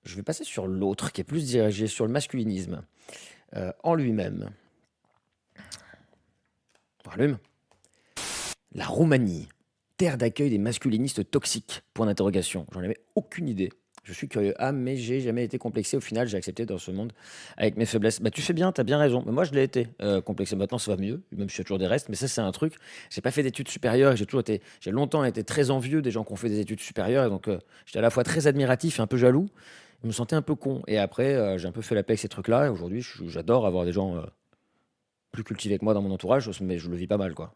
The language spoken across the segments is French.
Je vais passer sur l'autre, qui est plus dirigé sur le masculinisme en lui-même. Volume. La Roumanie, terre d'accueil des masculinistes toxiques. Point d'interrogation. J'en avais aucune idée. Je suis curieux. Ah, mais j'ai jamais été complexé. Au final, j'ai accepté dans ce monde avec mes faiblesses. Bah, tu fais bien, t'as bien raison. Mais moi, je l'ai été complexé. Maintenant, ça va mieux. Même si j'ai toujours des restes. Mais ça, c'est un truc. J'ai pas fait d'études supérieures. J'ai longtemps été très envieux des gens qui ont fait des études supérieures. Et donc, j'étais à la fois très admiratif et un peu jaloux. Je me sentais un peu con. Et après, j'ai un peu fait la paix avec ces trucs-là. Et aujourd'hui, j'adore avoir des gens plus cultivés que moi dans mon entourage. Mais je le vis pas mal, quoi.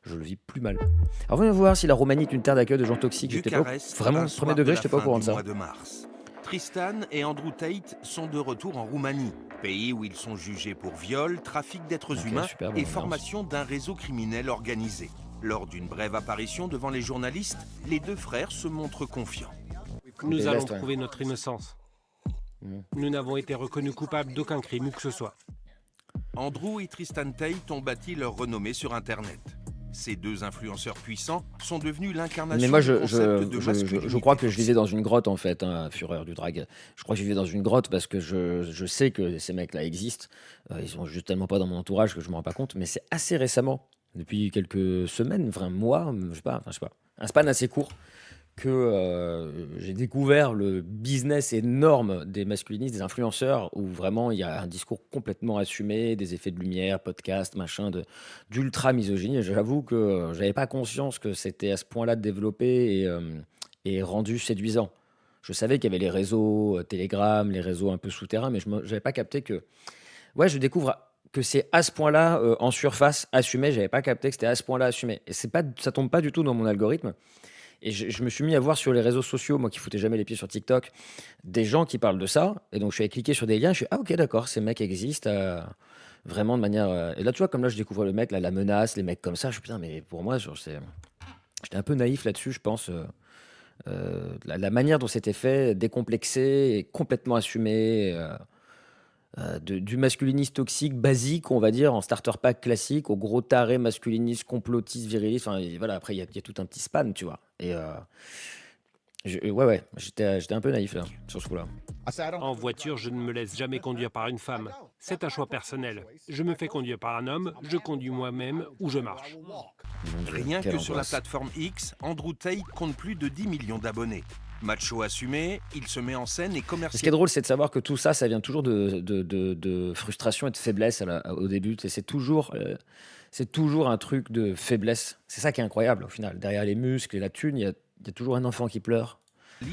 Je le vis plus mal. Alors voyons voir si la Roumanie est une terre d'accueil de gens toxiques. J'étais pas Bucarest, un vraiment premier soir de degré, la j'étais pas au fin courant du de ça. mois de mars. Tristan et Andrew Tate sont de retour en Roumanie, pays où ils sont jugés pour viol, trafic d'êtres Ok, humains super bonne et ambiance. formation d'un réseau criminel organisé. Lors d'une brève apparition devant les journalistes, les deux frères se montrent confiants. Les pays Nous de allons l'Est, ouais. prouver notre innocence. Mhm. Nous n'avons été reconnus coupables d'aucun crime où que ce soit. Andrew et Tristan Tate ont bâti leur renommée sur Internet. Ces deux influenceurs puissants sont devenus Mais l'incarnation moi, du concept de je crois masculinité que je vivais dans toxique. une grotte, en fait, hein, fureur du drag. Je crois que je vivais dans une grotte parce que je sais que ces mecs-là existent. Ils sont juste tellement pas dans mon entourage que je me rends pas compte. Mais c'est assez récemment, depuis quelques semaines, enfin, mois, je sais pas, un span assez court, que j'ai découvert le business énorme des masculinistes, des influenceurs, où vraiment il y a un discours complètement assumé, des effets de lumière, podcast, machin, d'ultra misogynie. Et j'avoue que j'avais pas conscience que c'était à ce point-là développé et rendu séduisant. Je savais qu'il y avait les réseaux Telegram, les réseaux un peu souterrains, mais je n'avais pas capté que. Ouais, je découvre que c'est à ce point-là, en surface, assumé. J'avais pas capté que c'était à ce point-là assumé. Et c'est pas, ça tombe pas du tout dans mon algorithme. Et je me suis mis à voir sur les réseaux sociaux, moi qui foutais jamais les pieds sur TikTok, des gens qui parlent de ça. Et donc je suis allé cliquer sur des liens. Je suis ah ok d'accord, ces mecs existent vraiment de manière. Et là tu vois comme là je découvre le mec là, la menace, les mecs comme ça. Je suis putain mais pour moi j'étais un peu naïf là-dessus, je pense. La manière dont c'était fait, décomplexé et complètement assumé. Du masculinisme toxique basique, on va dire, en starter pack classique, au gros taré masculiniste, complotiste, viriliste. Enfin, et voilà, après, il y a tout un petit span, tu vois. Et ouais, ouais, j'étais un peu naïf là, sur ce coup-là. En voiture, je ne me laisse jamais conduire par une femme. C'est un choix personnel. Je me fais conduire par un homme, je conduis moi-même ou je marche. Mon Dieu, Rien quelle que sur la angoisse. plateforme X, Andrew Tate compte plus de 10 millions d'abonnés. Macho assumé, il se met en scène et Mais ce qui est commercialise. drôle, c'est de savoir que tout ça, ça vient toujours de frustration et de faiblesse au début. Et c'est toujours un truc de faiblesse. C'est ça qui est incroyable au final. Derrière les muscles et la thune, il y a toujours un enfant qui pleure.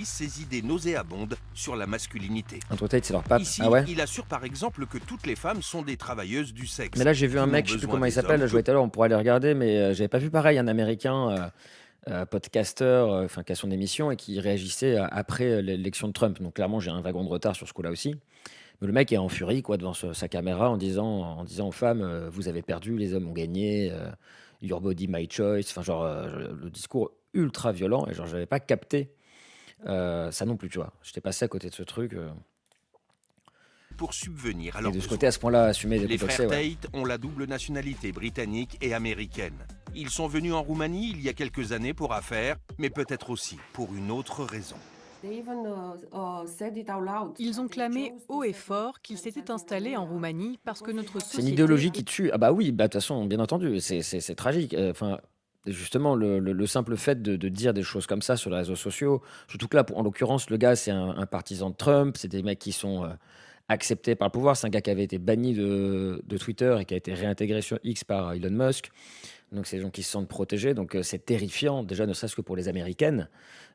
Ses idées nauséabondes sur la masculinité. Entre tête, c'est leur pape. Ah Ici, ouais. il assure par exemple que toutes les femmes sont des travailleuses du Mais sexe, là, j'ai vu un qui n'ont mec, je sais plus besoin comment il des s'appelle, hommes je que voyais tout à l'heure, on pourrait aller regarder, mais j'avais pas vu pareil, un américain, podcaster, enfin, qui a son émission et qui réagissait après l'élection de Trump. Donc, clairement, j'ai un wagon de retard sur ce coup-là aussi. Mais le mec est en furie, quoi, devant sa caméra en disant aux femmes, vous avez perdu, les hommes ont gagné, your body, my choice. Enfin, genre, le discours ultra violent. Et genre, j'avais pas capté ça non plus, tu vois. J'étais passé à côté de ce truc. pour subvenir à Et leurs de ce côté, besoins. à ce point-là, assumé, Les frères décomplexé, ouais. Tate ont la double nationalité britannique et américaine. Ils sont venus en Roumanie il y a quelques années pour affaires, mais peut-être aussi pour une autre raison. Ils ont clamé haut et fort qu'ils s'étaient installés en Roumanie parce que notre C'est une société idéologie qui tue. Ah bah oui, bah de toute façon, bien entendu, c'est tragique. Enfin, justement, le simple fait de dire des choses comme ça sur les réseaux sociaux, surtout que là, en l'occurrence, le gars, c'est un partisan de Trump, c'est des mecs qui sont acceptés par le pouvoir. C'est un gars qui avait été banni de Twitter et qui a été réintégré sur X par Elon Musk. Donc, c'est des gens qui se sentent protégés. Donc, c'est terrifiant, déjà, ne serait-ce que pour les Américaines,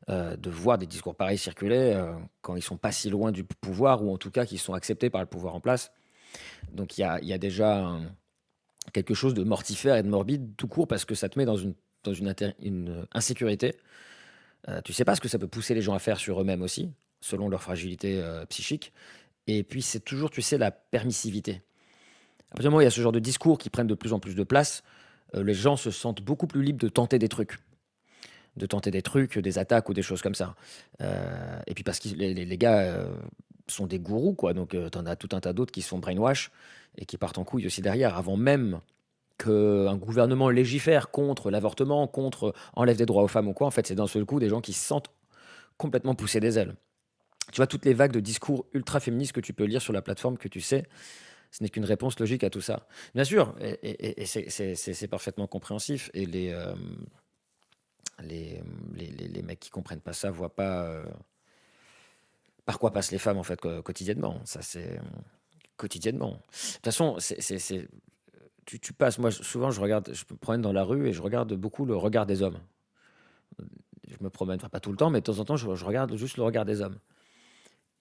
de voir des discours pareils circuler quand ils sont pas si loin du pouvoir ou en tout cas qu'ils sont acceptés par le pouvoir en place. Donc il y a déjà quelque chose de mortifère et de morbide tout court parce que ça te met dans une insécurité. Tu sais pas ce que ça peut pousser les gens à faire sur eux-mêmes aussi, selon leur fragilité psychique. Et puis c'est toujours, tu sais, la permissivité. À partir du moment où il y a ce genre de discours qui prennent de plus en plus de place, les gens se sentent beaucoup plus libres de tenter des trucs. De tenter des trucs, des attaques ou des choses comme ça. Et puis parce que les gars sont des gourous, quoi. Donc t'en as tout un tas d'autres qui sont brainwash et qui partent en couille aussi derrière, avant même qu'un gouvernement légifère contre l'avortement, contre enlève des droits aux femmes ou quoi. En fait, c'est d'un seul coup des gens qui se sentent complètement pousser des ailes. Tu vois, toutes les vagues de discours ultra féministes que tu peux lire sur la plateforme, que tu sais, ce n'est qu'une réponse logique à tout ça. Bien sûr, et c'est parfaitement compréhensif. Et les mecs qui comprennent pas ça voient pas par quoi passent les femmes en fait quotidiennement. Ça, c'est quotidiennement. De toute façon, tu passes. Moi, souvent, je me promène dans la rue et je regarde beaucoup le regard des hommes. Je me promène, enfin pas tout le temps, mais de temps en temps, je regarde juste le regard des hommes.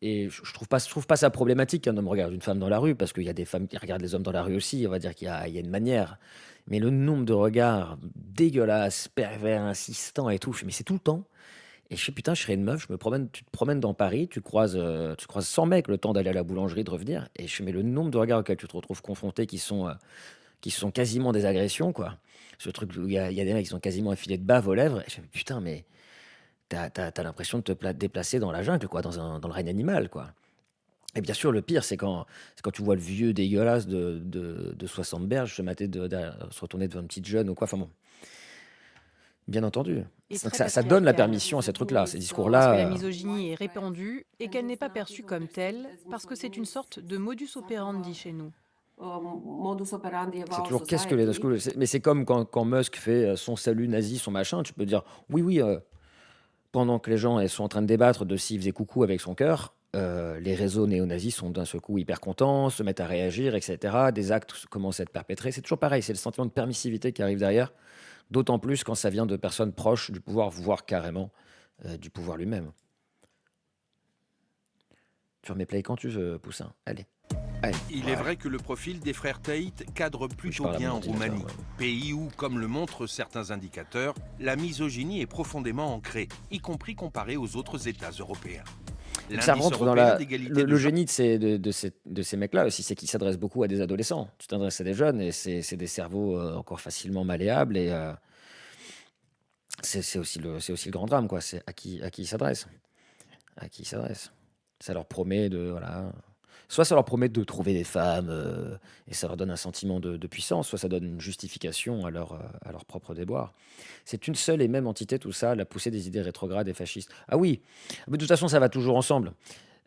Et je trouve pas ça problématique qu'un homme regarde une femme dans la rue, parce qu'il y a des femmes qui regardent les hommes dans la rue aussi. On va dire qu'il y a une manière. Mais le nombre de regards dégueulasses, pervers, insistants et tout, mais c'est tout le temps. Et je fais putain, je serais une meuf, tu te promènes dans Paris, tu croises 100 mecs le temps d'aller à la boulangerie, de revenir. Et je fais, mais le nombre de regards auxquels tu te retrouves confronté qui sont quasiment des agressions, quoi. Ce truc où il y a des mecs qui sont quasiment affilés de bave aux lèvres. Et je fais, putain, mais t'as l'impression de te déplacer dans la jungle, quoi, dans le règne animal, quoi. Et bien sûr, le pire, c'est quand tu vois le vieux dégueulasse de 60 berges se retourner devant une petite jeune ou quoi. Enfin bon, bien entendu. Et Donc très ça donne la patriarcale, permission à ces trucs-là, ces parce que la discours-là. misogynie est répandue et qu'elle n'est pas perçue comme telle, parce que c'est une sorte de modus operandi chez nous. C'est toujours qu'est-ce que les mais c'est comme quand Musk fait son salut nazi, son machin, tu peux dire oui, oui, pendant que les gens sont en train de débattre de s'il faisait coucou avec son cœur, les réseaux néo-nazis sont d'un seul coup hyper contents, se mettent à réagir, etc. Des actes commencent à être perpétrés. C'est toujours pareil, c'est le sentiment de permissivité qui arrive derrière, d'autant plus quand ça vient de personnes proches du pouvoir, voire carrément du pouvoir lui-même. Tu remets play quand tu veux, Poussin. Allez. Allez. Il est vrai que le profil des frères Tate cadre plutôt parle à bien mon en ordinateur, Roumanie, ouais. pays où, comme le montrent certains indicateurs, la misogynie est profondément ancrée, y compris comparée aux autres États européens. Donc ça L'indice rentre dans européen d'égalité le de genre. génie de ces mecs-là aussi, c'est qu'ils s'adressent beaucoup à des adolescents. Tu t'adresses à des jeunes et c'est des cerveaux encore facilement malléables et c'est aussi le grand drame, quoi. C'est à qui ils s'adressent. À qui ils s'adressent. Ça leur promet voilà. Soit ça leur promet de trouver des femmes et ça leur donne un sentiment de puissance, soit ça donne une justification à leur propre déboire. C'est une seule et même entité, tout ça, la poussée des idées rétrogrades et fascistes. Ah oui, mais de toute façon, ça va toujours ensemble.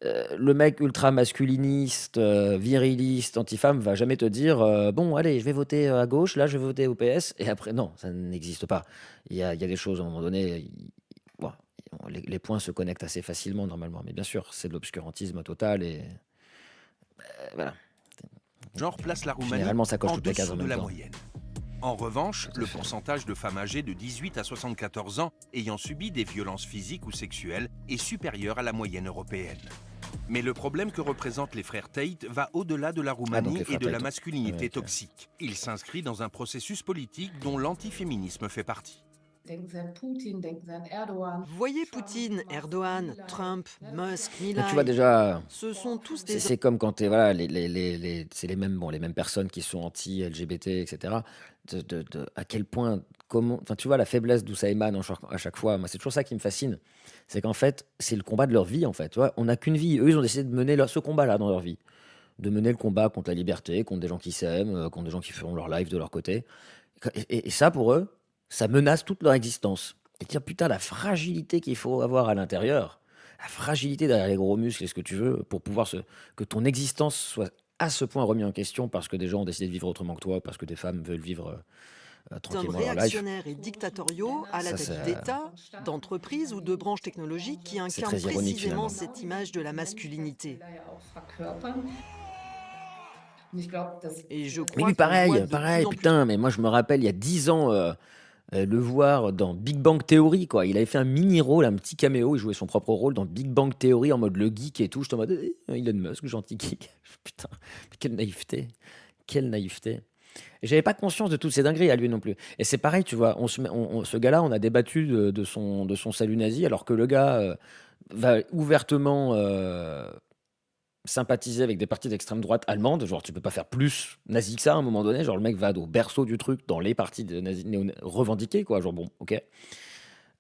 Le mec ultra masculiniste, viriliste, anti-femme va jamais te dire bon, allez, je vais voter à gauche, là, je vais voter au PS, et après, non, ça n'existe pas. Il y a des choses à un moment donné. Bon, les points se connectent assez facilement normalement, mais bien sûr, c'est de l'obscurantisme total et voilà. Genre place la Roumanie Généralement, ça coche en toutes les cases en dessous de même la temps. moyenne. En revanche, Tout à le fait. pourcentage de femmes âgées de 18 à 74 ans ayant subi des violences physiques ou sexuelles est supérieur à la moyenne européenne. Mais le problème que représentent les frères Tate va au-delà de la Ah, donc Roumanie les et frères de la Tate. masculinité Ouais, ok. toxique. Il s'inscrit dans un processus politique dont l'antiféminisme fait partie. Voyez Poutine, Erdogan, Trump, Musk, Mais tu vois Milei. déjà, Ce sont tous c'est des c'est comme quand t'es, voilà, c'est les mêmes personnes qui sont anti-LGBT, etc. À quel point, enfin, tu vois la faiblesse d'où ça émane à chaque fois. Moi, c'est toujours ça qui me fascine. C'est qu'en fait, c'est le combat de leur vie, en fait. Tu vois, on n'a qu'une vie. Eux, ils ont décidé de mener ce combat-là dans leur vie. De mener le combat contre la liberté, contre des gens qui s'aiment, contre des gens qui feront leur life de leur côté. Et ça, pour eux, ça menace toute leur existence. Et tiens, putain, la fragilité qu'il faut avoir à l'intérieur, la fragilité derrière les gros muscles et ce que tu veux, pour pouvoir que ton existence soit à ce point remis en question parce que des gens ont décidé de vivre autrement que toi, parce que des femmes veulent vivre hommes tranquillement leur life. réactionnaires et dictatoriaux à la Ça, tête c'est d'États, d'entreprises ou de branches technologiques qui c'est incarnent très ironique, précisément finalement. cette image de la masculinité. Et je Mais crois lui, qu'on voit pareil, de pareil, plus en plus. putain, mais moi je me rappelle il y a 10 ans, le voir dans Big Bang Theory, quoi. Il avait fait un mini-rôle, un petit caméo, il jouait son propre rôle dans Big Bang Theory en mode le geek et tout. J'étais en mode Elon Musk, gentil geek. Putain, mais quelle naïveté, quelle naïveté. Et j'avais pas conscience de toutes ces dingueries à lui non plus. Et c'est pareil, tu vois, ce gars-là, on a débattu de son salut nazi, alors que le gars va ouvertement sympathiser avec des partis d'extrême droite allemande. Genre, tu peux pas faire plus nazi que ça à un moment donné. Genre, le mec va au berceau du truc dans les partis de revendiqués, quoi. Genre, bon, ok.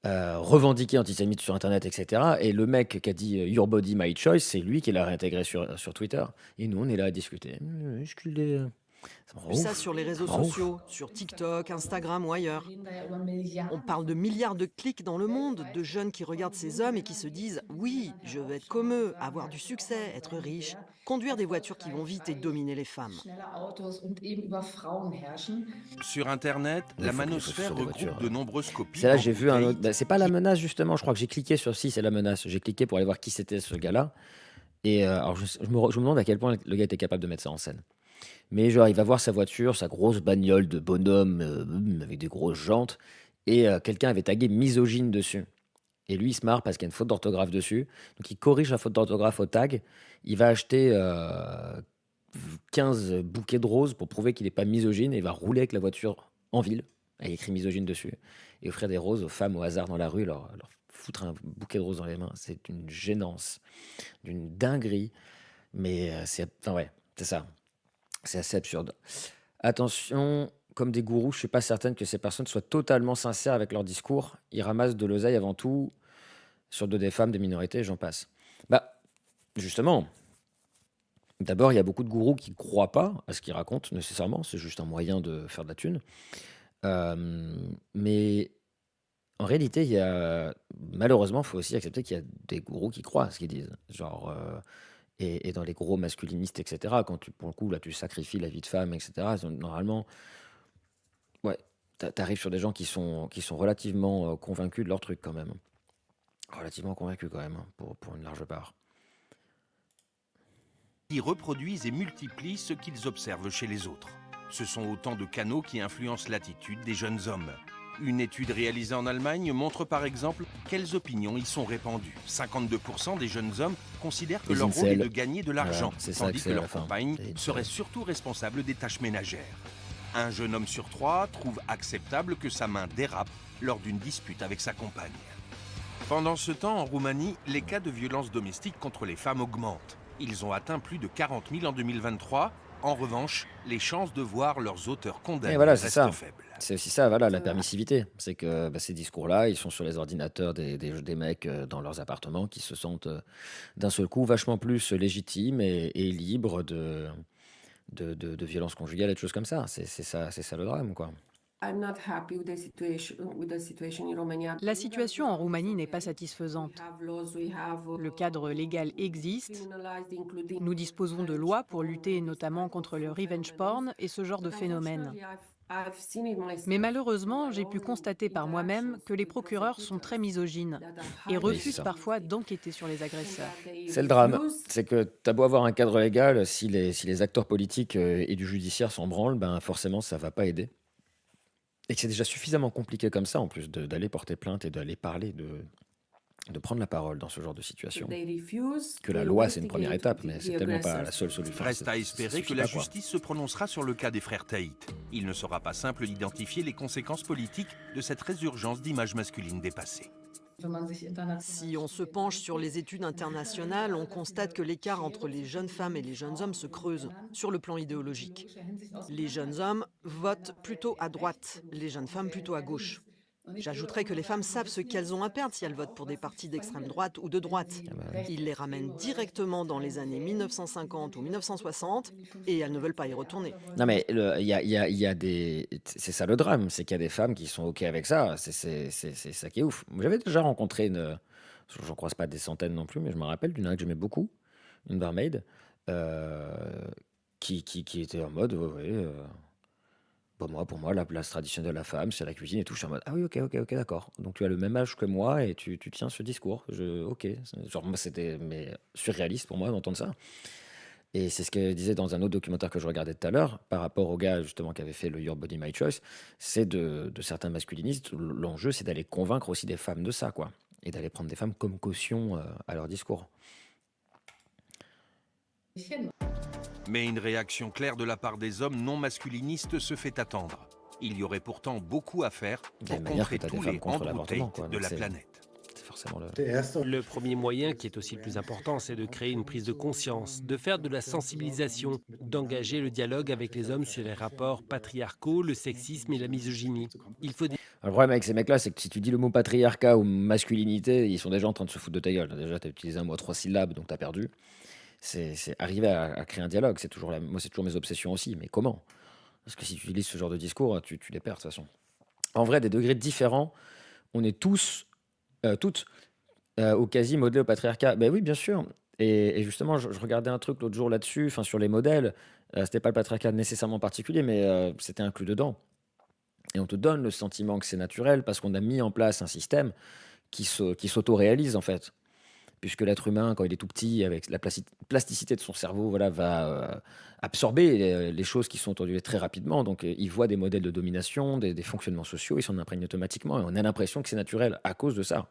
Revendiqué antisémite sur Internet, etc. Et le mec qui a dit Your body, my choice, c'est lui qui l'a réintégré sur Twitter. Et nous, on est là à discuter. Est-ce qu'il est Ça me rend Vu ça ouf. sur les réseaux Ça me rend ouf. sociaux, sur TikTok, Instagram ou ailleurs. On parle de milliards de clics dans le monde, de jeunes qui regardent ces hommes et qui se disent oui, je veux être comme eux, avoir du succès, être riche, conduire des voitures qui vont vite et dominer les femmes. Sur Internet, Il la faut que les photos manosphère sur des regroupe voitures. de nombreuses copies C'est là, j'ai vu un d'Andrew autre. Bah, Tate c'est pas la qui menace, justement. Je crois que j'ai cliqué sur. Si, c'est la menace. J'ai cliqué pour aller voir qui c'était ce gars-là. Et alors, je me demande à quel point le gars était capable de mettre ça en scène. Mais genre, il va voir sa voiture, sa grosse bagnole de bonhomme avec des grosses jantes. Et quelqu'un avait tagué misogyne dessus. Et lui, il se marre parce qu'il y a une faute d'orthographe dessus. Donc, il corrige la faute d'orthographe au tag. Il va acheter 15 bouquets de roses pour prouver qu'il n'est pas misogyne. Et il va rouler avec la voiture en ville, avec écrit misogyne dessus. Et offrir des roses aux femmes au hasard dans la rue, leur foutre un bouquet de roses dans les mains. C'est une gênance, d'une dinguerie. Mais enfin, ouais, c'est ça. C'est assez absurde. Attention, comme des gourous, je suis pas certaine que ces personnes soient totalement sincères avec leur discours. Ils ramassent de l'oseille avant tout sur des femmes, des minorités, et j'en passe. Bah, justement, d'abord, il y a beaucoup de gourous qui ne croient pas à ce qu'ils racontent nécessairement. C'est juste un moyen de faire de la thune. Mais en réalité, malheureusement, il faut aussi accepter qu'il y a des gourous qui croient à ce qu'ils disent. Genre, et dans les gros masculinistes, etc., quand pour le coup, là, tu sacrifies la vie de femme, etc., normalement, ouais, t'arrives sur des gens qui sont relativement convaincus de leur truc quand même. Relativement convaincus quand même, hein, pour une large part. reproduisent et multiplient ce qu'ils observent chez les autres. Ce sont autant de canaux qui influencent l'attitude des jeunes hommes. Une étude réalisée en Allemagne montre par exemple quelles opinions y sont répandues. 52% des jeunes hommes considèrent que Les leur rôle est incels. de gagner de l'argent, Voilà, c'est ça que tandis c'est que à leur la fin. compagne Les incels. serait surtout responsable des tâches ménagères. Un jeune homme sur 3 trouve acceptable que sa main dérape lors d'une dispute avec sa compagne. Pendant ce temps, en Roumanie, les cas de violences domestiques contre les femmes augmentent. Ils ont atteint plus de 40 000 en 2023. En revanche, les chances de voir leurs auteurs condamnés Et voilà, c'est restent ça. faibles. C'est aussi ça, voilà, la permissivité. C'est que ces discours-là, ils sont sur les ordinateurs des mecs dans leurs appartements qui se sentent d'un seul coup vachement plus légitimes et libres de violences conjugales et de choses comme ça. C'est ça le drame, quoi. La situation en Roumanie n'est pas satisfaisante. Le cadre légal existe. Nous disposons de lois pour lutter notamment contre le revenge porn et ce genre de phénomène. Mais malheureusement, j'ai pu constater par moi-même que les procureurs sont très misogynes et Oui, c'est refusent ça. parfois d'enquêter sur les agresseurs. C'est le drame. C'est que t'as beau avoir un cadre légal, si les acteurs politiques et du judiciaire s'en branlent, ben forcément, ça va pas aider. Et que c'est déjà suffisamment compliqué comme ça, en plus, d'aller porter plainte et d'aller parler, de prendre la parole dans ce genre de situation. Que la loi, c'est une première étape, mais c'est tellement pas la seule solution. Reste à Ça espérer que suffit la pas, quoi. justice se prononcera sur le cas des frères Tate. Il ne sera pas simple d'identifier les conséquences politiques de cette résurgence d'images masculines dépassées. Si on se penche sur les études internationales, on constate que l'écart entre les jeunes femmes et les jeunes hommes se creuse sur le plan idéologique. Les jeunes hommes votent plutôt à droite, les jeunes femmes plutôt à gauche. J'ajouterais que les femmes savent ce qu'elles ont à perdre si elles votent pour des partis d'extrême droite ou de droite. Ils les ramènent directement dans les années 1950 ou 1960 et elles ne veulent pas y retourner. Non, mais il y a des. C'est ça le drame, c'est qu'il y a des femmes qui sont OK avec ça. C'est ça qui est ouf. J'avais déjà rencontré j'en croise pas des centaines non plus, mais je me rappelle d'une que j'aimais beaucoup, une barmaid, euh, qui était en mode, ouais, ouais, pour moi, la place traditionnelle de la femme, c'est la cuisine et tout. Je suis en mode, ah oui, ok, ok, ok, d'accord. Donc tu as le même âge que moi et tu tiens ce discours. Ok. Genre, moi, c'était surréaliste pour moi d'entendre ça. Et c'est ce qu'elle disait dans un autre documentaire que je regardais tout à l'heure, par rapport au gars justement qui avait fait le Your Body My Choice, c'est de certains masculinistes, l'enjeu c'est d'aller convaincre aussi des femmes de ça, quoi. Et d'aller prendre des femmes comme caution à leur discours. Mais une réaction claire de la part des hommes non masculinistes se fait attendre. Il y aurait pourtant beaucoup à faire De la pour même manière contrer que t'as des tous femmes les contre Andrew l'avortement, Tate quoi. de Donc la c'est planète. forcément le. Le premier moyen, qui est aussi le plus important, c'est de créer une prise de conscience, de faire de la sensibilisation, d'engager le dialogue avec les hommes sur les rapports patriarcaux, le sexisme et la misogynie. Il faut Le problème avec ces mecs-là, c'est que si tu dis le mot patriarcat ou masculinité, ils sont déjà en train de se foutre de ta gueule. Déjà, t'as utilisé un mot à 3 syllabes, donc t'as perdu. C'est arriver à créer un dialogue. Moi, c'est toujours mes obsessions aussi. Mais comment? Parce que si tu utilises ce genre de discours, tu les perds de toute façon. En vrai, des degrés différents, on est tous, toutes, au quasi modelé au patriarcat. Ben oui, bien sûr. Et justement, je regardais un truc l'autre jour là-dessus, enfin sur les modèles. C'était pas le patriarcat nécessairement particulier, mais c'était inclus dedans. Et on te donne le sentiment que c'est naturel parce qu'on a mis en place un système qui s'auto-réalise en fait. Puisque l'être humain, quand il est tout petit, avec la plasticité de son cerveau, voilà, va absorber les choses qui sont autour de lui très rapidement. Donc, il voit des modèles de domination, des fonctionnements sociaux, il s'en imprègne automatiquement. Et on a l'impression que c'est naturel à cause de ça.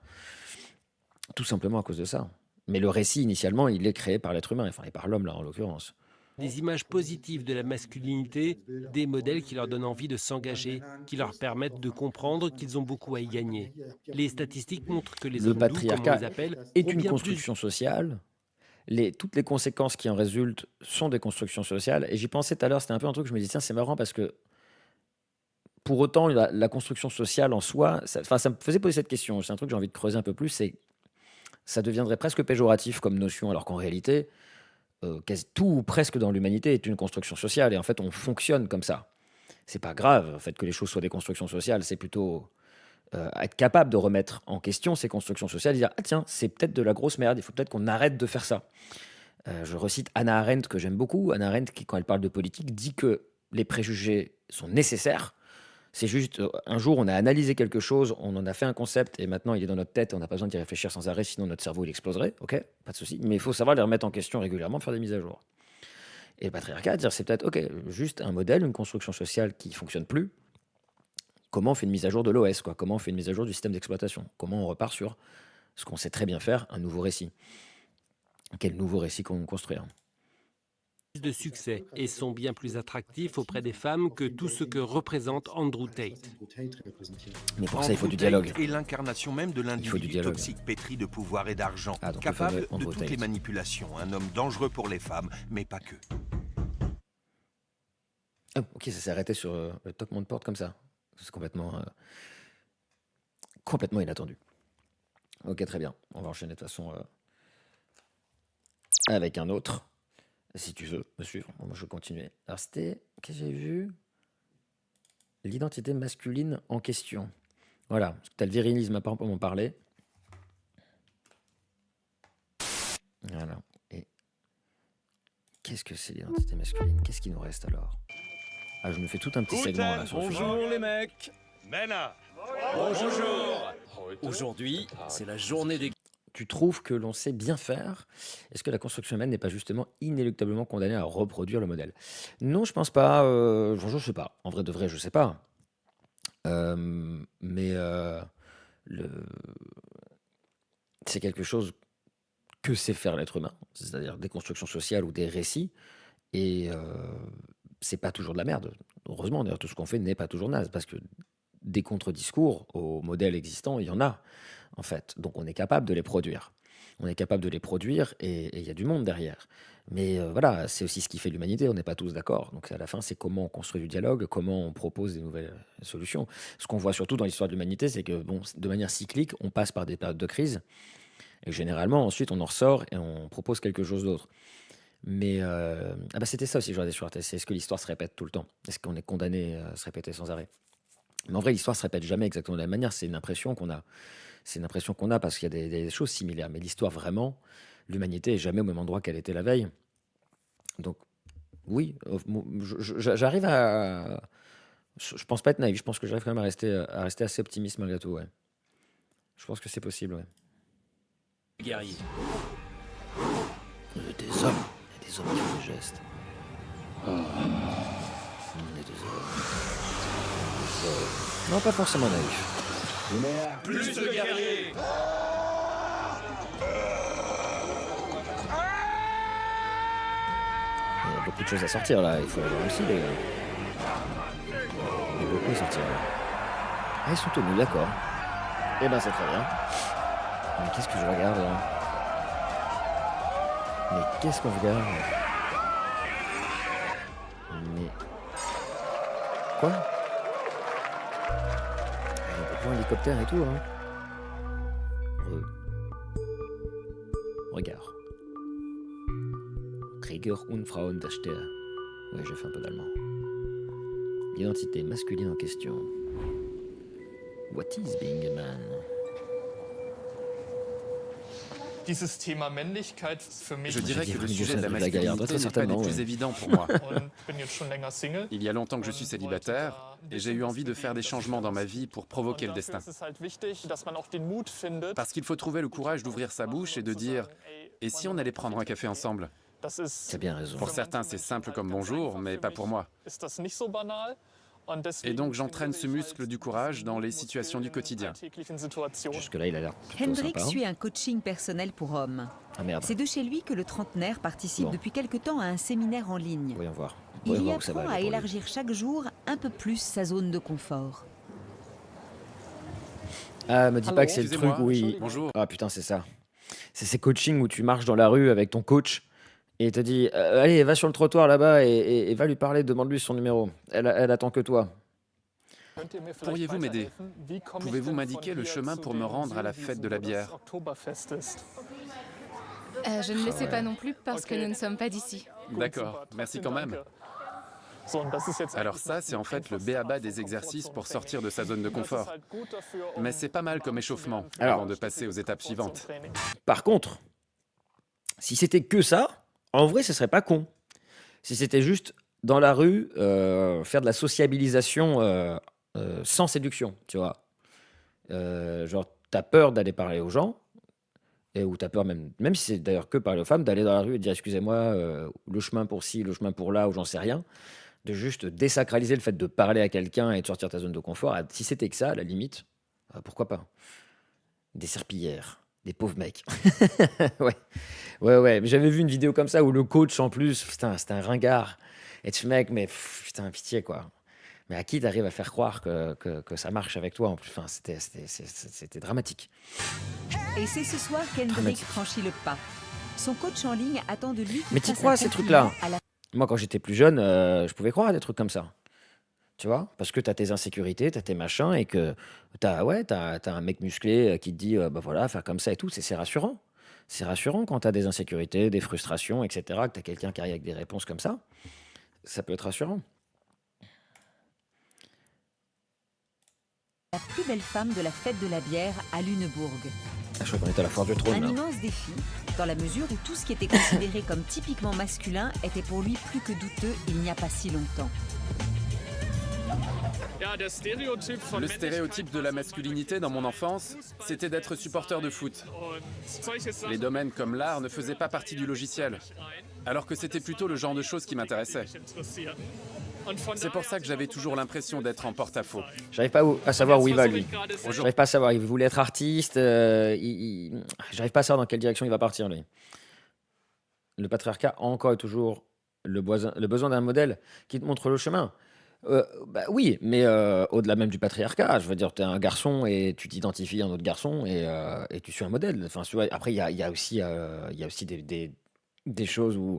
Tout simplement à cause de ça. Mais le récit, initialement, il est créé par l'être humain, enfin, et par l'homme, là, en l'occurrence. Des images positives de la masculinité, des modèles qui leur donnent envie de s'engager, qui leur permettent de comprendre qu'ils ont beaucoup à y gagner. Les statistiques montrent que les Le hommes doux, comme on patriarcat les appelle, est ont une bien plus. construction sociale. Toutes les conséquences qui en résultent sont des constructions sociales. Et j'y pensais tout à l'heure, c'était un peu un truc, je me dis, tiens, c'est marrant parce que pour autant, la construction sociale en soi, ça me faisait poser cette question. C'est un truc que j'ai envie de creuser un peu plus, c'est ça deviendrait presque péjoratif comme notion, alors qu'en réalité, quasi tout ou presque dans l'humanité est une construction sociale. Et en fait, on fonctionne comme ça. C'est pas grave, en fait, que les choses soient des constructions sociales. C'est plutôt être capable de remettre en question ces constructions sociales et dire, ah tiens, c'est peut-être de la grosse merde, il faut peut-être qu'on arrête de faire ça. Je recite Hannah Arendt, que j'aime beaucoup. Hannah Arendt, qui, quand elle parle de politique, dit que les préjugés sont nécessaires. C'est juste, un jour, on a analysé quelque chose, on en a fait un concept, et maintenant, il est dans notre tête, on n'a pas besoin d'y réfléchir sans arrêt, sinon notre cerveau, il exploserait. Ok, pas de souci. Mais il faut savoir les remettre en question régulièrement, faire des mises à jour. Et le patriarcat, dire, c'est peut-être, ok, juste un modèle, une construction sociale qui fonctionne plus. Comment on fait une mise à jour de l'OS, quoi? Comment on fait une mise à jour du système d'exploitation? Comment on repart sur ce qu'on sait très bien faire, un nouveau récit? Quel nouveau récit qu'on construire? De succès et sont bien plus attractifs auprès des femmes que tout ce que représente Andrew Tate. Mais pour ça, il faut Andrew du dialogue. Tate est l'incarnation même de Il faut du l'individu dialogue. toxique pétri de pouvoir et d'argent, Ah, donc le capable fameux de Andrew toutes les Tate. manipulations, un homme dangereux pour les femmes, mais pas que. Ah, ok, ça s'est arrêté sur le toquement de porte comme ça. C'est complètement inattendu. Ok, très bien. On va enchaîner de toute façon avec un autre. Si tu veux me suivre, moi je vais continuer. Alors c'était, qu'est-ce que j'ai vu? L'identité masculine en question. Voilà, parce que tu as le virilisme à proprement parler. Voilà. Et qu'est-ce que c'est l'identité masculine? Qu'est-ce qui nous reste alors? Ah, je me fais tout un petit segment là sur le sujet. Bonjour les mecs. Mena, Bonjour. Aujourd'hui, c'est la journée des... Tu trouves que l'on sait bien faire? Est-ce que la construction humaine n'est pas justement inéluctablement condamnée à reproduire le modèle? Non, je pense pas. Je sais pas. En vrai de vrai, je sais pas. Mais le... c'est quelque chose que sait faire l'être humain, c'est-à-dire des constructions sociales ou des récits. Et c'est pas toujours de la merde. Heureusement, d'ailleurs, tout ce qu'on fait n'est pas toujours naze, parce que des contre-discours au modèle existant, il y en a, en fait. Donc on est capable de les produire. On est capable de les produire et il y a du monde derrière. Mais voilà, c'est aussi ce qui fait l'humanité, on n'est pas tous d'accord. Donc à la fin, c'est comment on construit du dialogue, comment on propose des nouvelles solutions. Ce qu'on voit surtout dans l'histoire de l'humanité, c'est que bon, de manière cyclique, on passe par des périodes de crise, et généralement, ensuite, on en ressort et on propose quelque chose d'autre. Mais ah bah c'était ça aussi, je regardais sur RTS, c'est est-ce que l'histoire se répète tout le temps? Est-ce qu'on est condamné à se répéter sans arrêt? Mais en vrai, l'histoire se répète jamais exactement de la même manière, c'est une impression qu'on a. C'est une impression qu'on a parce qu'il y a des choses similaires. Mais l'histoire, vraiment, l'humanité est jamais au même endroit qu'elle était la veille. Donc, oui, j'arrive à. Je pense pas être naïf, je pense que j'arrive quand même à rester assez optimiste malgré tout, ouais. Je pense que c'est possible, ouais. guerriers. On est des hommes, il y a des hommes qui font des gestes. On est des hommes. Non, pas forcément naïf. Plus de guerriers. Il y a beaucoup de choses à sortir là, il faut l'avoir aussi, les gars. Il y a beaucoup à sortir là. Ah, ils sont tenus, d'accord. Eh ben, c'est très bien. Mais qu'est-ce que je regarde là? Mais qu'est-ce qu'on regarde? Mais. Quoi? Il y a des plans hélicoptères et tout, hein. Regard. Krieger und Frauendarsteller. Ouais, j'ai fait un peu d'allemand. L'identité masculine en question. What is being a man? Dieses Thema Männlichkeit für mich Je dirais que le Bienvenue sujet au de la sein de la Gaillarde, masculinité très n'est pas des certainement, plus ouais. évidents pour moi. und bin jetzt schon länger Single. Il y a longtemps que je suis célibataire et j'ai eu envie de faire des changements dans ma vie pour provoquer le Und dafür destin. ist es halt wichtig, dass man auch den Mut findet. Parce qu'il faut trouver le courage d'ouvrir sa bouche et de dire « Et si on allait prendre un café ensemble ?» Das ist T'as bien raison. Pour certains, c'est simple comme bonjour, mais pas pour moi. ist das nicht so banal. Und Et deswegen donc j'entraîne ce trainiere ich muscle halt du courage dans les diese situations du Muskeln in quotidien. alltäglichen Situationen. Jusque-là, il a l'air plutôt Hendrik sympa. suit un coaching personnel pour hommes. Ah merde, C'est de chez lui que le trentenaire participe Bon. depuis quelque temps à un séminaire en ligne. voyons voir. Il Voyons y voir où ça va apprend à aller pour lui. élargir chaque jour un peu plus sa zone de confort. Ah, me dis pas que c'est le truc Excusez-moi, où il... bonjour. Ah putain, c'est ça. C'est ces coachings où tu marches dans la rue avec ton coach et il te dit allez, va sur le trottoir là-bas et va lui parler, demande-lui son numéro. Elle attend que toi. Könnt ihr mir vielleicht Pourriez-vous m'aider? weiterhelfen? Wie komme ich Pouvez-vous denn m'indiquer von le hier chemin zu pour me den rendre à la fête de la Seewiesen, wo bière? das Oktoberfest ist? Je ne le sais pas non plus parce que nous ne sommes pas d'ici. D'accord, merci quand même. So, und das ist jetzt Alors ça, c'est en fait le b.a.-ba des exercices pour sortir de sa zone de confort. Mais c'est pas mal comme échauffement Alors- avant de passer aux étapes suivantes. Par contre, si c'était que ça, en vrai, ce serait pas con. Si c'était juste dans la rue, faire de la sociabilisation sans séduction, tu vois. Genre, t'as peur d'aller parler aux gens, ou t'as peur même si c'est d'ailleurs que parler aux femmes, d'aller dans la rue et dire excusez-moi, le chemin pour ci, le chemin pour là, ou j'en sais rien. De juste désacraliser le fait de parler à quelqu'un et de sortir de ta zone de confort. Ah, si c'était que ça, à la limite, pourquoi pas. Des serpillères, des pauvres mecs. Ouais. Ouais. Mais j'avais vu une vidéo comme ça où le coach, en plus, putain, c'était un ringard. Et ce mec, mais putain, pitié, quoi. Mais à qui t'arrives à faire croire que ça marche avec toi en plus? Enfin, c'était dramatique. Et c'est ce soir qu'Hendrik Dramatique. franchit le pas. Son coach en ligne attend de lui qu'il Mais t'y fasse crois, un ces trucs-là? compliment à la Moi, quand j'étais plus jeune, je pouvais croire à des trucs comme ça. Tu vois? Parce que t'as tes insécurités, t'as tes machins, et que t'as un mec musclé qui te dit bah voilà, faire comme ça et tout. C'est rassurant. C'est rassurant quand t'as des insécurités, des frustrations, etc. Que t'as quelqu'un qui arrive avec des réponses comme ça. Ça peut être rassurant. plus belle femme de la fête de la bière à Lunebourg. Ah, je crois qu'on est à la foire du trône, Un là. immense défi, dans la mesure où tout ce qui était considéré comme typiquement masculin était pour lui plus que douteux il n'y a pas si longtemps. Le stéréotype de la masculinité dans mon enfance, c'était d'être supporter de foot. Les domaines comme l'art ne faisaient pas partie du logiciel, alors que c'était plutôt le genre de choses qui m'intéressaient. C'est pour ça que j'avais toujours l'impression d'être en porte-à-faux. J'arrive pas à savoir où il va, lui. Aujourd'hui, J'arrive pas à savoir. Il voulait être artiste. J'arrive pas à savoir dans quelle direction il va partir, lui. Le patriarcat, encore et toujours, le besoin d'un modèle qui te montre le chemin. Bah oui, mais au-delà même du patriarcat, je veux dire, tu es un garçon et tu t'identifies à un autre garçon et tu suis un modèle. Enfin, tu vois, après, il y a aussi des choses où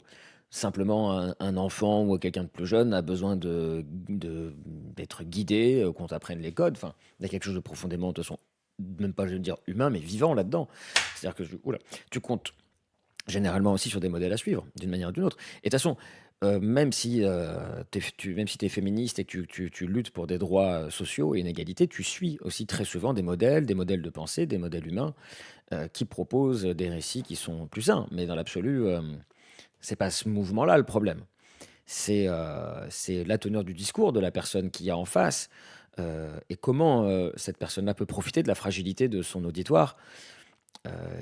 simplement un enfant ou quelqu'un de plus jeune a besoin d'être guidé, qu'on t'apprenne les codes. Enfin, il y a quelque chose de profondément, de toute façon, même pas, je veux dire, humain, mais vivant là-dedans. C'est-à-dire que tu comptes généralement aussi sur des modèles à suivre, d'une manière ou d'une autre. Et de toute façon, même si tu es féministe et que tu luttes pour des droits sociaux et une égalité, tu suis aussi très souvent des modèles de pensée, des modèles humains qui proposent des récits qui sont plus sains. Mais dans l'absolu, c'est pas ce mouvement-là le problème. C'est la teneur du discours de la personne qu'il y a en face et comment cette personne-là peut profiter de la fragilité de son auditoire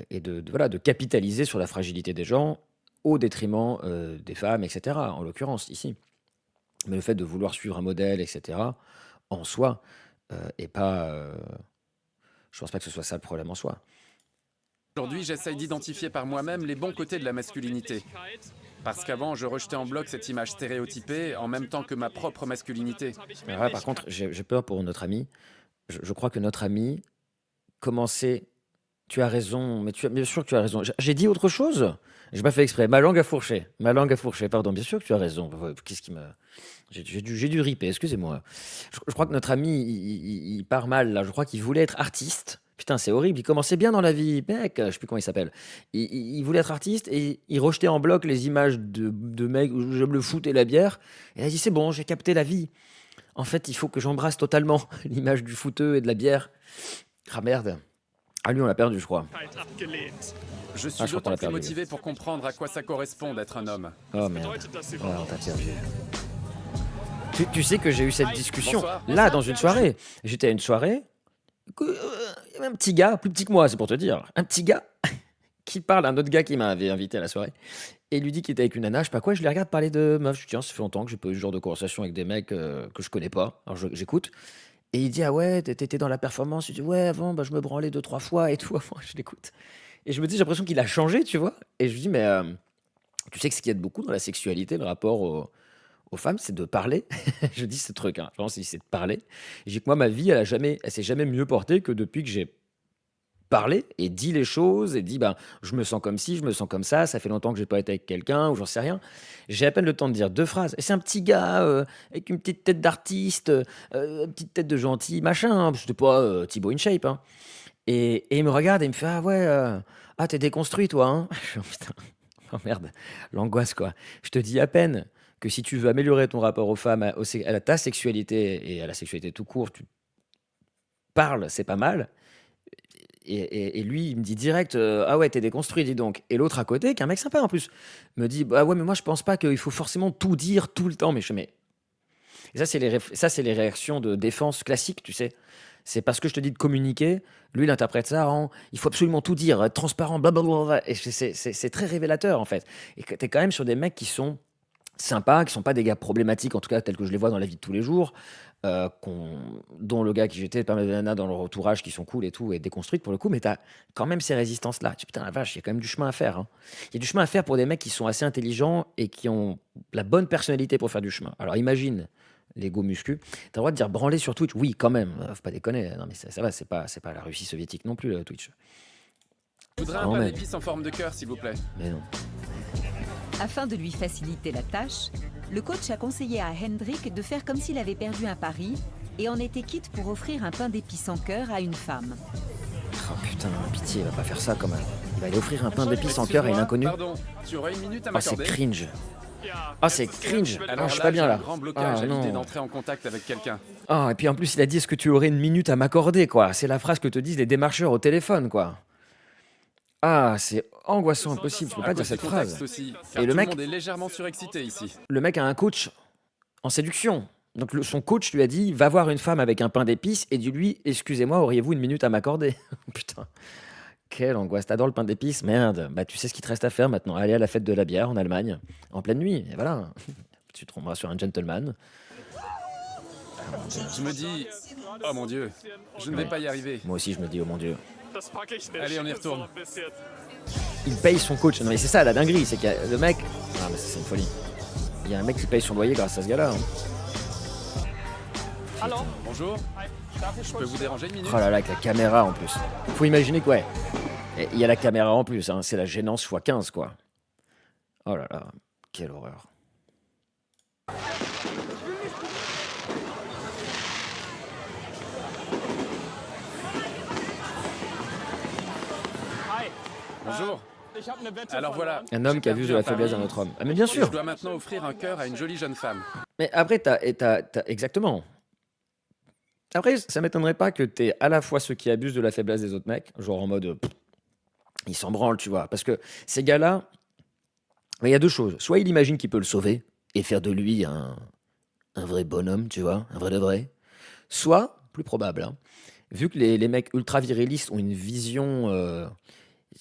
et de capitaliser sur la fragilité des gens au détriment des femmes, etc., en l'occurrence, ici. Mais le fait de vouloir suivre un modèle, etc., en soi, et pas... je pense pas que ce soit ça le problème en soi. j'essaye d'identifier par moi-même les bons côtés de la masculinité. Parce qu'avant, je rejetais en bloc cette image stéréotypée en même temps que ma propre masculinité. Alors là, par contre, j'ai peur pour notre ami. Je crois que notre ami commençait... Tu as raison, mais bien sûr que tu as raison. J'ai dit autre chose. J'ai pas fait exprès. Ma langue a fourché. Pardon. Bien sûr que tu as raison. Qu'est-ce qui me... J'ai dû riper. Excusez-moi. Je crois que notre ami, il part mal là. Je crois qu'il voulait être artiste, Putain, c'est horrible. Il commençait bien dans la vie, mec. Je sais plus comment il s'appelle. Il voulait être artiste et il rejetait en bloc les images de mecs où j'aime le foot et la bière. Et il a dit c'est bon, j'ai capté la vie. En fait, il faut que j'embrasse totalement l'image du footeux et de la bière. Ah merde. Ah lui, on l'a perdu, je crois. Je suis Ah, je crois qu'on d'autant l'a plus perdu. motivé pour comprendre à quoi ça correspond d'être un homme. Oh merde. Ouais, on t'a perdu. Tu sais que j'ai eu cette discussion Bonsoir. là dans une soirée. J'étais à une soirée. Il y avait un petit gars, plus petit que moi, c'est pour te dire. Un petit gars qui parle à un autre gars qui m'avait invité à la soirée. Et il lui dit qu'il était avec une nana, je sais pas quoi. Je les regarde parler de meufs. Je dis, tiens, ça fait longtemps que j'ai pas eu ce genre de conversation avec des mecs que je connais pas. Alors j'écoute. Et il dit, ah ouais, t'étais dans la performance. Je dis, ouais, avant, bah, je me branlais 2, 3 fois et tout. Avant, je l'écoute. Et je me dis, j'ai l'impression qu'il a changé, tu vois. Et je lui dis, mais tu sais que ce qui aide beaucoup dans la sexualité, le rapport aux femmes, c'est de parler. Je dis ce truc, hein. Vraiment, c'est de parler. Et j'ai que moi, ma vie, elle s'est jamais mieux portée que depuis que j'ai parlé et dit les choses et dit, ben, je me sens comme ci, je me sens comme ça fait longtemps que j'ai pas été avec quelqu'un ou j'en sais rien. J'ai à peine le temps de dire 2 phrases. Et c'est un petit gars avec une petite tête d'artiste, une petite tête de gentil, machin. Hein. C'était pas Thibaut InShape. Hein. Et il me regarde et il me fait, ah ouais, ah t'es déconstruit toi. Hein. Je fais, oh, putain, oh merde, l'angoisse quoi. Je te dis à peine que si tu veux améliorer ton rapport aux femmes, à ta sexualité et à la sexualité tout court, tu parles, c'est pas mal. Et lui, il me dit direct, ah ouais, t'es déconstruit, dis donc. Et l'autre à côté, qui est un mec sympa en plus, me dit, bah ouais, mais moi je pense pas qu'il faut forcément tout dire tout le temps. Mais je fais, mais. Et ça, c'est les réactions de défense classiques, tu sais. C'est parce que je te dis de communiquer, lui, il interprète ça en il faut absolument tout dire, être transparent, blablabla. Et c'est très révélateur en fait. Et que t'es quand même sur des mecs qui sont sympas, qui sont pas des gars problématiques, en tout cas tels que je les vois dans la vie de tous les jours, dont le gars qui j'étais, pas mal de nanas dans leur entourage qui sont cool et tout, et déconstruites pour le coup, mais t'as quand même ces résistances-là. Tu dis, putain la vache, il y a quand même du chemin à faire. Hein. Il y a du chemin à faire pour des mecs qui sont assez intelligents et qui ont la bonne personnalité pour faire du chemin. Alors imagine l'ego muscu, t'as le droit de dire branler sur Twitch, oui quand même, faut pas déconner, non mais ça va, c'est pas la Russie soviétique non plus, Twitch. Je voudrais un Non, pain mais- d'épices en forme de cœur, s'il vous plaît. Mais non. Afin de lui faciliter la tâche, le coach a conseillé à Hendrik de faire comme s'il avait perdu un pari et en était quitte pour offrir un pain d'épices en cœur à une femme. Oh putain, pitié, il va pas faire ça quand même. Il va aller offrir un pain d'épices en cœur à une inconnue. Pardon, tu aurais une minute à Oh, c'est m'accorder? cringe. Ah, c'est cringe. Alors Ah, je suis là, pas bien j'ai là. un grand blocage Ah, à l'idée non. d'entrer en contact avec quelqu'un. Ah, et puis en plus, il a dit est-ce que tu aurais une minute à m'accorder, quoi. C'est la phrase que te disent les démarcheurs au téléphone, quoi. Ah, c'est angoissant impossible, tu peux À pas cause dire du cette contexte phrase. aussi, Et car le tout mec- le monde est légèrement surexcité ici. Le mec a un coach en séduction. Donc son coach lui a dit va voir une femme avec un pain d'épices et dis-lui excusez-moi, auriez-vous une minute à m'accorder? Putain, quelle angoisse. T'adores le pain d'épices? Merde. Bah tu sais ce qu'il te reste à faire maintenant. Aller à la fête de la bière en Allemagne, en pleine nuit. Et voilà. Tu te tomberas sur un gentleman. Je me dis, oh mon Dieu, je ne vais Ouais. pas y arriver. Moi aussi, je me dis oh mon Dieu. Allez, on y retourne. Il paye son coach. Non mais c'est ça la dinguerie, c'est que le mec. Ah mais c'est une folie. Il y a un mec qui paye son loyer grâce à ce gars-là. Hein. Bonjour, je peux vous déranger une minute? Oh là là, avec la caméra en plus. Faut imaginer que ouais. Et il y a la caméra en plus, hein. C'est la gênance x 15 quoi. Oh là là, quelle horreur. Bonjour. Alors voilà. Un homme qui abuse de la faiblesse d'un autre homme. Ah mais bien Et je sûr. dois maintenant offrir un cœur à une jolie jeune femme. Mais après, exactement. Après, ça m'étonnerait pas que t'aies à la fois ceux qui abusent de la faiblesse des autres mecs, genre en mode, ils s'en branlent, tu vois. Parce que ces gars-là, il y a deux choses. Soit il imagine qu'il peut le sauver et faire de lui un vrai bonhomme, tu vois, un vrai de vrai. Soit, plus probable, hein, vu que les mecs ultra virilistes ont une vision.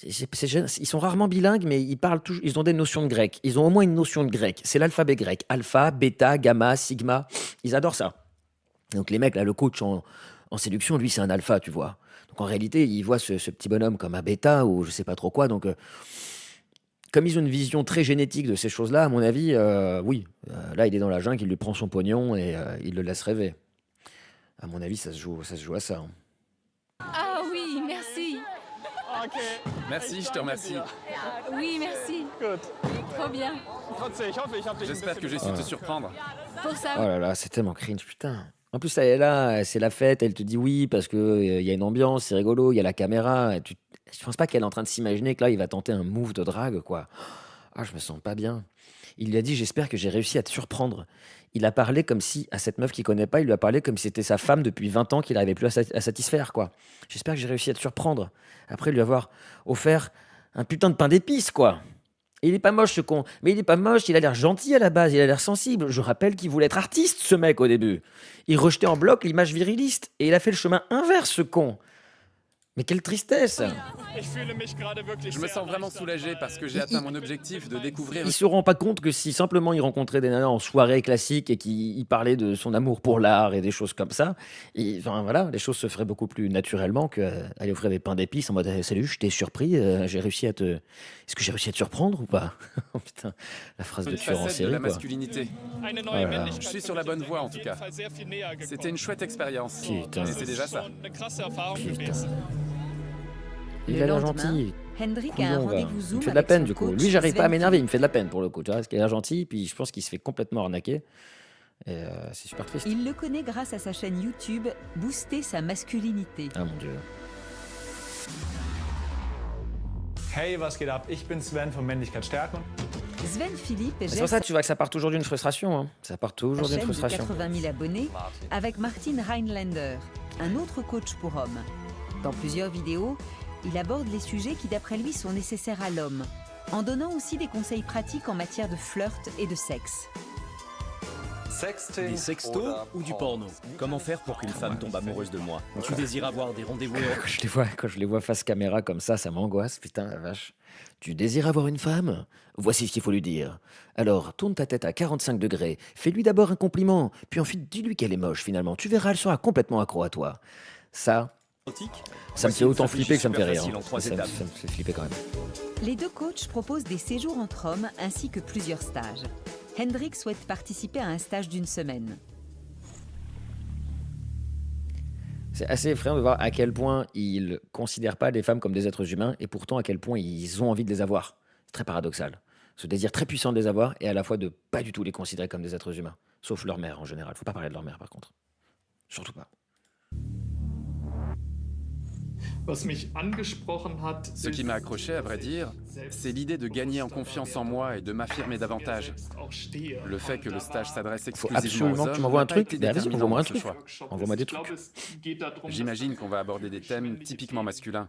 Ils sont rarement bilingues, mais ils parlent toujours. Ils ont des notions de grec. Ils ont au moins une notion de grec. C'est l'alphabet grec. Alpha, bêta, gamma, sigma. Ils adorent ça. Donc les mecs, là, le coach en séduction, lui, c'est un alpha, tu vois. Donc en réalité, il voit ce petit bonhomme comme un bêta ou je sais pas trop quoi. Donc, comme ils ont une vision très génétique de ces choses-là, à mon avis, oui. Là, il est dans la jungle, il lui prend son pognon et il le laisse rêver. À mon avis, ça se joue à ça. Hein. Ah oui, merci. Merci, je te remercie. Oui, merci. Trop bien. J'espère que j'ai su te surprendre. Pour ça, Oh là là, c'est tellement cringe, putain. En plus, elle est là, c'est la fête, elle te dit oui parce que il y a une ambiance, c'est rigolo, il y a la caméra. Je pense pas qu'elle est en train de s'imaginer que là, il va tenter un move de drague, quoi. Ah, je me sens pas bien. Il lui a dit, j'espère que j'ai réussi à te surprendre. Il a parlé comme si, à cette meuf qu'il connaît pas, il lui a parlé comme si c'était sa femme depuis 20 ans qu'il n'arrivait plus à satisfaire, quoi. J'espère que j'ai réussi à te surprendre. Après lui avoir offert un putain de pain d'épices, quoi. Et il est pas moche ce con, mais il est pas moche, il a l'air gentil à la base, il a l'air sensible. Je rappelle qu'il voulait être artiste ce mec au début. Il rejetait en bloc l'image viriliste et il a fait le chemin inverse ce con. Mais quelle tristesse! Je me sens vraiment soulagé parce que j'ai atteint mon objectif de découvrir... Il se rend pas compte que si simplement il rencontrait des nanas en soirée classique et qu'il parlait de son amour pour l'art et des choses comme ça, enfin voilà, les choses se feraient beaucoup plus naturellement qu'aller offrir des pains d'épices en mode Salut, je t'ai surpris, j'ai réussi à te. Est-ce que j'ai réussi à te surprendre ou pas? Oh putain, la phrase de une tueur en facette de série la quoi. masculinité. Oh là là. Je suis sur la bonne voie en tout cas. C'était une chouette expérience. Putain. Et c'est déjà ça. Putain. Il Le a l'air lendemain, gentil. Hendrik a Couillon, un va. rendez-vous Il Zoom me fait de la avec peine son du coup. coach, Lui, j'arrive pas à Sven m'énerver, il Philippe. me fait de la peine pour le coup. Tu vois, parce qu'il a l'air gentil, puis je pense qu'il se fait complètement arnaquer. Et c'est super triste. Il le connaît grâce à sa chaîne YouTube Booster sa masculinité. Ah mon dieu. Hey, was geht ab? Ich bin Sven von Männlichkeit stärken. Sven Philippe C'est gère pour ça sa que tu vois que ça part toujours d'une frustration. Hein. Ça part toujours d'une chaîne de frustration. 80 000 abonnés avec Martin Rhinelander, un autre coach pour hommes. Dans plusieurs vidéos, il aborde les sujets qui d'après lui sont nécessaires à l'homme, en donnant aussi des conseils pratiques en matière de flirt et de sexe. Des sextos ou du porno? Comment faire pour qu'une femme tombe amoureuse de moi? Tu désires avoir des rendez-vous Quand je les vois face caméra comme ça m'angoisse, putain la vache. Tu désires avoir une femme? Voici ce qu'il faut lui dire. Alors, tourne ta tête à 45 degrés, fais-lui d'abord un compliment, puis ensuite dis-lui qu'elle est moche finalement. Tu verras, elle sera complètement accro à toi. Ça me fait autant flipper que ça me fait rire. Ça me fait flipper quand même. Les deux coachs proposent des séjours entre hommes ainsi que plusieurs stages. Hendrik souhaite participer à un stage d'une semaine. C'est assez effrayant de voir à quel point ils considèrent pas les femmes comme des êtres humains et pourtant à quel point ils ont envie de les avoir. C'est très paradoxal. Ce désir très puissant de les avoir et à la fois de pas du tout les considérer comme des êtres humains. Sauf leur mère en général. Faut pas parler de leur mère par contre. Surtout pas. Ce qui m'a accroché, à vrai dire, c'est l'idée de gagner en confiance en moi et de m'affirmer davantage. Le fait que le stage s'adresse Faut exclusivement absolument aux que hommes tu m'envoies un n'a pas truc. été Bah, vas-y, déterminant envoie-moi un dans ce truc. choix. Envoie-moi des trucs. J'imagine qu'on va aborder des thèmes typiquement masculins.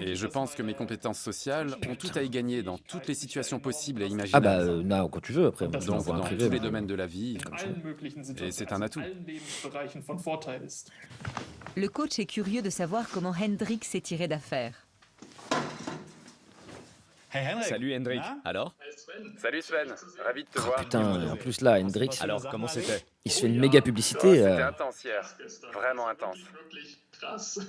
Et je pense que mes compétences sociales ont tout à y gagner dans toutes les situations possibles et Ah bah imaginables. non, quand tu veux après. Moi, je Donc t'envoie un dans privé. tous les mais- domaines de la vie, et c'est un atout. Le coach est curieux de savoir comment Hendrik s'est tiré d'affaire. Salut Hendrik. Alors? Salut Sven, ravi de te Oh, voir. putain, en plus là, Hendrik, Alors, comment c'était? il se fait une méga publicité. C'était intense hier, vraiment intense. C'est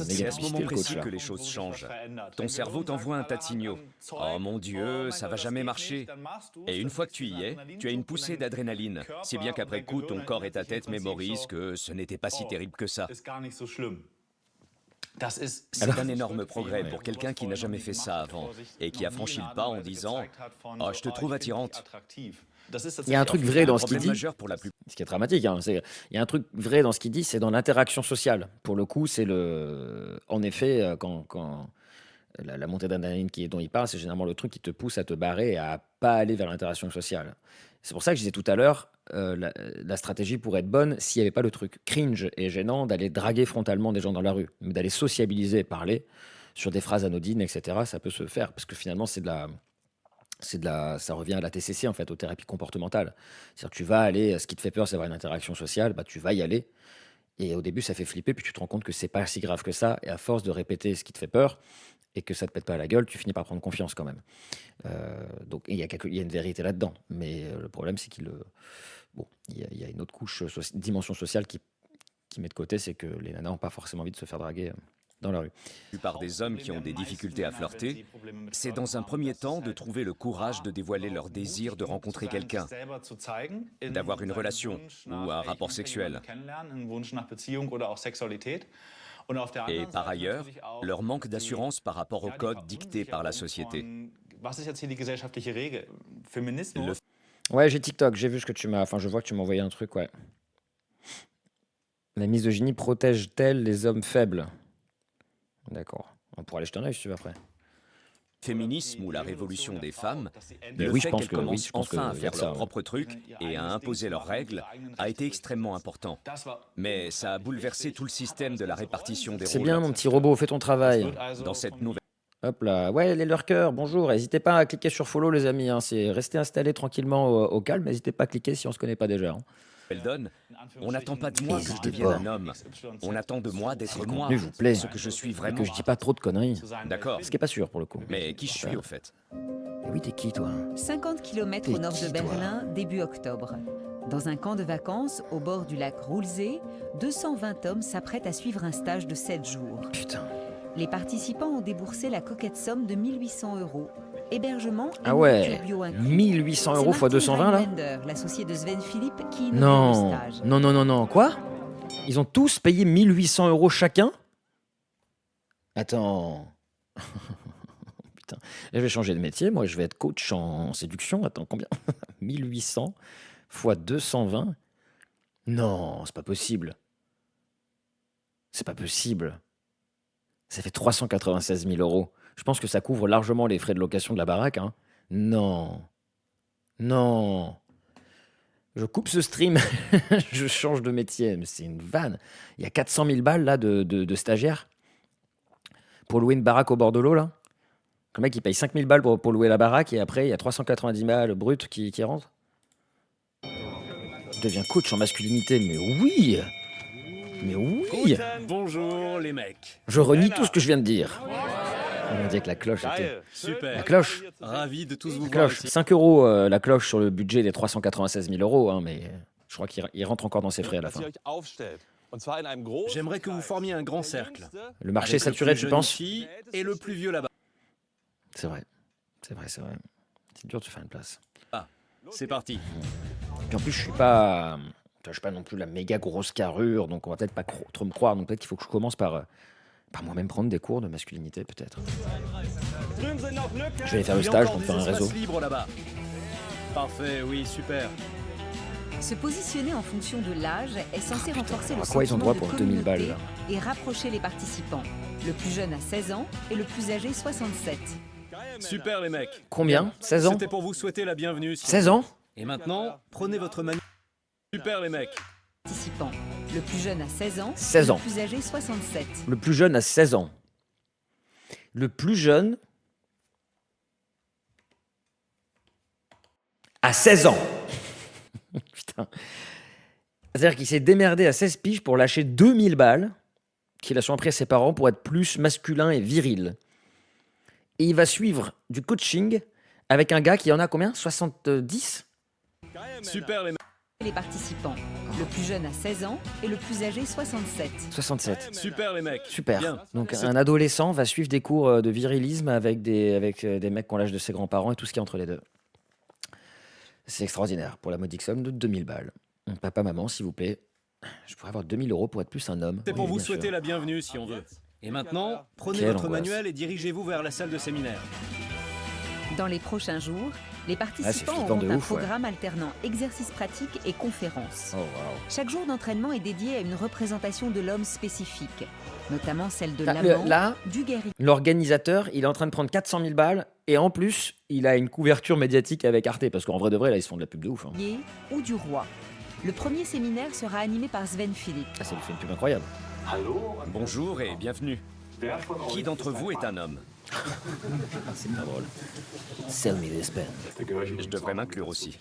C'est à ce moment le coach, précis là. que les choses changent. Ton cerveau t'envoie un tas de signaux. Oh mon Dieu, ça va jamais marcher. Et une fois que tu y es, tu as une poussée d'adrénaline. Si bien qu'après coup, ton corps et ta tête mémorisent que ce n'était pas si terrible que ça. C'est un énorme progrès pour quelqu'un qui n'a jamais fait ça avant et qui a franchi le pas en disant « Oh, je te trouve attirante ». Il y a un truc vrai dans ce qu'il Problème dit. majeur pour la plupart. Ce qui est dramatique, hein, il y a un truc vrai dans ce qu'il dit, c'est dans l'interaction sociale. Pour le coup, en effet, quand la montée d'adrénaline dont il parle, c'est généralement le truc qui te pousse à te barrer et à pas aller vers l'interaction sociale. C'est pour ça que je disais tout à l'heure, la stratégie pourrait être bonne s'il n'y avait pas le truc cringe et gênant d'aller draguer frontalement des gens dans la rue, mais d'aller sociabiliser, parler sur des phrases anodines, etc. Ça peut se faire parce que finalement, ça revient à la TCC en fait, aux thérapies comportementales. C'est-à-dire que tu vas aller, ce qui te fait peur, c'est avoir une interaction sociale, bah tu vas y aller. Et au début, ça fait flipper, puis tu te rends compte que c'est pas si grave que ça. Et à force de répéter ce qui te fait peur et que ça te pète pas à la gueule, tu finis par prendre confiance quand même. Donc il y a une vérité là-dedans. Mais le problème, c'est il y a une autre couche, dimension sociale qui met de côté, c'est que les nanas n'ont pas forcément envie de se faire draguer dans la rue. La plupart des hommes qui ont des difficultés à flirter, c'est dans un premier temps de trouver le courage de dévoiler leur désir de rencontrer quelqu'un, d'avoir une relation ou un rapport sexuel. Et par ailleurs, leur manque d'assurance par rapport aux codes dictés par la société. Ouais, j'ai TikTok, j'ai vu ce que tu m'as... Enfin, je vois que tu m'as envoyé un truc, ouais. La misogynie protège-t-elle les hommes faibles? D'accord. On pourra aller jeter un œil si tu veux après. Féminisme ou la révolution des femmes, Mais le oui, fait je pense qu'elles que oui, commencent je pense enfin à qu'il y a faire de ça. leur Ouais. propre truc et à imposer leurs règles a été extrêmement important. Mais ça a bouleversé tout le système de la répartition des C'est rôles. bien, mon petit robot, fais ton travail. Dans cette nouvelle Hop là. Ouais, les lurkers, bonjour. N'hésitez pas à cliquer sur follow, les amis. Hein. C'est rester installé tranquillement au calme. N'hésitez pas à cliquer si on se connaît pas déjà. Hein. donne, on n'attend pas de moi que je N'hésitez devienne pas. un homme. On attend de moi Si d'être le moi, contenu vous plaît, ce que je suis et vraiment. que je dis pas trop de conneries. D'accord. Ce qui est pas sûr pour le coup. Mais qui je suis au fait? Et oui, t'es qui toi? 50 km au T'es nord qui, de toi Berlin, début octobre. Dans un camp de vacances au bord du lac Ruhlsee, 220 hommes s'apprêtent à suivre un stage de 7 jours. Putain. Les participants ont déboursé la coquette somme de 1800 €. Hébergement et Ah ouais, nourriture bio inclus. 1800 C'est € x Martin 220 là? Heinlander, l'associé de Sven Philippe, qui inaugure le Non. stage. Non, non, non, non. Quoi? Ils ont tous payé 1800 € chacun? Attends. Putain. Je vais changer de métier. Moi, je vais être coach en séduction. Attends, combien? 1800 x 220? Non, c'est pas possible. C'est pas possible. Ça fait 396 000 €. Je pense que ça couvre largement les frais de location de la baraque. Hein. Non. Non. Je coupe ce stream. Je change de métier. Mais c'est une vanne. Il y a 400 000 balles là de stagiaires pour louer une baraque au bord de l'eau là. Le mec il paye 5 000 balles pour louer la baraque et après il y a 390 balles brutes qui rentrent. Je deviens coach en masculinité. Mais oui. Mais oui. Bonjour les mecs. Je renie tout ce que je viens de dire. On m'a dit que la cloche était... Super. La cloche. Ravi de tous vous La voir cloche. ici. 5 € la cloche sur le budget des 396 000 €, hein, mais je crois qu'il rentre encore dans ses frais à la fin. J'aimerais que vous formiez un grand cercle. Le marché Avec saturé, le plus tu jeune penses? ici et le plus vieux là-bas. C'est vrai. C'est vrai, c'est vrai. C'est dur de se faire une place. Ah, c'est parti. Puis en plus, je suis pas non plus la méga grosse carrure, donc on va peut-être pas trop me croire. Donc peut-être qu'il faut que je commence par moi-même prendre des cours de masculinité, peut-être. Je vais aller faire le Il y a stage encore pour me des faire un espaces réseau. libres là-bas. Parfait, oui, super. Se positionner en fonction de l'âge est censé renforcer le à quoi ils ont sentiment droit de pour 2000 balles, communauté et rapprocher les participants. Le plus jeune a 16 ans et le plus âgé 67. Super les mecs. Combien? Bien. 16 ans? C'était pour vous souhaiter la bienvenue. 16 ans? Et maintenant, prenez votre manuel. Super les mecs. Participants. Le plus jeune a 16 ans 16 et ans. le plus âgé 67. Le plus jeune a 16 ans. Le plus jeune a 16 ans. Putain. C'est-à-dire qu'il s'est démerdé à 16 piges pour lâcher 2000 balles qu'il a appris à ses parents pour être plus masculin et viril. Et il va suivre du coaching avec un gars qui en a combien? 70? Super les mecs. Les participants. Le plus jeune a 16 ans et le plus âgé 67. 67. Super les mecs. Super. Bien. Donc C'est- un adolescent va suivre des cours de virilisme avec des mecs qui ont l'âge de ses grands-parents et tout ce qui est entre les deux. C'est extraordinaire pour la modique somme de 2000 balles. Papa, maman, s'il vous plaît, je pourrais avoir 2000 € pour être plus un homme. C'est pour Oui, vous bien souhaiter sûr. la bienvenue si on veut. Et maintenant, prenez Quelle votre angoisse. manuel et dirigez-vous vers la salle de séminaire. Dans les prochains jours, les participants flippant de auront un ouf, ouais. programme alternant exercices pratiques et conférences. Oh, waouh. Chaque jour d'entraînement est dédié à une représentation de l'homme spécifique, notamment celle de Là, l'amant, là, du guerrier l'organisateur, il est en train de prendre 400 000 balles et en plus, il a une couverture médiatique avec Arte parce qu'en vrai de vrai, là, ils se font de la pub de ouf. Hein. ou du roi. Le premier séminaire sera animé par Sven Philippe. Ah, ça lui fait une pub incroyable. Bonjour et bienvenue. Qui d'entre vous est un homme? C'est pas drôle. Sell me this pen. Je devrais m'inclure aussi.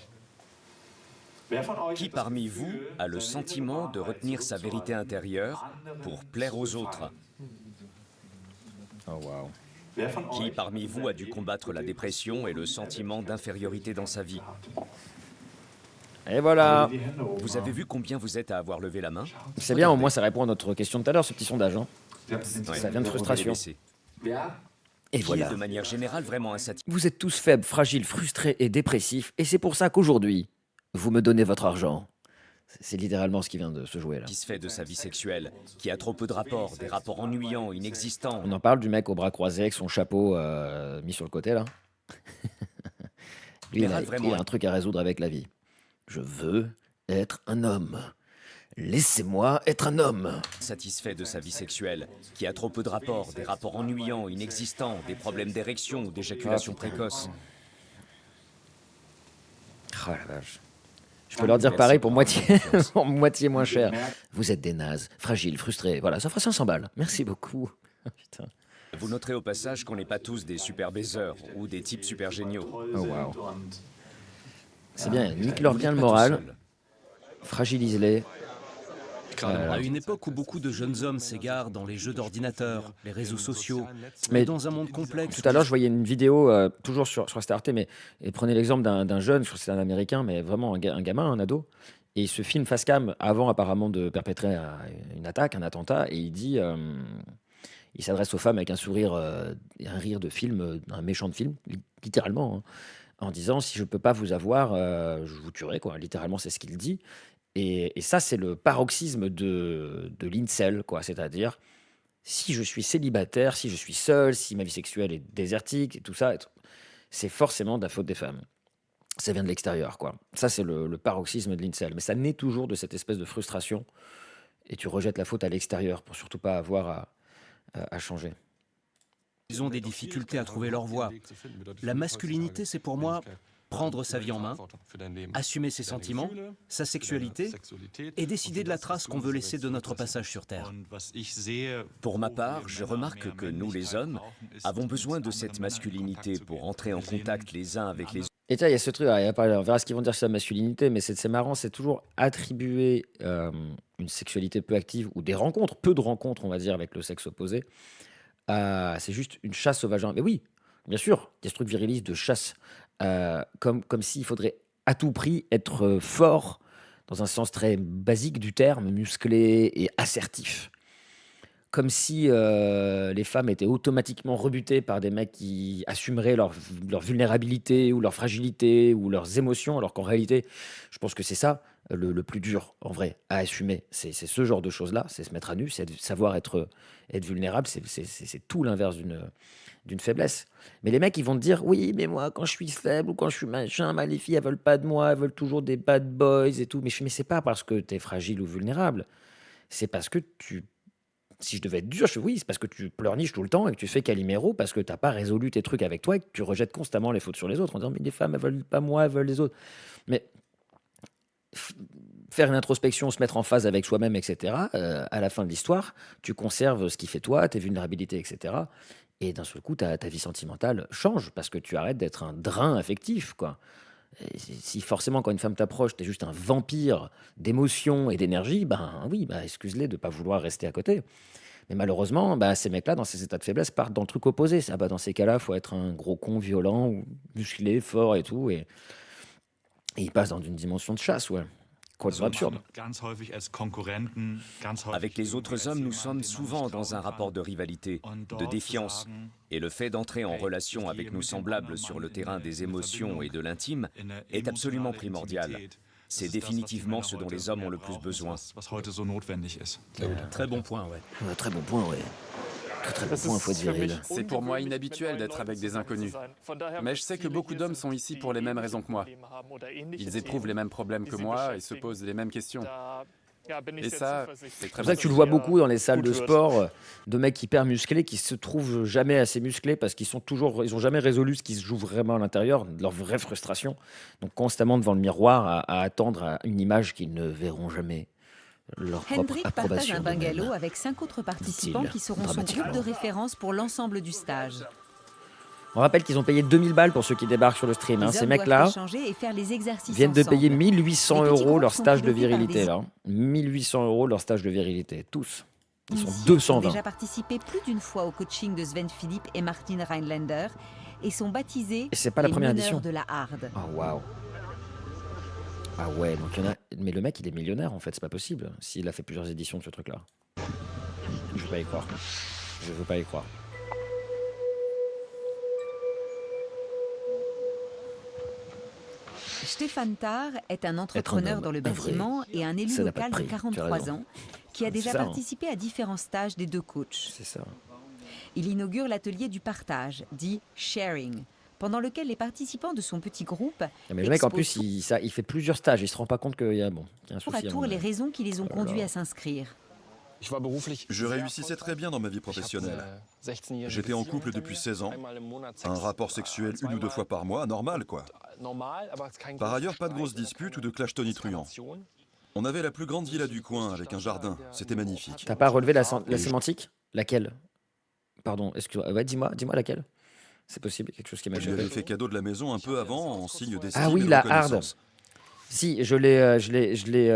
Qui parmi vous a le sentiment de retenir sa vérité intérieure pour plaire aux autres? Oh, waouh. Qui parmi vous a dû combattre la dépression et le sentiment d'infériorité dans sa vie? Et voilà. Vous avez vu combien vous êtes à avoir levé la main? C'est bien, au moins, ça répond à notre question de tout à l'heure, ce petit sondage. Hein. Ouais, Ça vient de vous frustration. pouvez les laisser. Et Qui voilà. est de manière générale vraiment insatisfait? Vous êtes tous faibles, fragiles, frustrés et dépressifs, et c'est pour ça qu'aujourd'hui, vous me donnez votre argent. C'est littéralement ce qui vient de se jouer là. Satisfait de sa vie sexuelle, qui a trop peu de rapports, des rapports ennuyants, inexistants. On en parle du mec au bras croisés avec son chapeau mis sur le côté là. Lui, Mais il a, rate lui, vraiment il a un truc à résoudre avec la vie. Je veux être un homme. Laissez-moi être un homme. satisfait de sa vie sexuelle, qui a trop peu de rapports, des rapports ennuyants, inexistants, des problèmes d'érection ou d'éjaculation précoce. Oh la vache. Je peux leur dire Merci pareil pour pour votre moitié, confiance. pour moitié moins cher. Vous êtes des nazes, fragiles, frustrés. Voilà, ça fera 500 balles. Merci beaucoup. Putain. Vous noterez au passage qu'on n'est pas tous des super baiseurs ou des types super géniaux. Oh waouh. C'est bien, nique-leur Vous bien n'êtes le pas tout moral, seul. fragilise-les. À une époque où beaucoup de jeunes hommes s'égarent dans les jeux d'ordinateur, les réseaux sociaux, Mais mais dans un monde complexe. Tout à l'heure, je voyais une vidéo, toujours sur Arte, mais et prenez l'exemple d'un jeune, je crois que c'est un Américain, mais vraiment un gamin, un ado, et il se filme face cam avant apparemment de perpétrer une attaque, un attentat, et il dit, il s'adresse aux femmes avec un sourire, et un rire de film, un méchant de film, littéralement, hein, en disant si je peux pas vous avoir, je vous tuerai, quoi. Littéralement, c'est ce qu'il dit. Et ça, c'est le paroxysme de l'incel, quoi. C'est-à-dire, si je suis célibataire, si je suis seul, si ma vie sexuelle est désertique, et tout ça, c'est forcément de la faute des femmes. Ça vient de l'extérieur, quoi. Ça, c'est le paroxysme de l'incel. Mais ça naît toujours de cette espèce de frustration. Et tu rejettes la faute à l'extérieur pour surtout pas avoir à changer. Ils ont des difficultés à trouver leur voie. La masculinité, c'est pour moi prendre sa vie en main, assumer ses sentiments, sa sexualité et décider de la trace qu'on veut laisser de notre passage sur Terre. Pour ma part, je remarque que nous, les hommes, avons besoin de cette masculinité pour entrer en contact les uns avec les autres. Et tiens, il y a ce truc, alors, on verra ce qu'ils vont dire sur la masculinité, mais c'est marrant, c'est toujours attribuer une sexualité peu active ou des rencontres, peu de rencontres, on va dire, avec le sexe opposé. C'est juste une chasse au vagin. Mais oui, bien sûr, il y a ce truc viriliste de chasse. Comme s'il faudrait à tout prix être fort, dans un sens très basique du terme, musclé et assertif. Comme si les femmes étaient automatiquement rebutées par des mecs qui assumeraient leur vulnérabilité ou leur fragilité ou leurs émotions, alors qu'en réalité, je pense que c'est ça le plus dur, en vrai, à assumer. C'est ce genre de choses-là, c'est se mettre à nu, c'est savoir être vulnérable, c'est tout l'inverse d'une faiblesse. Mais les mecs, ils vont te dire, oui, mais moi, quand je suis faible ou quand je suis machin, les filles, elles veulent pas de moi, elles veulent toujours des bad boys et tout. Mais c'est pas parce que t'es fragile ou vulnérable, c'est parce que si je devais être dur, oui, c'est parce que tu pleurniches tout le temps et que tu fais Calimero parce que t'as pas résolu tes trucs avec toi et que tu rejettes constamment les fautes sur les autres en disant, mais les femmes, elles veulent pas moi, elles veulent les autres. Mais faire une introspection, se mettre en phase avec soi-même, etc., à la fin de l'histoire, tu conserves ce qui fait toi, tes vulnérabilités, etc. Et d'un seul coup, ta vie sentimentale change parce que tu arrêtes d'être un drain affectif, quoi. Et si forcément, quand une femme t'approche, t'es juste un vampire d'émotions et d'énergie, ben oui, excuse-les de pas vouloir rester à côté. Mais malheureusement, ces mecs-là, dans ces états de faiblesse, partent dans le truc opposé. Dans ces cas-là, faut être un gros con violent, ou musclé, fort et tout. Et ils passent dans une dimension de chasse, ouais. Complètement absurde. Avec les autres hommes, nous sommes souvent dans un rapport de rivalité, de défiance. Et le fait d'entrer en relation avec nos semblables sur le terrain des émotions et de l'intime est absolument primordial. C'est définitivement ce dont les hommes ont le plus besoin. Très bon point, ouais. Très bon point, ouais. Très bon point, faut être viril. C'est pour moi inhabituel d'être avec des inconnus. Mais je sais que beaucoup d'hommes sont ici pour les mêmes raisons que moi. Ils éprouvent les mêmes problèmes que moi et se posent les mêmes questions. Et ça, c'est C'est très pour ça que tu le vois beaucoup dans les salles de sport, de mecs hyper musclés qui se trouvent jamais assez musclés parce qu'ils ont jamais résolu ce qui se joue vraiment à l'intérieur, de leur vraie frustration. Donc constamment devant le miroir à attendre une image qu'ils ne verront jamais. Leur propre Hendrik partage approbation un d'eux-mêmes. bungalow avec 5 autres participants Dit-il, qui seront son groupe dramatiquement. de référence pour l'ensemble du stage. On rappelle qu'ils ont payé 2000 balles pour ceux qui débarquent sur le stream. Les Ces hommes mecs-là doivent échanger et faire les exercices viennent de ensemble. payer 1800 Les petits € groupes leur sont stage de pilotés par virilité. des- Là. 1800 € leur stage de virilité. Tous. Ils sont Initiés ont 220. déjà participé plus d'une fois au coaching de Sven Philippe et Martin Rhinelander et sont baptisés Et c'est pas la les première meneurs édition. de la Harde. Ah waouh. Ah ouais, donc il y en a. Mais le mec, il est millionnaire en fait, c'est pas possible. S'il a fait plusieurs éditions de ce truc-là. Je veux pas y croire. Je veux pas y croire. Stéphane Tarr est un Être un entrepreneur homme, dans le un vrai. bâtiment et un élu Ça n'a pas local de de prix, tu as 43 raison. ans qui a C'est déjà ça, hein. participé à différents stages des deux coachs. C'est ça. Il inaugure l'atelier du partage, dit sharing, pendant lequel les participants de son petit groupe Mais le mec, en exposent plus, il fait plusieur stages. Il se rend pas compte qu'il y a, bon, qu'il y a un tour à souci. tour les raisons qui les ont Oh là conduits là. à s'inscrire. Je réussissais très bien dans ma vie professionnelle. J'étais en couple depuis 16 ans. Un rapport sexuel 1 ou 2 fois par mois, normal quoi. Par ailleurs, pas de grosses disputes ou de clash tonitruants. On avait la plus grande villa du coin avec un jardin. C'était magnifique. T'as pas relevé la sémantique? Laquelle? Pardon, excuse-moi. Ouais, dis-moi laquelle? C'est possible, quelque chose qui m'a Je lui avais échappé. fait cadeau de la maison un peu avant en signe d'estime Ah oui, et de la hard. reconnaissance. Si, je l'ai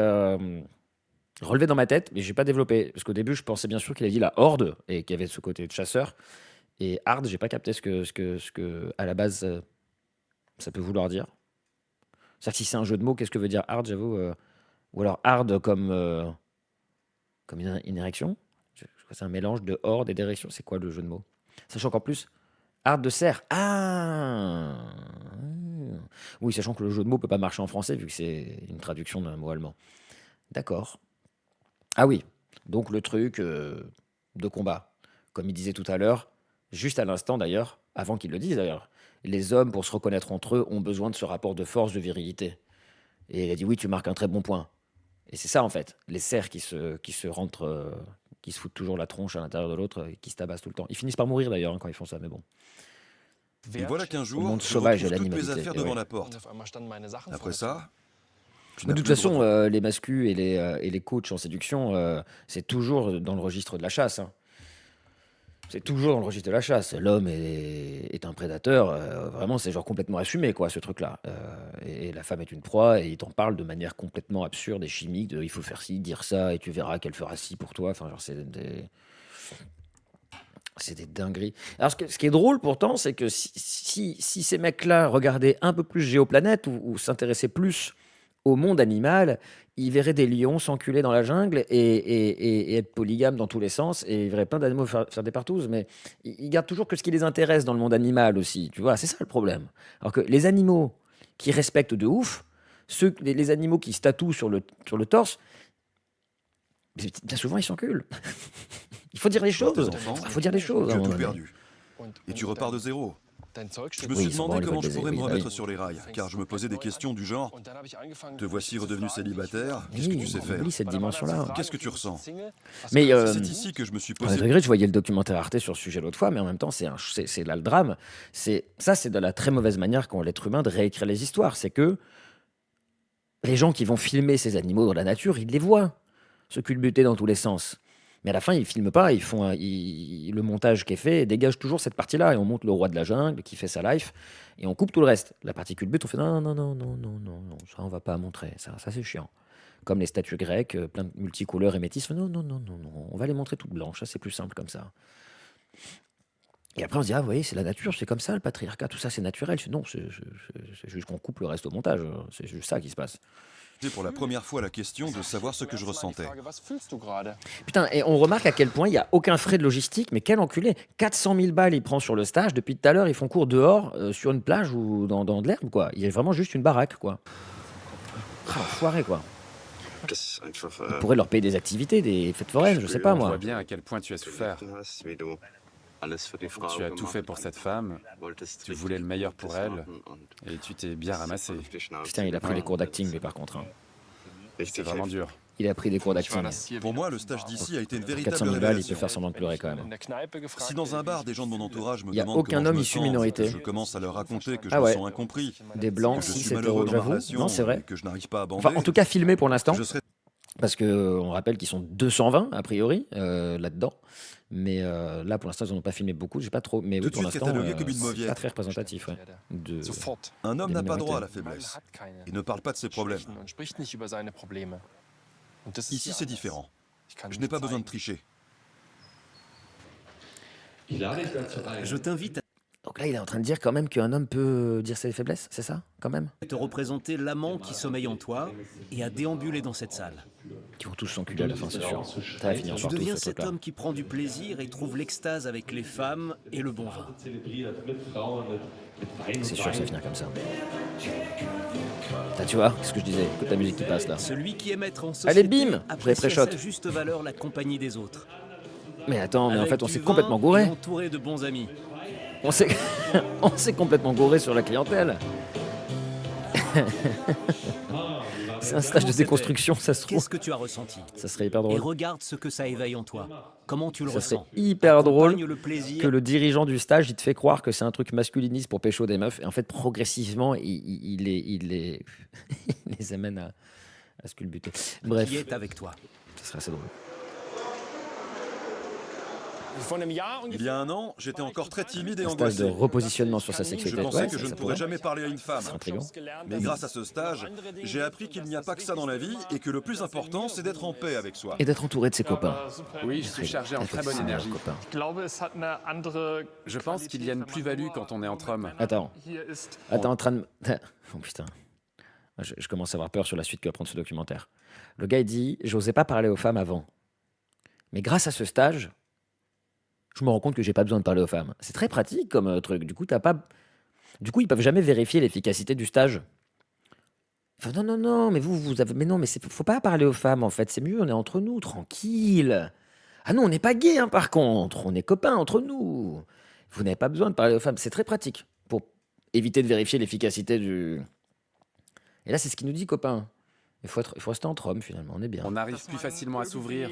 relevé dans ma tête, mais j'ai pas développé. Parce qu'au début, je pensais bien sûr qu'il avait dit la horde et qu'il y avait ce côté de chasseur. Et hard, j'ai pas capté ce que à la base, ça peut vouloir dire. C'est-à-dire que si c'est un jeu de mots, qu'est-ce que veut dire hard, j'avoue ou alors hard comme une érection? Je crois que c'est un mélange de horde et d'érection. C'est quoi le jeu de mots? Sachant qu'en plus, hard de serre. Ah oui, sachant que le jeu de mots peut pas marcher en français vu que c'est une traduction d'un mot allemand. D'accord. Ah oui, donc le truc de combat. Comme il disait tout à l'heure, juste à l'instant d'ailleurs, avant qu'il le dise d'ailleurs, les hommes, pour se reconnaître entre eux, ont besoin de ce rapport de force, de virilité. Et il a dit oui, tu marques un très bon point. Et c'est ça en fait, les cerfs qui se rentrent, qui se foutent toujours la tronche à l'intérieur de l'autre, et qui se tabassent tout le temps. Ils finissent par mourir d'ailleurs quand ils font ça, mais bon. Et voilà qu'un Au jour, monde je sauvage et retrouve toutes mes l'animalité. affaires Et devant ouais. la porte. Après ça, tu Mais n'as de toute plus le droit façon, les mascus et les coachs en séduction, c'est toujours dans le registre de la chasse, hein. C'est toujours dans le registre de la chasse. L'homme est un prédateur, vraiment, c'est genre complètement assumé, quoi, ce truc-là. Et la femme est une proie, et il t'en parle de manière complètement absurde et chimique, de il faut faire ci, dire ça, et tu verras qu'elle fera ci pour toi. Enfin, genre, c'est des dingueries. Alors, ce qui est drôle pourtant, c'est que si ces mecs-là regardaient un peu plus Géoplanète ou s'intéressaient plus au monde animal, ils verraient des lions s'enculer dans la jungle et être polygames dans tous les sens, et ils verraient plein d'animaux faire des partouzes, mais ils gardent toujours que ce qui les intéresse dans le monde animal aussi, tu vois, c'est ça le problème. Alors que les animaux qui respectent de ouf, les animaux qui se tatouent sur le torse, bien souvent ils s'enculent. Il faut dire les pour tes choses. enfants. Il faut dire les choses. Tu à un as tout moment donné. perdu. Et tu repars de zéro. Je me Oui, suis ils sont demandé bons, comment les je veulent pourrais me baiser, oui, remettre bah oui. sur les rails, car je me posais des questions du genre te voici redevenu célibataire, qu'est-ce que Oui, tu sais on faire? oublie cette dimension-là. Qu'est-ce que tu ressens? Mais C'est ici que je me suis à posé. degré, je voyais le documentaire Arte sur ce sujet l'autre fois, mais en même temps, c'est là le drame. C'est de la très mauvaise manière qu'ont l'être humain de réécrire les histoires. C'est que les gens qui vont filmer ces animaux dans la nature, ils les voient se culbuter dans tous les sens. Mais à la fin, ils filment pas, le montage qui est fait dégage toujours cette partie-là, et on montre le roi de la jungle qui fait sa life, et on coupe tout le reste. La partie culbute, on fait non, non, non, non, non, non, non, ça on va pas montrer, ça c'est chiant. Comme les statues grecques, plein de multicouleurs et métisses, non, non, non, non, non, on va les montrer toutes blanches, ça c'est plus simple comme ça. Et après on se dit, ah vous voyez, c'est la nature, c'est comme ça le patriarcat, tout ça c'est naturel. Non, c'est juste qu'on coupe le reste au montage, c'est juste ça qui se passe. Pour la première fois la question de savoir ce que je ressentais. Putain, et on remarque à quel point il n'y a aucun frais de logistique, mais quel enculé. 400 000 balles il prend sur le stage, depuis tout à l'heure ils font cours dehors, sur une plage ou dans de l'herbe, quoi. Il y a vraiment juste une baraque, quoi. Ah, foiré, quoi. On pourrait leur payer des activités, des fêtes foraines, je sais pas On moi. voit bien à quel point tu as souffert. Tu as tout fait pour cette femme, tu voulais le meilleur pour elle, et tu t'es bien ramassé. Putain, il a pris Ouais. des cours d'acting, lui, par contre, hein. C'est vraiment dur. Il a pris des cours d'acting. Pour moi, le stage d'ici a été une 400 véritable 000 balles, il peut révélation. faire semblant de pleurer quand même. Si dans un bar, des gens de mon entourage me Il y a demandent aucun comment homme je me issu sens, minorité. que je commence à leur raconter que je Ah me ouais. sens incompris, Des blancs, que je 6, suis 7 malheureux euros, dans ma j'avoue. relation Non, c'est et vrai. que je n'arrive pas à bander, Enfin, en tout cas, filmé pour l'instant. je serais Parce qu'on rappelle qu'ils sont 220 a priori là-dedans. Mais là, pour l'instant, ils n'en ont pas filmé beaucoup. J'ai pas trop. Mais tout oui, de pour suite l'instant, catalogué comme une c'est mauviette. pas très représentatif. Ouais, Un homme des n'a pas minorités. droit à la faiblesse. Il ne parle pas de ses problèmes. Ici, c'est différent. Je n'ai pas besoin de tricher. Je t'invite Donc là, il est en train de dire quand même qu'un homme peut dire ses faiblesses, c'est ça, quand même? à te représenter l'amant qui sommeille en toi et à déambuler dans cette salle. Ils vont tous s'enculer à la fin, c'est sûr. Ça va finir Tu par tous, deviens ce cet truc-là. homme qui prend du plaisir et trouve l'extase avec les femmes et le bon vin. C'est sûr que ça va finir comme ça. Là, tu vois, qu'est-ce que je disais? Écoute la musique qui passe là. Celui qui aime être en Allez, société bim, apprécie à pré-shot. sa juste valeur la compagnie des autres. Mais attends, mais en Avec fait, on du s'est vin complètement et gouré. entouré de bons amis. On s'est on s'est complètement gouré sur la clientèle. C'est un stage Comment de c'était? déconstruction, ça se trouve. Qu'est-ce que tu as ressenti? Ça serait hyper Et drôle. regarde ce que ça éveille en toi. Comment tu le Ça serait ressens? hyper drôle Accompagne le plaisir. que le dirigeant du stage, il te fait croire que c'est un truc masculiniste pour pécho des meufs. Et en fait, progressivement, il les amène à se culbuter. Qui Bref, est avec toi? ça serait assez drôle. Il y a un an, j'étais encore très timide et Un stage de angoissé. repositionnement sur sa Je sexualité. pensais Ouais, que je ça ne pourrait. pourrais jamais parler à une femme. C'est intriguant. Mais grâce à ce stage, j'ai appris qu'il n'y a pas que ça dans la vie et que le plus important, c'est d'être en paix avec soi. Et d'être entouré de ses copains. Oui, je suis chargé en très bonne énergie. Copains. Je pense qu'il y a une plus-value quand on est entre hommes. Attends, t'es en train de... Oh putain. Je commence à avoir peur sur la suite que va prendre ce documentaire. Le gars, il dit, j'osais pas parler aux femmes avant. Mais grâce à ce stage, je me rends compte que j'ai pas besoin de parler aux femmes. C'est très pratique comme truc. Du coup, ils peuvent jamais vérifier l'efficacité du stage. Enfin, non, mais vous avez... Mais non, mais faut pas parler aux femmes, en fait. C'est mieux, on est entre nous, tranquille. Ah non, on n'est pas gays, hein, par contre. On est copains entre nous. Vous n'avez pas besoin de parler aux femmes. C'est très pratique pour éviter de vérifier l'efficacité du... Et là, c'est ce qu'il nous dit, copain. Il faut rester entre hommes, finalement. On est bien. On arrive plus facilement à s'ouvrir.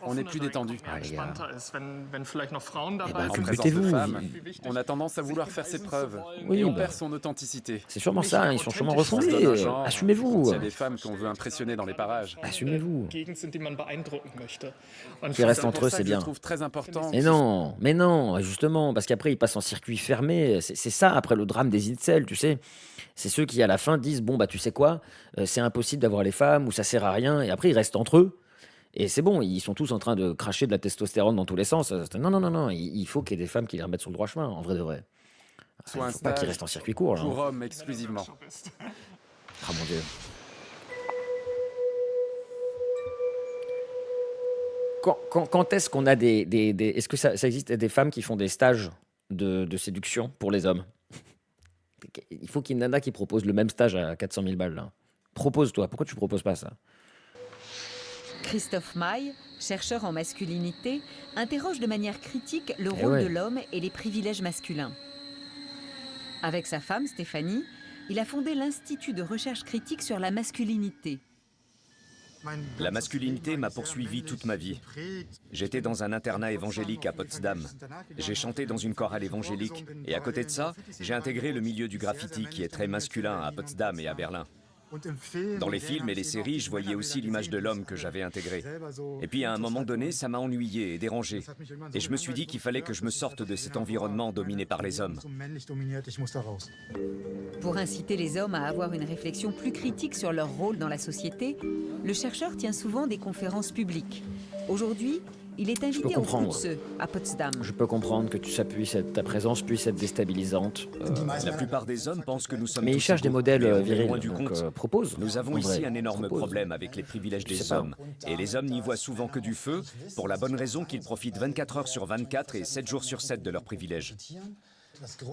On est plus détendu. Ah, les gars. En présence de culbutez-vous. femmes, on a tendance à vouloir faire ses preuves. Oui, et on bah. perd son authenticité. C'est sûrement ça, hein, ils sont sûrement On se donne un refondés. genre. Assumez-vous. Il y a des femmes qu'on veut impressionner dans les parages. Assumez-vous. Qui Qui restent entre eux, ça c'est que bien. je trouve très important. Mais non, justement, parce qu'après, ils passent en circuit fermé. C'est ça, après le drame des incels, tu sais. C'est ceux qui, à la fin, disent, bon, bah, tu sais quoi, c'est impossible d'avoir les femmes, ou ça sert à rien, et après, ils restent entre eux. Et c'est bon, ils sont tous en train de cracher de la testostérone dans tous les sens. Non, il faut qu'il y ait des femmes qui les remettent sur le droit chemin, en vrai de vrai. Soit Il un faut pas qu'ils stage restent en circuit court, là. pour hein. hommes exclusivement. Ah mon Dieu. Quand est-ce qu'on a est-ce que ça existe des femmes qui font des stages de séduction pour les hommes? Il faut qu'il y ait une nana qui propose le même stage à 400 000 balles, là. Propose-toi, pourquoi tu proposes pas ça? Christophe Maille, chercheur en masculinité, interroge de manière critique le Eh rôle ouais. de l'homme et les privilèges masculins. Avec sa femme, Stéphanie, il a fondé l'Institut de recherche critique sur la masculinité. La masculinité m'a poursuivi toute ma vie. J'étais dans un internat évangélique à Potsdam. J'ai chanté dans une chorale évangélique. Et à côté de ça, j'ai intégré le milieu du graffiti qui est très masculin à Potsdam et à Berlin. Dans les films et les séries, je voyais aussi l'image de l'homme que j'avais intégré. Et puis à un moment donné, ça m'a ennuyé et dérangé. Et je me suis dit qu'il fallait que je me sorte de cet environnement dominé par les hommes. Pour inciter les hommes à avoir une réflexion plus critique sur leur rôle dans la société, le chercheur tient souvent des conférences publiques. Aujourd'hui, il est invité au comprendre. Kutze, à Potsdam. Je peux comprendre que ta présence puisse être déstabilisante. La plupart des hommes pensent que nous sommes Mais ils tous cherchent des égaux, modèles mais on est virils, loin du donc compte. propose. Nous avons En ici vrai, un énorme propose. problème avec les privilèges Je sais des pas. hommes. Et les hommes n'y voient souvent que du feu, pour la bonne raison qu'ils profitent 24 heures sur 24 et 7 jours sur 7 de leurs privilèges.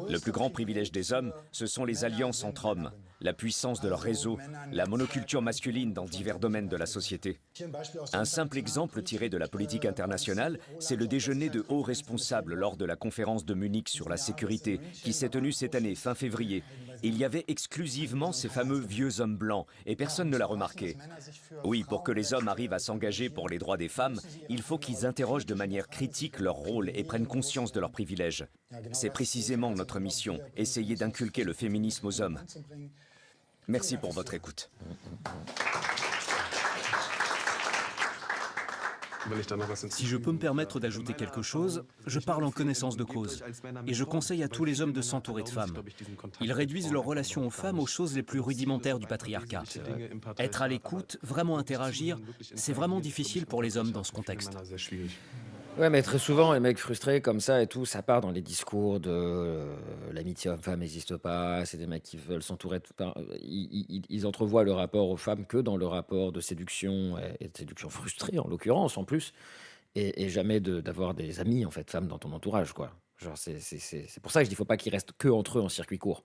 Le plus grand privilège des hommes, ce sont les alliances entre hommes, la puissance de leur réseau, la monoculture masculine dans divers domaines de la société. Un simple exemple tiré de la politique internationale, c'est le déjeuner de hauts responsables lors de la conférence de Munich sur la sécurité, qui s'est tenue cette année, fin février. Il y avait exclusivement ces fameux vieux hommes blancs, et personne ne l'a remarqué. Oui, pour que les hommes arrivent à s'engager pour les droits des femmes, il faut qu'ils interrogent de manière critique leur rôle et prennent conscience de leurs privilèges. C'est précisément notre mission, essayer d'inculquer le féminisme aux hommes. Merci pour votre écoute. Si je peux me permettre d'ajouter quelque chose, je parle en connaissance de cause. Et je conseille à tous les hommes de s'entourer de femmes. Ils réduisent leur relation aux femmes aux choses les plus rudimentaires du patriarcat. Être à l'écoute, vraiment interagir, c'est vraiment difficile pour les hommes dans ce contexte. Ouais, mais très souvent, les mecs frustrés comme ça et tout, ça part dans les discours de l'amitié homme-femme n'existe pas, c'est des mecs qui veulent s'entourer de... Ils entrevoient le rapport aux femmes que dans le rapport de séduction, et de séduction frustrée en l'occurrence en plus, et jamais d'avoir des amis en fait, femmes dans ton entourage, quoi. Genre, c'est pour ça que je dis faut pas qu'ils restent que entre eux en circuit court.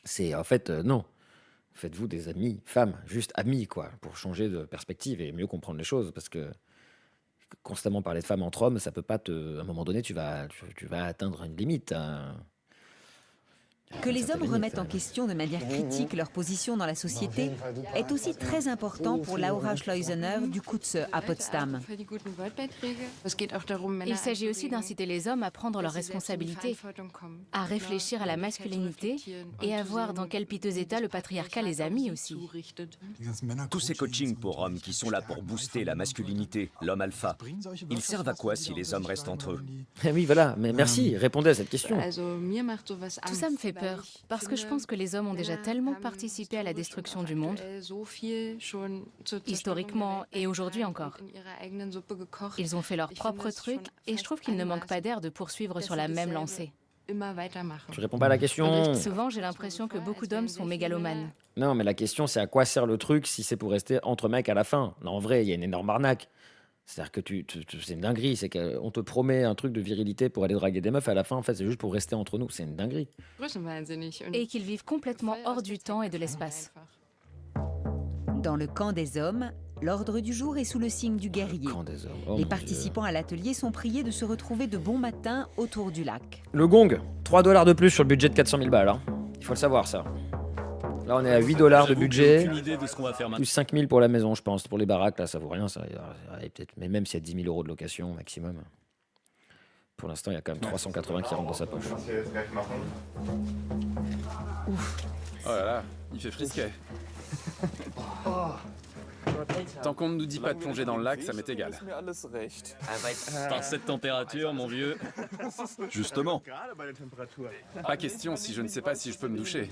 C'est en fait, non. Faites-vous des amis, femmes, juste amis, quoi, pour changer de perspective et mieux comprendre les choses, parce que constamment parler de femmes entre hommes, ça peut pas te. À un moment donné, tu vas atteindre une limite. Que les hommes remettent en question de manière critique leur position dans la société est aussi très important pour Laura Schleusener du Kutze à Potsdam. Il s'agit aussi d'inciter les hommes à prendre leurs responsabilités, à réfléchir à la masculinité et à voir dans quel piteux état le patriarcat les a mis aussi. Tous ces coachings pour hommes qui sont là pour booster la masculinité, l'homme alpha, ils servent à quoi si les hommes restent entre eux? Oui, voilà, mais merci, répondez à cette question. Tout ça me fait peur, parce que je pense que les hommes ont déjà tellement participé à la destruction du monde, historiquement et aujourd'hui encore. Ils ont fait leur propre truc et je trouve qu'il ne manque pas d'air de poursuivre sur la même lancée. Tu réponds pas à la question. Souvent, j'ai l'impression que beaucoup d'hommes sont mégalomanes. Non, mais la question, c'est à quoi sert le truc si c'est pour rester entre mecs à la fin? Non, en vrai, il y a une énorme arnaque. C'est-à-dire que c'est une dinguerie, c'est qu'on te promet un truc de virilité pour aller draguer des meufs, à la fin, en fait, c'est juste pour rester entre nous. C'est une dinguerie. Et qu'ils vivent complètement hors du temps et de l'espace. Dans le camp des hommes, l'ordre du jour est sous le signe du guerrier. Camp des hommes. Oh Les mon participants à l'atelier sont priés de se retrouver de bon matin autour du lac. Le gong, 3 $ de plus sur le budget de 400 000 balles. Hein. Il faut le savoir, ça. Là, on est à 8 $ de budget, J'ai aucune idée de ce qu'on va faire plus maintenant. 5 000 pour la maison, je pense. Pour les baraques, là, ça vaut rien. Ça. Et peut-être, mais même s'il y a 10 000 € de location maximum, pour l'instant, il y a quand même 380 qui rentrent dans sa poche. Oh là là, il fait frisquet. Tant qu'on ne nous dit pas de plonger dans le lac, ça m'est égal. Par cette température, mon vieux. Justement. Pas question si je ne sais pas si je peux me doucher.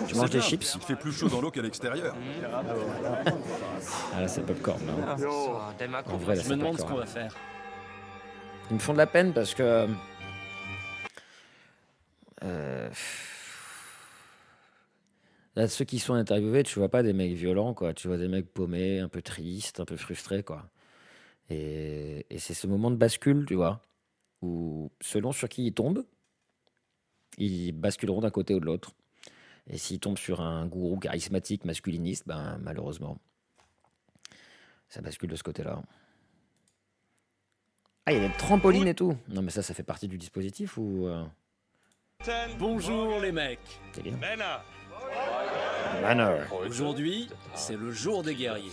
Tu manges des chips? Il fait plus chaud dans l'eau qu'à l'extérieur. Ah là, c'est popcorn. Là. En vrai, là, Je c'est me demande ce popcorn. qu'on va faire. Ils me font de la peine parce que... Là, ceux qui sont interviewés, tu vois pas des mecs violents, quoi. Tu vois des mecs paumés, un peu tristes, un peu frustrés, quoi. Et c'est ce moment de bascule, tu vois, où selon sur qui ils tombent, ils basculeront d'un côté ou de l'autre. Et s'ils tombent sur un gourou charismatique, masculiniste, ben malheureusement, ça bascule de ce côté-là. Ah, il y a des trampolines et tout. Non, mais ça fait partie du dispositif ou... Bonjour les mecs. C'est bien. Banner. Aujourd'hui, c'est le jour des guerriers.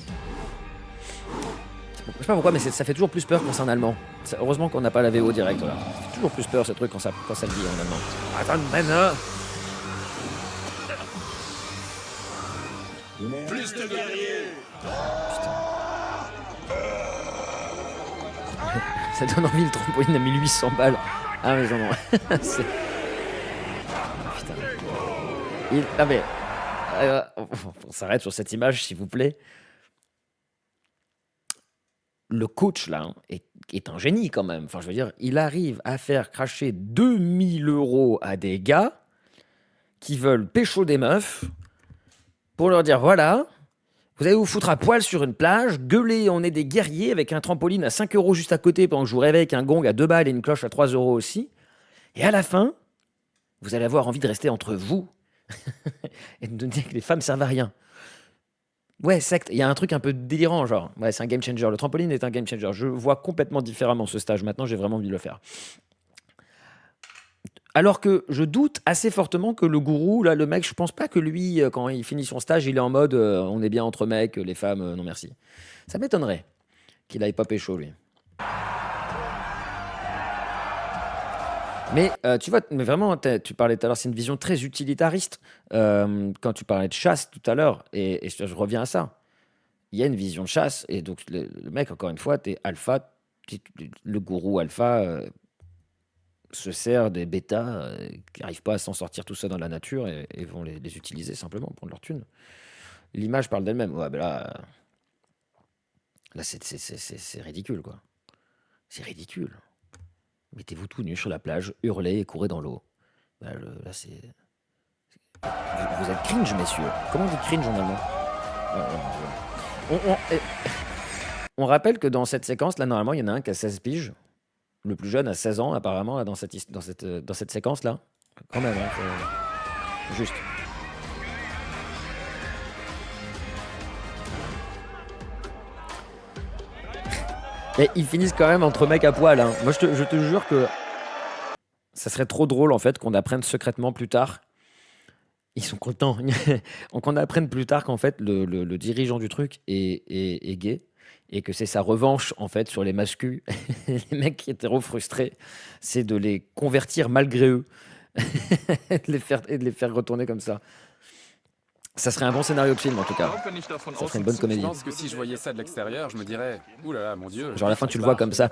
Je sais pas pourquoi, mais ça fait toujours plus peur quand c'est en allemand. Heureusement qu'on n'a pas la VO direct, là. Ça fait toujours plus peur, ce truc, quand ça le dit en allemand. Attends, Banner. Plus de guerriers. Ça donne envie, le trampoline à 1800 balles. Ah, mais non. C'est... Putain. Ah, mais... on s'arrête sur cette image, s'il vous plaît. Le coach, là, hein, est un génie, quand même. Enfin, je veux dire, il arrive à faire cracher 2000 € à des gars qui veulent pécho des meufs pour leur dire, voilà... Vous allez vous foutre à poil sur une plage, gueuler, on est des guerriers, avec un trampoline à 5 € juste à côté pendant que je vous réveille avec un gong à 2 balles et une cloche à 3 € aussi. Et à la fin, vous allez avoir envie de rester entre vous et de dire que les femmes servent à rien. Ouais, secte, il y a un truc un peu délirant, genre. Ouais, c'est un game changer. Le trampoline est un game changer. Je vois complètement différemment ce stage. Maintenant, j'ai vraiment envie de le faire. Alors que je doute assez fortement que le gourou, là, le mec, je pense pas que lui, quand il finit son stage, il est en mode on est bien entre mecs, les femmes, non merci. Ça m'étonnerait qu'il aille pas pécho, lui. Mais tu vois, mais vraiment, tu parlais tout à l'heure, c'est une vision très utilitariste. Quand tu parlais de chasse tout à l'heure, et je reviens à ça. Il y a une vision de chasse, et donc le mec, encore une fois, t'es alpha, le gourou alpha. Se sert des bêtas qui n'arrivent pas à s'en sortir tout ça dans la nature et vont les utiliser simplement pour prendre leur thune. L'image parle d'elle-même. Ouais, ben là c'est ridicule, quoi. C'est ridicule. Mettez-vous tout nu sur la plage, hurlez et courez dans l'eau. Là, c'est... Vous êtes cringe, messieurs. Comment on dit cringe en allemand? On rappelle que dans cette séquence, là, normalement, il y en a un qui a 16 piges. Le plus jeune a 16 ans, apparemment, là, dans cette séquence-là. Quand même, hein, juste. Et ils finissent quand même entre mecs à poil, hein. Moi, je te jure que ça serait trop drôle, en fait, qu'on apprenne secrètement plus tard. Ils sont contents. Qu'on apprenne plus tard qu'en fait, le dirigeant du truc est gay. Et que c'est sa revanche, en fait, sur les mascus. Les mecs qui étaient trop frustrés, c'est de les convertir malgré eux. Et de les faire retourner comme ça. Ça serait un bon scénario de film, en tout cas. Ça ferait une bonne Je comédie. pense que si je voyais ça de l'extérieur, je me dirais, ouh là là, mon Dieu. Genre à la fin, tu le vois comme ça.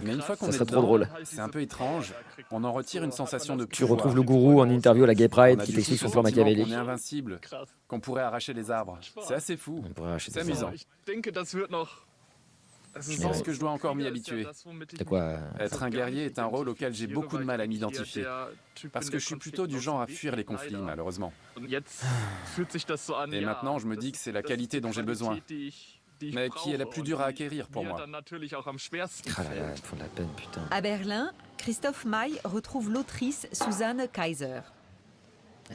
Mais une fois qu'on Ça est serait trop dedans, drôle. c'est un peu étrange. On en retire une sensation de Tu pouvoir. retrouves le gourou en interview à la Gay Pride On a qui du t'explique coup son ce plan sentiment machiavélique. qu'on est invincible, qu'on pourrait arracher les arbres. C'est assez fou. On pourrait arracher C'est des arbres. amusant. Je Mais pense ouais. que je dois encore m'y habituer. C'est quoi Être un guerrier est un rôle auquel j'ai beaucoup de mal à m'identifier. Parce que je suis plutôt du genre à fuir les conflits, malheureusement. Et maintenant, je me dis que c'est la qualité dont j'ai besoin, mais qui est la plus dure à acquérir pour moi. Ah là là, ils me font de la peine, putain. À Berlin, Christophe Maé retrouve l'autrice Susanne Kaiser.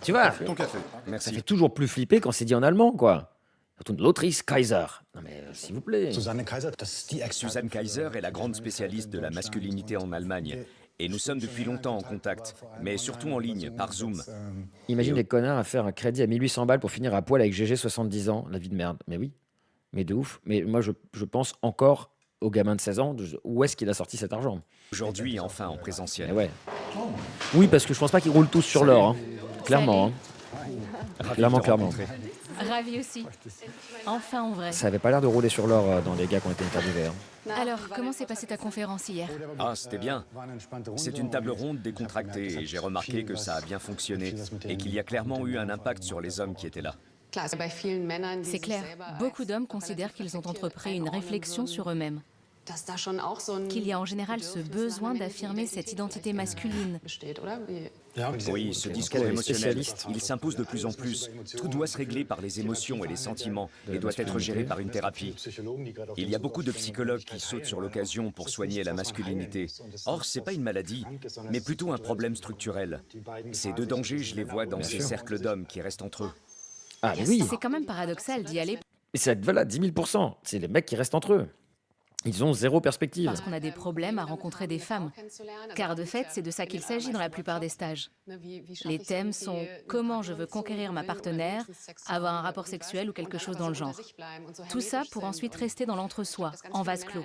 Tu vois, Ton café. ça fait toujours plus flipper quand c'est dit en allemand, quoi. Surtout l'autrice Kaiser. Non mais s'il vous plaît. Susanne Kaiser est la grande spécialiste de la masculinité en Allemagne. Et nous sommes depuis longtemps en contact, mais surtout en ligne, par Zoom. Imagine les connards à faire un crédit à 1800 balles pour finir à poil avec GG 70 ans. La vie de merde. Mais oui. Mais de ouf. Mais moi, je pense encore au gamin de 16 ans. Où est-ce qu'il a sorti cet argent? Aujourd'hui, enfin, en présentiel. Eh ouais. Oui, parce que je pense pas qu'ils roulent tous sur l'or. Hein. Clairement. Hein. Clairement. Ravi aussi. Enfin en vrai. Ça avait pas l'air de rouler sur l'or dans les gars qui ont été interviewés. Hein. Alors, comment s'est passée ta conférence hier? Ah, c'était bien. C'est une table ronde décontractée et j'ai remarqué que ça a bien fonctionné et qu'il y a clairement eu un impact sur les hommes qui étaient là. C'est clair, beaucoup d'hommes considèrent qu'ils ont entrepris une réflexion sur eux-mêmes. Qu'il y a en général ce besoin d'affirmer cette identité masculine. Oui, ce discours Elle est émotionnel, spécialiste. il s'impose de plus en plus. Tout doit se régler par les émotions et les sentiments et doit être géré par une thérapie. Il y a beaucoup de psychologues qui sautent sur l'occasion pour soigner la masculinité. Or, c'est pas une maladie, mais plutôt un problème structurel. Ces deux dangers, je les vois dans ces cercles d'hommes qui restent entre eux. Ah mais oui. C'est quand même paradoxal d'y aller Et c'est voilà, 10 000%. C'est les mecs qui restent entre eux. Ils ont zéro perspective. parce qu'on a des problèmes à rencontrer des femmes. Car de fait, c'est de ça qu'il s'agit dans la plupart des stages. Les thèmes sont comment je veux conquérir ma partenaire, avoir un rapport sexuel ou quelque chose dans le genre. Tout ça pour ensuite rester dans l'entre-soi, en vase clos.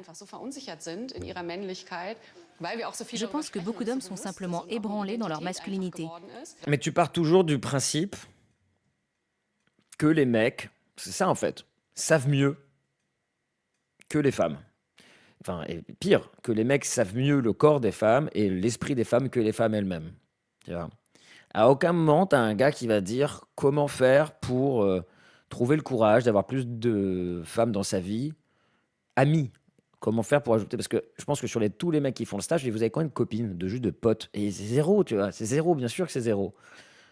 Je pense que beaucoup d'hommes sont simplement ébranlés dans leur masculinité. Mais tu pars toujours du principe que les mecs, c'est ça en fait, savent mieux que les femmes. Enfin, et pire, que les mecs savent mieux le corps des femmes et l'esprit des femmes que les femmes elles-mêmes. Tu vois. À aucun moment, tu as un gars qui va dire comment faire pour trouver le courage d'avoir plus de femmes dans sa vie, amis. Comment faire pour ajouter. Parce que je pense que sur tous les mecs qui font le stage, vous avez combien de copines, de juste de potes? Et c'est zéro, tu vois. C'est zéro, bien sûr que c'est zéro.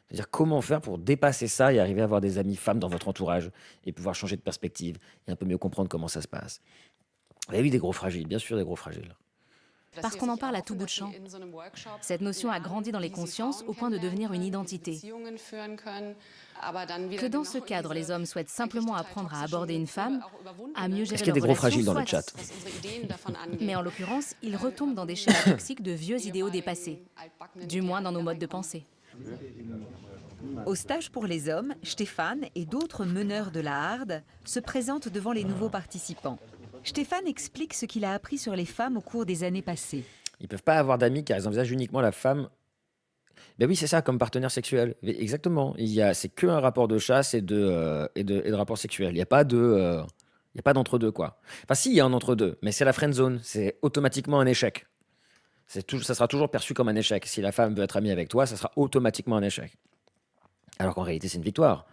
C'est-à-dire comment faire pour dépasser ça et arriver à avoir des amis femmes dans votre entourage et pouvoir changer de perspective et un peu mieux comprendre comment ça se passe. Et oui, des gros fragiles, bien sûr, des gros fragiles. Parce qu'on en parle à tout bout de champ. Cette notion a grandi dans les consciences au point de devenir une identité. Que dans ce cadre, les hommes souhaitent simplement apprendre à aborder une femme, à mieux gérer Est-ce qu'il y a leurs des gros relations, fragiles dans le soit. chat? Mais en l'occurrence, ils retombent dans des schémas toxiques de vieux idéaux dépassés. Du moins dans nos modes de pensée. Au stage pour les hommes, Stéphane et d'autres meneurs de la harde se présentent devant les nouveaux participants. Stéphane explique ce qu'il a appris sur les femmes au cours des années passées. Ils peuvent pas avoir d'amis car ils envisagent uniquement la femme. Ben oui, c'est ça, comme partenaire sexuel. Mais exactement. C'est que un rapport de chasse et de rapport sexuel. Il n'y a pas d'entre-deux, quoi. Enfin, si, il y a un entre-deux, mais c'est la friend zone. C'est automatiquement un échec. Ça sera toujours perçu comme un échec. Si la femme veut être amie avec toi, ça sera automatiquement un échec. Alors qu'en réalité, c'est une victoire.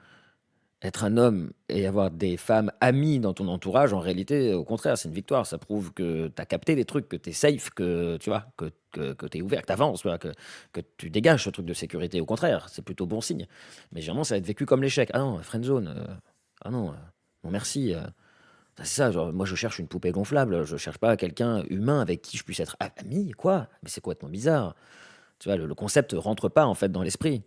Être un homme et avoir des femmes amies dans ton entourage, en réalité, au contraire, c'est une victoire. Ça prouve que tu as capté des trucs, que tu es safe, que tu vois, que tu es ouvert, que tu avances, que tu dégages ce truc de sécurité. Au contraire, c'est plutôt bon signe. Mais généralement, ça va être vécu comme l'échec. Ah non, friendzone. Ah non, non merci. C'est ça, genre, moi je cherche une poupée gonflable. Je cherche pas quelqu'un humain avec qui je puisse être ami, quoi. Mais c'est complètement bizarre. Tu vois, le concept rentre pas en fait dans l'esprit.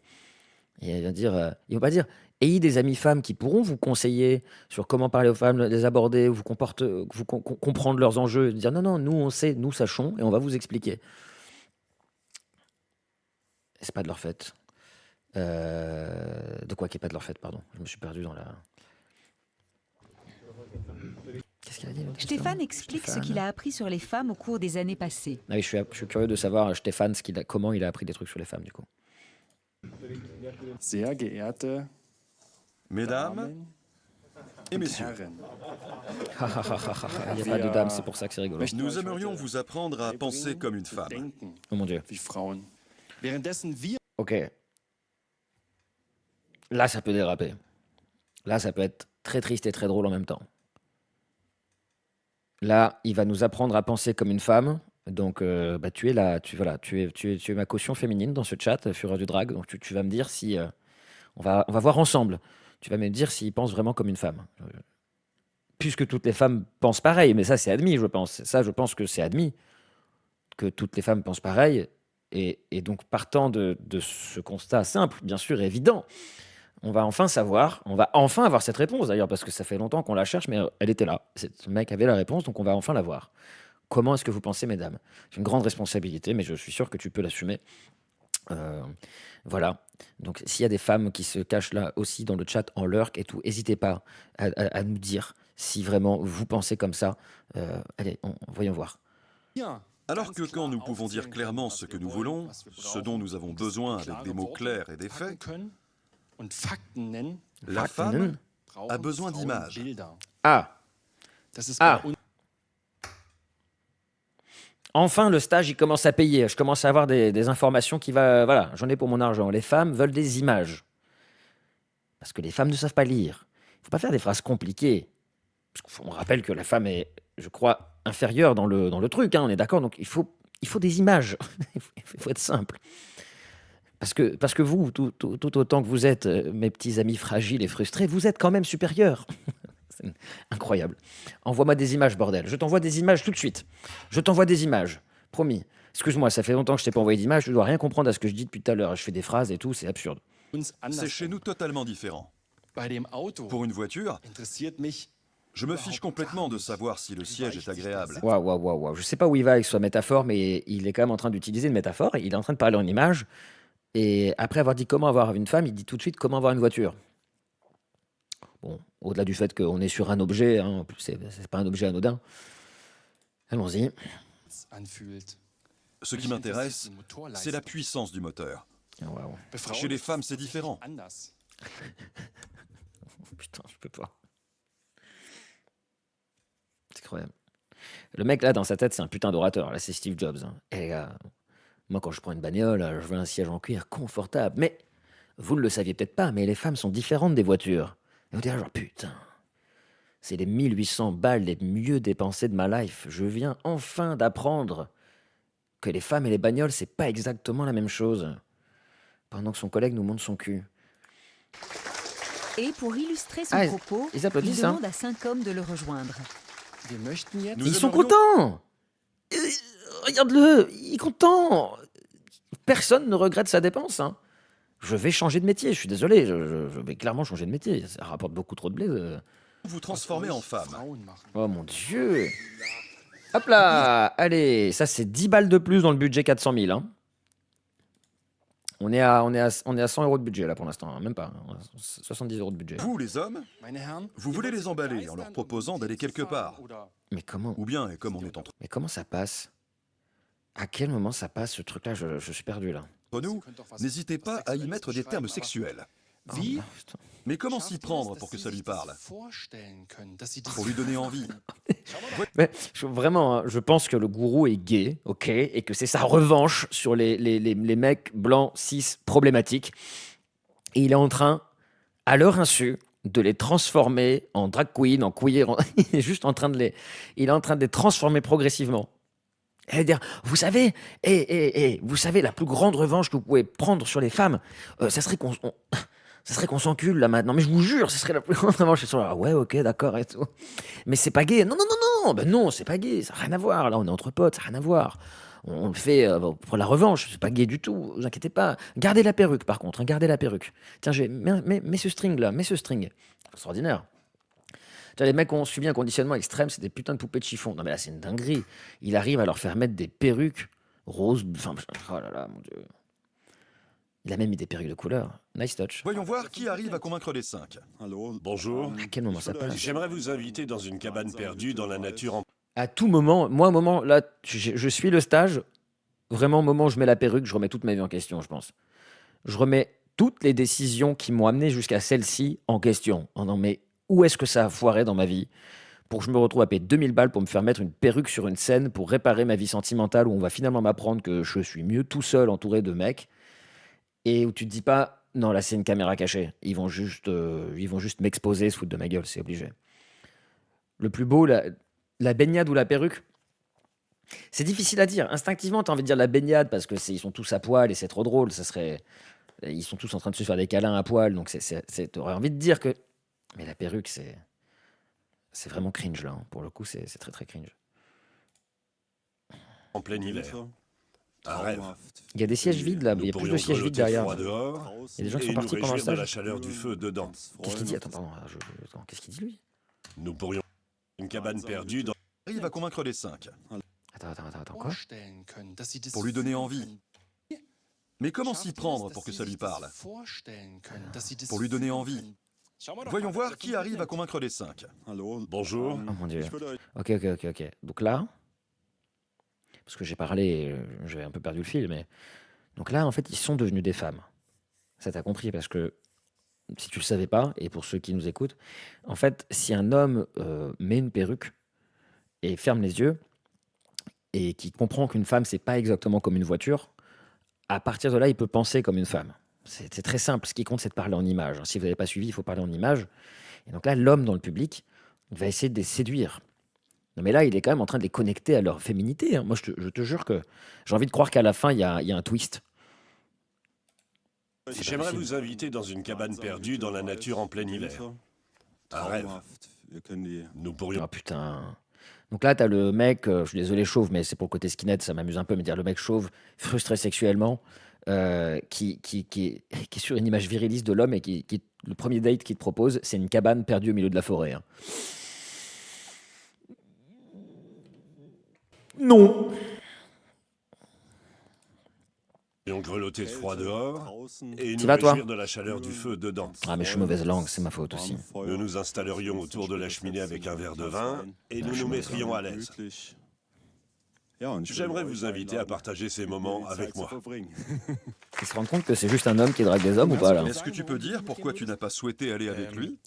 Et elle vient dire, ils vont pas dire: «Ayez des amies femmes qui pourront vous conseiller sur comment parler aux femmes, les aborder, vous comprendre leurs enjeux», dire: «Non, non, nous on sait, nous sachons et on va vous expliquer». C'est pas de leur fait. De quoi qui est pas de leur fait, pardon. Je me suis perdu dans la. Qu'est-ce qu'elle a dit l'autre Stéphane explique ce qu'il a appris sur les femmes au cours des années passées. Ah oui, je suis curieux de savoir, Stéphane, comment il a appris des trucs sur les femmes, du coup. Sehr geehrte Mesdames et messieurs, Il n'y a pas de dame, c'est pour ça que c'est rigolo. nous aimerions vous apprendre à penser comme une femme. Oh mon Dieu. wie Frauen. Währenddessen wir Ok. Là, ça peut déraper. Là, ça peut être très triste et très drôle en même temps. Là, il va nous apprendre à penser comme une femme. Donc, tu es là, tu es ma caution féminine dans ce chat, Fureur du Drag. Donc, tu vas me dire si on va voir ensemble. Tu vas me dire s'il pense vraiment comme une femme. Puisque toutes les femmes pensent pareil, mais ça, c'est admis, je pense. Ça, je pense que c'est admis que toutes les femmes pensent pareil. Et donc, partant de ce constat simple, bien sûr, évident, on va enfin savoir, on va enfin avoir cette réponse d'ailleurs, parce que ça fait longtemps qu'on la cherche, mais elle était là. Ce mec avait la réponse, donc on va enfin la voir. Comment est-ce que vous pensez, mesdames? C'est une grande responsabilité, mais je suis sûr que tu peux l'assumer. Voilà. Donc, s'il y a des femmes qui se cachent là aussi dans le chat en lurk et tout, n'hésitez pas à nous dire si vraiment vous pensez comme ça. Allez, voyons voir. Alors que quand nous pouvons dire clairement ce que nous voulons, ce dont nous avons besoin avec des mots clairs et des faits, la femme a besoin d'images. Ah. Enfin, le stage, il commence à payer. Je commence à avoir des informations qui va. Voilà, j'en ai pour mon argent. Les femmes veulent des images. Parce que les femmes ne savent pas lire. Il ne faut pas faire des phrases compliquées. On rappelle que la femme est, je crois, inférieure dans le truc. Hein, on est d'accord. Donc, il faut des images. Il faut être simple. Parce que vous, tout autant que vous êtes, mes petits amis fragiles et frustrés, vous êtes quand même supérieurs. C'est incroyable. Envoie-moi des images, bordel. Je t'envoie des images tout de suite. Je t'envoie des images. Promis. Excuse-moi, ça fait longtemps que je t'ai pas envoyé d'images. Tu dois rien comprendre à ce que je dis depuis tout à l'heure. Je fais des phrases et tout, c'est absurde. C'est chez nous totalement différent. Pour une voiture, je me fiche complètement de savoir si le siège est agréable. Waouh. Je sais pas où il va avec sa métaphore, mais il est quand même en train d'utiliser une métaphore. Il est en train de parler en image. Et après avoir dit comment avoir une femme, il dit tout de suite comment avoir une voiture. Bon, au-delà du fait qu'on est sur un objet, hein, en plus c'est pas un objet anodin. Allons-y. Ce qui m'intéresse, c'est la puissance du moteur. Wow. Chez les femmes, c'est différent. Putain, je peux pas. C'est incroyable. Le mec là, dans sa tête, c'est un putain d'orateur. Là, c'est Steve Jobs. Hein. Et les gars, moi, quand je prends une bagnole, je veux un siège en cuir confortable. Mais vous ne le saviez peut-être pas, mais les femmes sont différentes des voitures. Et vous direz genre, putain, c'est les 1800 balles les mieux dépensées de ma life. Je viens enfin d'apprendre que les femmes et les bagnoles, c'est pas exactement la même chose. Pendant que son collègue nous montre son cul. Et pour illustrer son propos, ils il applaudissent, demande à 5 hommes de le rejoindre. Ils sont contents. Regarde-le, il est content. Personne ne regrette sa dépense. Hein. Je vais changer de métier, je suis désolé, je vais clairement changer de métier. Ça rapporte beaucoup trop de blé. Vous vous transformez en femme. Oh mon Dieu. Hop là, allez, ça c'est 10 balles de plus dans le budget 400 000. Hein. On est à 100 euros de budget là pour l'instant, hein, même pas. 70 euros de budget. Vous, les hommes, vous voulez les emballer en leur proposant d'aller quelque part. Mais comment? Ou bien, et comme on est entre Mais comment ça passe? À quel moment ça passe ce truc-là? Je suis perdu là. nous, n'hésitez pas à y mettre des termes sexuels. Mais comment s'y prendre pour que ça lui parle? Pour lui donner envie. Mais, vraiment, hein, je pense que le gourou est gay, ok, et que c'est sa revanche sur les mecs blancs, cis, problématiques. Et il est en train, à leur insu, de les transformer en drag queen, en queer. Il est juste en train de les transformer progressivement. Et dire, vous savez, vous savez, la plus grande revanche que vous pouvez prendre sur les femmes, ça serait qu'on s'encule là maintenant. Mais je vous jure, ce serait la plus grande revanche. Ah ouais, ok, d'accord et tout. Mais c'est pas gay. Non, ben non, c'est pas gay. Ça n'a rien à voir. Là, on est entre potes, ça n'a rien à voir. On le fait pour la revanche, c'est pas gay du tout, vous inquiétez pas. Gardez la perruque par contre, hein, gardez la perruque. Tiens, mets ce string là, mets ce string. Extraordinaire. Tiens, les mecs ont suivi un conditionnement extrême, c'est des putains de poupées de chiffon. Non mais là, c'est une dinguerie. Il arrive à leur faire mettre des perruques roses, enfin, oh là là, mon Dieu. Il a même mis des perruques de couleur. Nice touch. Voyons voir qui arrive à convaincre les 5. Bonjour. À quel moment ça passe? J'aimerais vous inviter dans une cabane perdue dans la nature en... À tout moment, moi, au moment, là, je suis le stage. Vraiment, au moment où je mets la perruque, je remets toute ma vie en question, je pense. Je remets toutes les décisions qui m'ont amené jusqu'à celle-ci en question. En disant, mais où est-ce que ça a foiré dans ma vie pour que je me retrouve à payer 2000 balles pour me faire mettre une perruque sur une scène pour réparer ma vie sentimentale où on va finalement m'apprendre que je suis mieux tout seul entouré de mecs et où tu te dis pas, non, là, c'est une caméra cachée. Ils vont juste m'exposer, se foutre de ma gueule, c'est obligé. Le plus beau, la baignade ou la perruque, c'est difficile à dire. Instinctivement, tu as envie de dire la baignade parce que ils sont tous à poil et c'est trop drôle. Ils sont tous en train de se faire des câlins à poil, donc t'aurais envie de dire que. Mais la perruque, c'est vraiment cringe là. Hein. Pour le coup, c'est très très cringe. En plein hiver. Un rêve. Il y a des sièges vides là, il y a plus de sièges vides derrière. Dehors, il y a des gens qui sont partis pendant le de stage. la chaleur du feu dedans. Qu'est-ce qu'il dit? Attends, pardon. Qu'est-ce qu'il dit lui? Nous pourrions une cabane perdue dans... Il va convaincre les 5. Attends, quoi? Pour lui donner envie. Mais comment s'y prendre pour que ça lui parle? Pour lui donner envie. Voyons voir qui arrive à convaincre les 5. Bonjour. Oh mon Dieu. Ok. Donc là, parce que j'ai parlé, j'avais un peu perdu le fil, mais... Donc là, en fait, ils sont devenus des femmes. Ça t'as compris, parce que si tu le savais pas, et pour ceux qui nous écoutent, en fait, si un homme met une perruque et ferme les yeux, et qui comprend qu'une femme, c'est pas exactement comme une voiture, à partir de là, il peut penser comme une femme. C'est très simple. Ce qui compte, c'est de parler en images. Si vous n'avez pas suivi, il faut parler en images. Et donc là, l'homme dans le public, il va essayer de les séduire. Non, mais là, il est quand même en train de les connecter à leur féminité. Hein. Moi, je te jure que j'ai envie de croire qu'à la fin, il y a un twist. J'aimerais vous inviter dans une cabane perdue dans la nature en plein hiver. Un rêve. Nous pourrions... Oh putain. Donc là, t'as le mec, je suis désolé, chauve, mais c'est pour le côté skinhead, ça m'amuse un peu, mais dire le mec chauve, frustré sexuellement, qui est sur une image viriliste de l'homme et qui le premier date qu'il te propose, c'est une cabane perdue au milieu de la forêt. Hein. Non. Nous grelotter de froid dehors et nous vas, toi réjouir de la chaleur du feu dedans. Ah mais je suis mauvaise langue, c'est ma faute aussi. Nous nous installerions autour de la cheminée avec un verre de vin et nous nous mettrions à l'aise. J'aimerais vous inviter à partager ces moments avec moi. Ils se rendent compte que c'est juste un homme qui drague des hommes ou pas là? Est-ce que tu peux dire pourquoi tu n'as pas souhaité aller avec lui?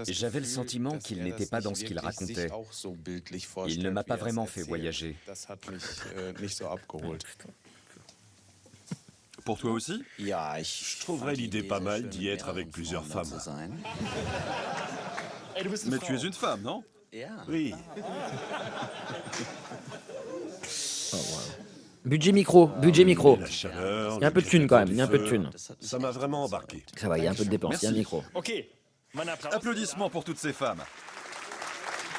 J'avais le sentiment qu'il n'était pas dans ce qu'il racontait. Il ne m'a pas vraiment fait voyager. Pour toi aussi? Je trouverais l'idée pas mal d'y être avec plusieurs femmes. Mais tu es une femme, non? Oui. Oh, wow. Budget micro. La chaleur, il y a un peu de thune quand même, il y a un peu de thune. Ça m'a vraiment embarqué. Ça va, il y a un peu de dépense, il y a un micro. Applaudissements pour toutes ces femmes.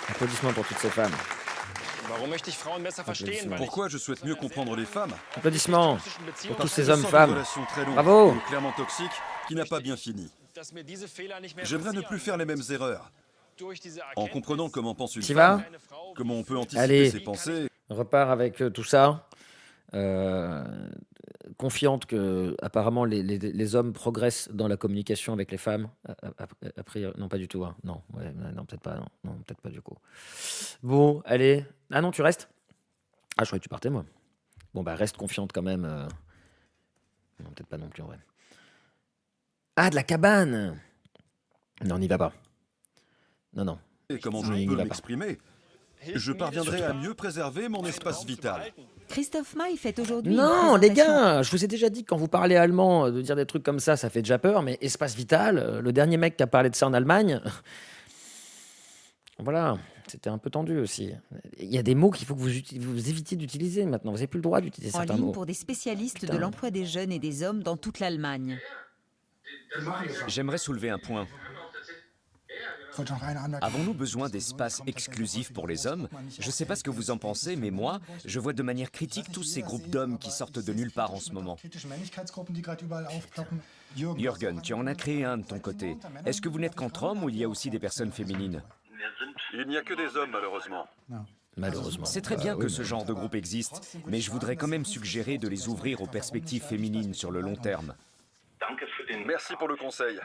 Applaudissements pour toutes ces femmes. Pourquoi je souhaite mieux comprendre les femmes? Applaudissements pour tous ces hommes, Une femmes. relation très longue, Bravo. et clairement toxique, qui n'a pas bien fini. J'aimerais ne plus faire les mêmes erreurs. En comprenant comment pense une T'y femme, vas? comment on peut anticiper Allez. ses pensées. Repart avec tout ça. Confiante que apparemment les hommes progressent dans la communication avec les femmes. Après, non, pas du tout. Hein. Non, peut-être pas. Non, peut-être pas du coup. Bon, allez. Ah non, tu restes? Ah, je croyais que tu partais, moi. Bon, bah, reste confiante quand même. Non, peut-être pas non plus, en vrai. Ah, de la cabane! Non, on n'y va pas. Non. Et comment je peux m'exprimer? Je parviendrai à mieux préserver mon espace vital. Christophe Maé fait aujourd'hui. Non, les gars, je vous ai déjà dit que quand vous parlez allemand, de dire des trucs comme ça fait déjà peur, mais espace vital, le dernier mec qui a parlé de ça en Allemagne, voilà, c'était un peu tendu aussi. Il y a des mots qu'il faut que vous évitiez d'utiliser maintenant, vous n'avez plus le droit d'utiliser En certains ligne mots. pour des spécialistes de l'emploi des jeunes et des hommes dans toute l'Allemagne. J'aimerais soulever un point. Avons-nous besoin d'espaces exclusifs pour les hommes? Je ne sais pas ce que vous en pensez, mais moi, je vois de manière critique tous ces groupes d'hommes qui sortent de nulle part en ce moment. Jürgen, tu en as créé un de ton côté. Est-ce que vous n'êtes qu'entre hommes ou il y a aussi des personnes féminines? Il n'y a que des hommes, malheureusement. Malheureusement. C'est très bien que ce genre de groupe existe, mais je voudrais quand même suggérer de les ouvrir aux perspectives féminines sur le long terme. Merci pour le conseil.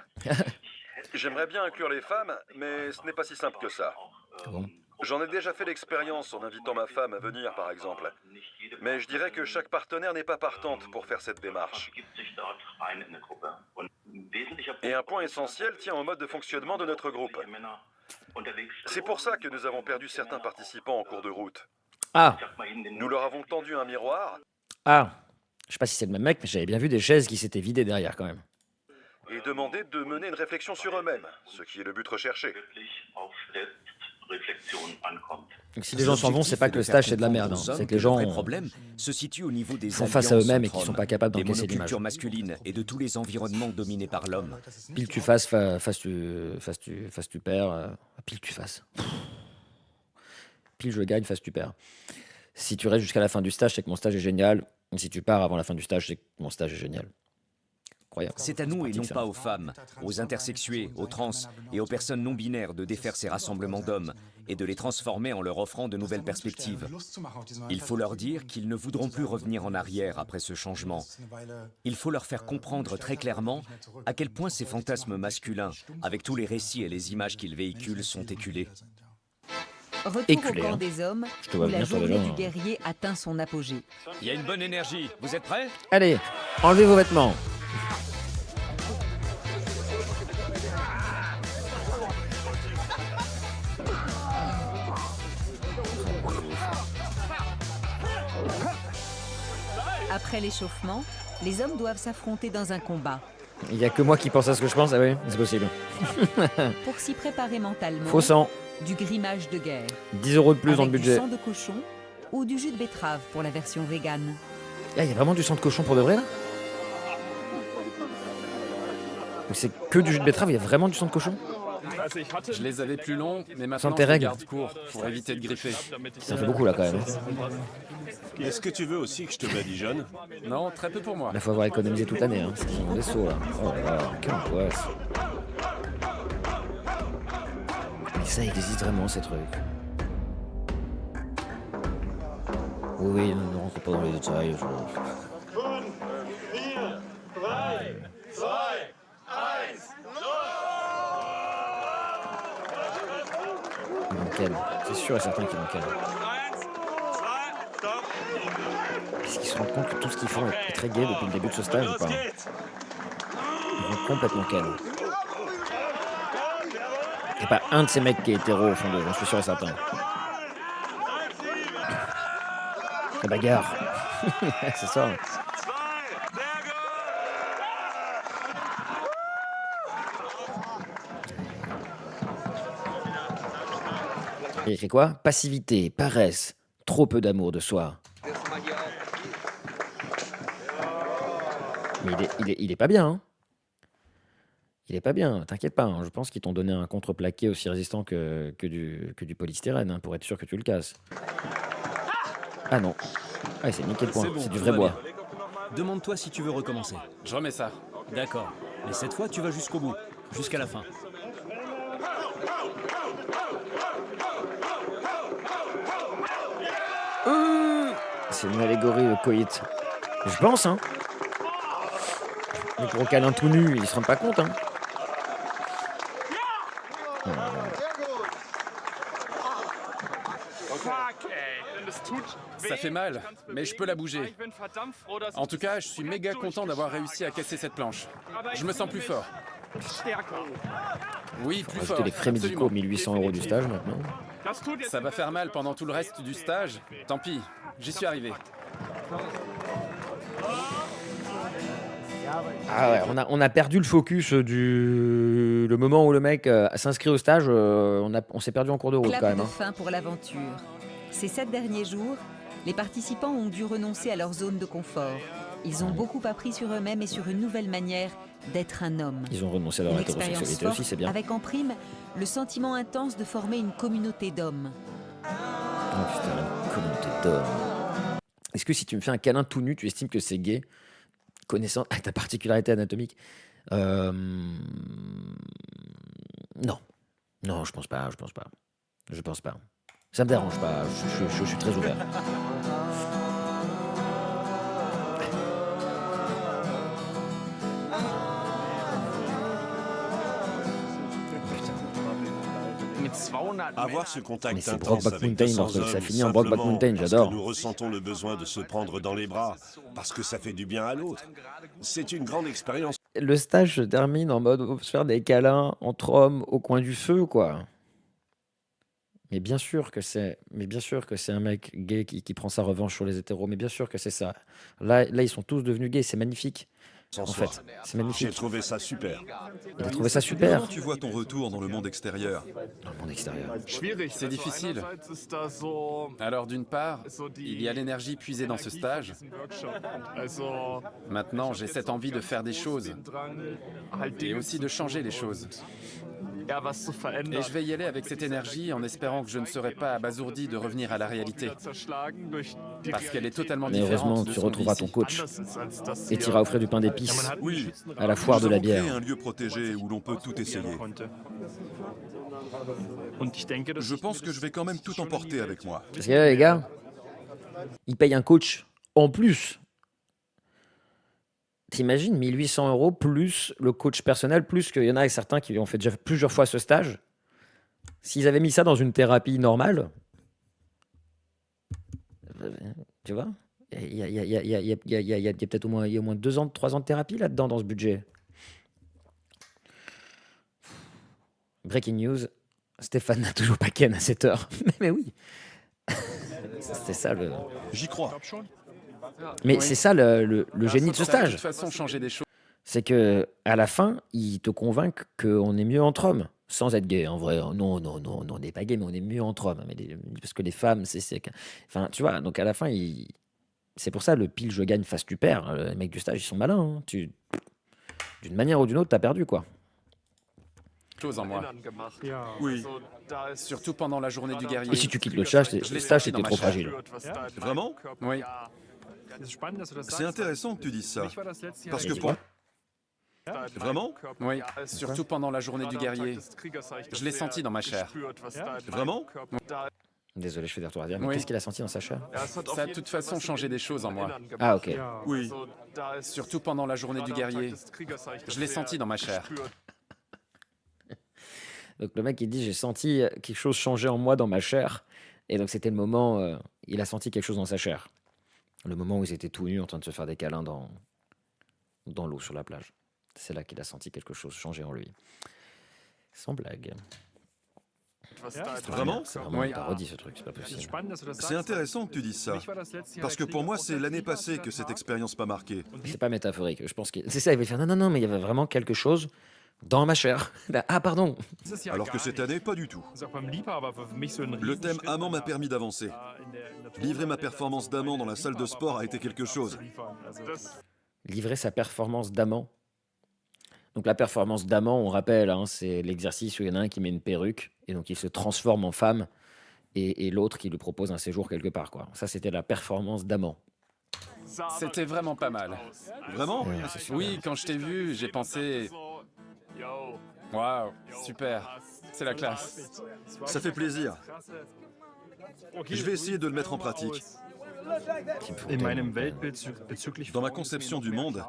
J'aimerais bien inclure les femmes, mais ce n'est pas si simple que ça. Bon. J'en ai déjà fait l'expérience en invitant ma femme à venir, par exemple. Mais je dirais que chaque partenaire n'est pas partante pour faire cette démarche. Et un point essentiel tient au mode de fonctionnement de notre groupe. C'est pour ça que nous avons perdu certains participants en cours de route. Ah, Nous leur avons tendu un miroir ah. Je sais pas si c'est le même mec, mais j'avais bien vu des chaises qui s'étaient vidées derrière quand même. et demandé de mener une réflexion sur eux-mêmes, ce qui est le but recherché. Donc si les gens s'en vont, c'est pas que le stage c'est de la merde, hein. C'est que les gens Le vrai problème se situe au niveau des font face à alliances eux-mêmes et entre qui sont hommes, pas capables des d'encaisser l'image. monocultures masculines et de tous les environnements dominés par l'homme. Pile tu fasses, face tu perds, pile tu fasses. Pile je gagne, face tu perds. Si tu restes jusqu'à la fin du stage, c'est que mon stage est génial. Et si tu pars avant la fin du stage, c'est que mon stage est génial. Incroyable. C'est à nous et pratique, non ça. pas aux femmes, aux intersexués, aux trans et aux personnes non binaires de défaire ces rassemblements d'hommes et de les transformer en leur offrant de nouvelles perspectives. Il faut leur dire qu'ils ne voudront plus revenir en arrière après ce changement. Il faut leur faire comprendre très clairement à quel point ces fantasmes masculins, avec tous les récits et les images qu'ils véhiculent, sont éculés. Retour Éculé, au camp hein. des hommes, Je te vois où la venir, toi, journée déjà, du hein. guerrier atteint son apogée. Il y a une bonne énergie, vous êtes prêts? Allez, enlevez vos vêtements. Après l'échauffement, les hommes doivent s'affronter dans un combat. Il y a que moi qui pense à ce que je pense, ah oui, c'est possible. Pour s'y préparer mentalement, Faux sang, du grimage de guerre. 10 € de plus dans le avec budget. du sang de cochon ou du jus de betterave pour la version végane. Ah, il y a vraiment du sang de cochon pour de vrai là? Ou c'est que du jus de betterave, il y a vraiment du sang de cochon? Je les avais plus longs, mais Sans maintenant tes je les règles. garde courts pour éviter de griffer. Ça fait beaucoup là quand même. Est-ce que tu veux aussi que je te badigeonne? Non, très peu pour moi. Il faut avoir économisé toute l'année, hein. C'est mon vaisseau là. Oh là là, quelle angoisse. Mais ça existe vraiment ces trucs. Oui, oui, ne rentre pas dans les détails. Il en ken. C'est sûr et certain qu'il en ken. Est-ce qu'ils se rendent compte que tout ce qu'ils font est très gay depuis le début de ce stage ou pas? Ils vont complètement ken. Il n'y a pas un de ces mecs qui est hétéro au fond d'eux, j'en suis sûr et certain. La bagarre. C'est ça. Il écrit quoi? Passivité, paresse, trop peu d'amour de soi. Mais il est pas bien, hein. Il est pas bien, t'inquiète pas, hein. Je pense qu'ils t'ont donné un contreplaqué aussi résistant que du polystyrène, hein, pour être sûr que tu le casses. Ah non. Ah, c'est nickel point, C'est bon, c'est du tout vrai va bois. Demande-toi si tu veux recommencer. Je remets ça. D'accord. Mais cette fois, tu vas jusqu'au bout, jusqu'à la fin. C'est une allégorie de coït. Je pense, hein. Mais pour câlin tout nu, ils se rendent pas compte, hein. Ça fait mal, mais je peux la bouger. En tout cas, je suis méga content d'avoir réussi à casser cette planche. Je me sens plus fort. Oui, plus fort. Rajouter les frais médicaux, absolument. 1800 € du stage maintenant. Ça va faire mal pendant tout le reste du stage. Tant pis, j'y suis arrivé. Ah ouais, on a perdu le focus le moment où le mec s'inscrit au stage, on s'est perdu en cours de route Clap quand même, de hein. fin pour l'aventure. Ces 7 derniers jours, les participants ont dû renoncer à leur zone de confort. Ils ont beaucoup appris sur eux-mêmes et sur une nouvelle manière d'être un homme. Ils ont renoncé à leur Une expérience hétérosexualité forte, aussi, c'est bien. avec en prime le sentiment intense de former une communauté d'hommes. Oh putain, une communauté d'hommes. Est-ce que si tu me fais un câlin tout nu, tu estimes que c'est gay, connaissant ta particularité anatomique? Non. Non, je pense pas. Je pense pas. Ça me dérange pas, je suis très ouvert. Avoir ce Mais contact c'est intense Brokeback avec Mountain, 200 ça hommes finit en Brokeback simplement Mountain, parce j'adore. que nous ressentons le besoin de se prendre dans les bras, parce que ça fait du bien à l'autre. C'est une grande expérience. Le stage se termine en mode on va se faire des câlins entre hommes au coin du feu, quoi. Mais bien sûr que c'est un mec gay qui prend sa revanche sur les hétéros. Mais bien sûr que c'est ça. Là, ils sont tous devenus gays. C'est magnifique. En fait, c'est J'ai magnifique. trouvé ça super. Il a trouvé ça Comment super. tu vois ton retour dans le monde extérieur? Dans le monde extérieur. C'est difficile. Alors d'une part, il y a l'énergie puisée dans ce stage. Maintenant, j'ai cette envie de faire des choses et aussi de changer les choses. Et je vais y aller avec cette énergie en espérant que je ne serai pas abasourdi de revenir à la réalité. Parce qu'elle est totalement Mais différente heureusement, de tu ce qu'on vit retrouveras ton ici. coach et t'iras offrir du pain d'épices Oui, à la foire nous de la avons créé bière. un lieu protégé où l'on peut tout essayer. Je pense que je vais quand même tout emporter avec moi. Parce que là, les gars, ils payent un coach en plus. T'imagines 1800 € plus le coach personnel, plus qu'il y en a certains qui ont fait déjà plusieurs fois ce stage. S'ils avaient mis ça dans une thérapie normale, tu vois, il y a peut-être au moins 2 ans, 3 ans de thérapie là-dedans dans ce budget. Breaking news, Stéphane n'a toujours pas ken à 7 heures. Mais oui, c'était ça le... J'y crois. Mais Oui. c'est ça le génie de ce Ça a de toute stage. façon changé des choses. C'est que à la fin, ils te convainquent qu'on est mieux entre hommes, sans être gay. En vrai, non, on n'est pas gay, mais on est mieux entre hommes. Parce que les femmes, enfin, tu vois. Donc à la fin, c'est pour ça le pile je gagne face tu perds. Les mecs du stage, ils sont malins. Hein. D'une manière ou d'une autre, t'as perdu, quoi. Chose en moi. Oui. Surtout pendant la journée du guerrier. Et si tu quittes le stage, Je l'ai le stage senti dans c'était ma trop chair. fragile. Vraiment? Oui. C'est intéressant que tu dises ça. Parce que Et pour... toi Vraiment? Oui, surtout pendant la journée du guerrier. Je l'ai senti dans ma chair. Vraiment? Désolé, je fais des retours à dire. Mais Oui. qu'est-ce qu'il a senti dans sa chair? Ça a de toute façon changé des choses en moi. Ah, ok. Oui. Surtout pendant la journée du guerrier. Je l'ai senti dans ma chair. Donc le mec il dit j'ai senti quelque chose changer en moi dans ma chair. Et donc c'était le moment, il a senti quelque chose dans sa chair. Le moment où ils étaient tout nus en train de se faire des câlins dans l'eau sur la plage. C'est là qu'il a senti quelque chose changer en lui. Sans blague. Vraiment? C'est vraiment Oui. une parodie ce truc, c'est pas possible. C'est intéressant que tu dises ça. Parce que pour moi, c'est l'année passée que cette expérience m'a marqué. C'est pas métaphorique, je pense que c'est ça, il va faire non, mais il y avait vraiment quelque chose dans ma chair. Ah pardon. Alors que cette année, pas du tout. Le thème amant m'a permis d'avancer. Livrer ma performance d'amant dans la salle de sport a été quelque chose. Livrer sa performance d'amant. Donc la performance d'amant, on rappelle, hein, c'est l'exercice où il y en a un qui met une perruque et donc il se transforme en femme et l'autre qui lui propose un séjour quelque part, quoi. Ça, c'était la performance d'amant. C'était vraiment pas mal. Vraiment? Ouais, c'est super. Oui, quand je t'ai vu, j'ai pensé... Waouh, super, c'est la classe. Ça fait plaisir. Je vais essayer de le mettre en pratique. Dans ma conception du monde,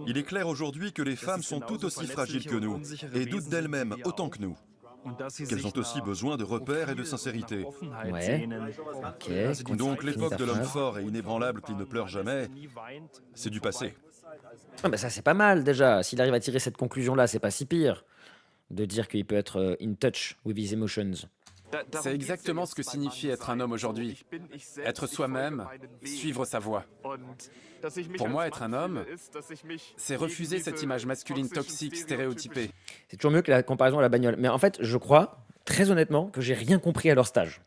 il est clair aujourd'hui que les femmes sont tout aussi fragiles que nous et doutent d'elles-mêmes autant que nous. Qu'elles ont aussi besoin de repères et de sincérité. Ouais. Ok. Donc Finis l'époque ta de l'homme phrase. fort et inébranlable qui ne pleure jamais, c'est du passé. Ah, bah ça c'est pas mal déjà. S'il arrive à tirer cette conclusion-là, c'est pas si pire de dire qu'il peut être in touch with his emotions. C'est exactement ce que signifie être un homme aujourd'hui. Être soi-même, suivre sa voie. Pour moi, être un homme, c'est refuser cette image masculine toxique, stéréotypée. C'est toujours mieux que la comparaison à la bagnole. Mais en fait, je crois, très honnêtement, que j'ai rien compris à leur stage.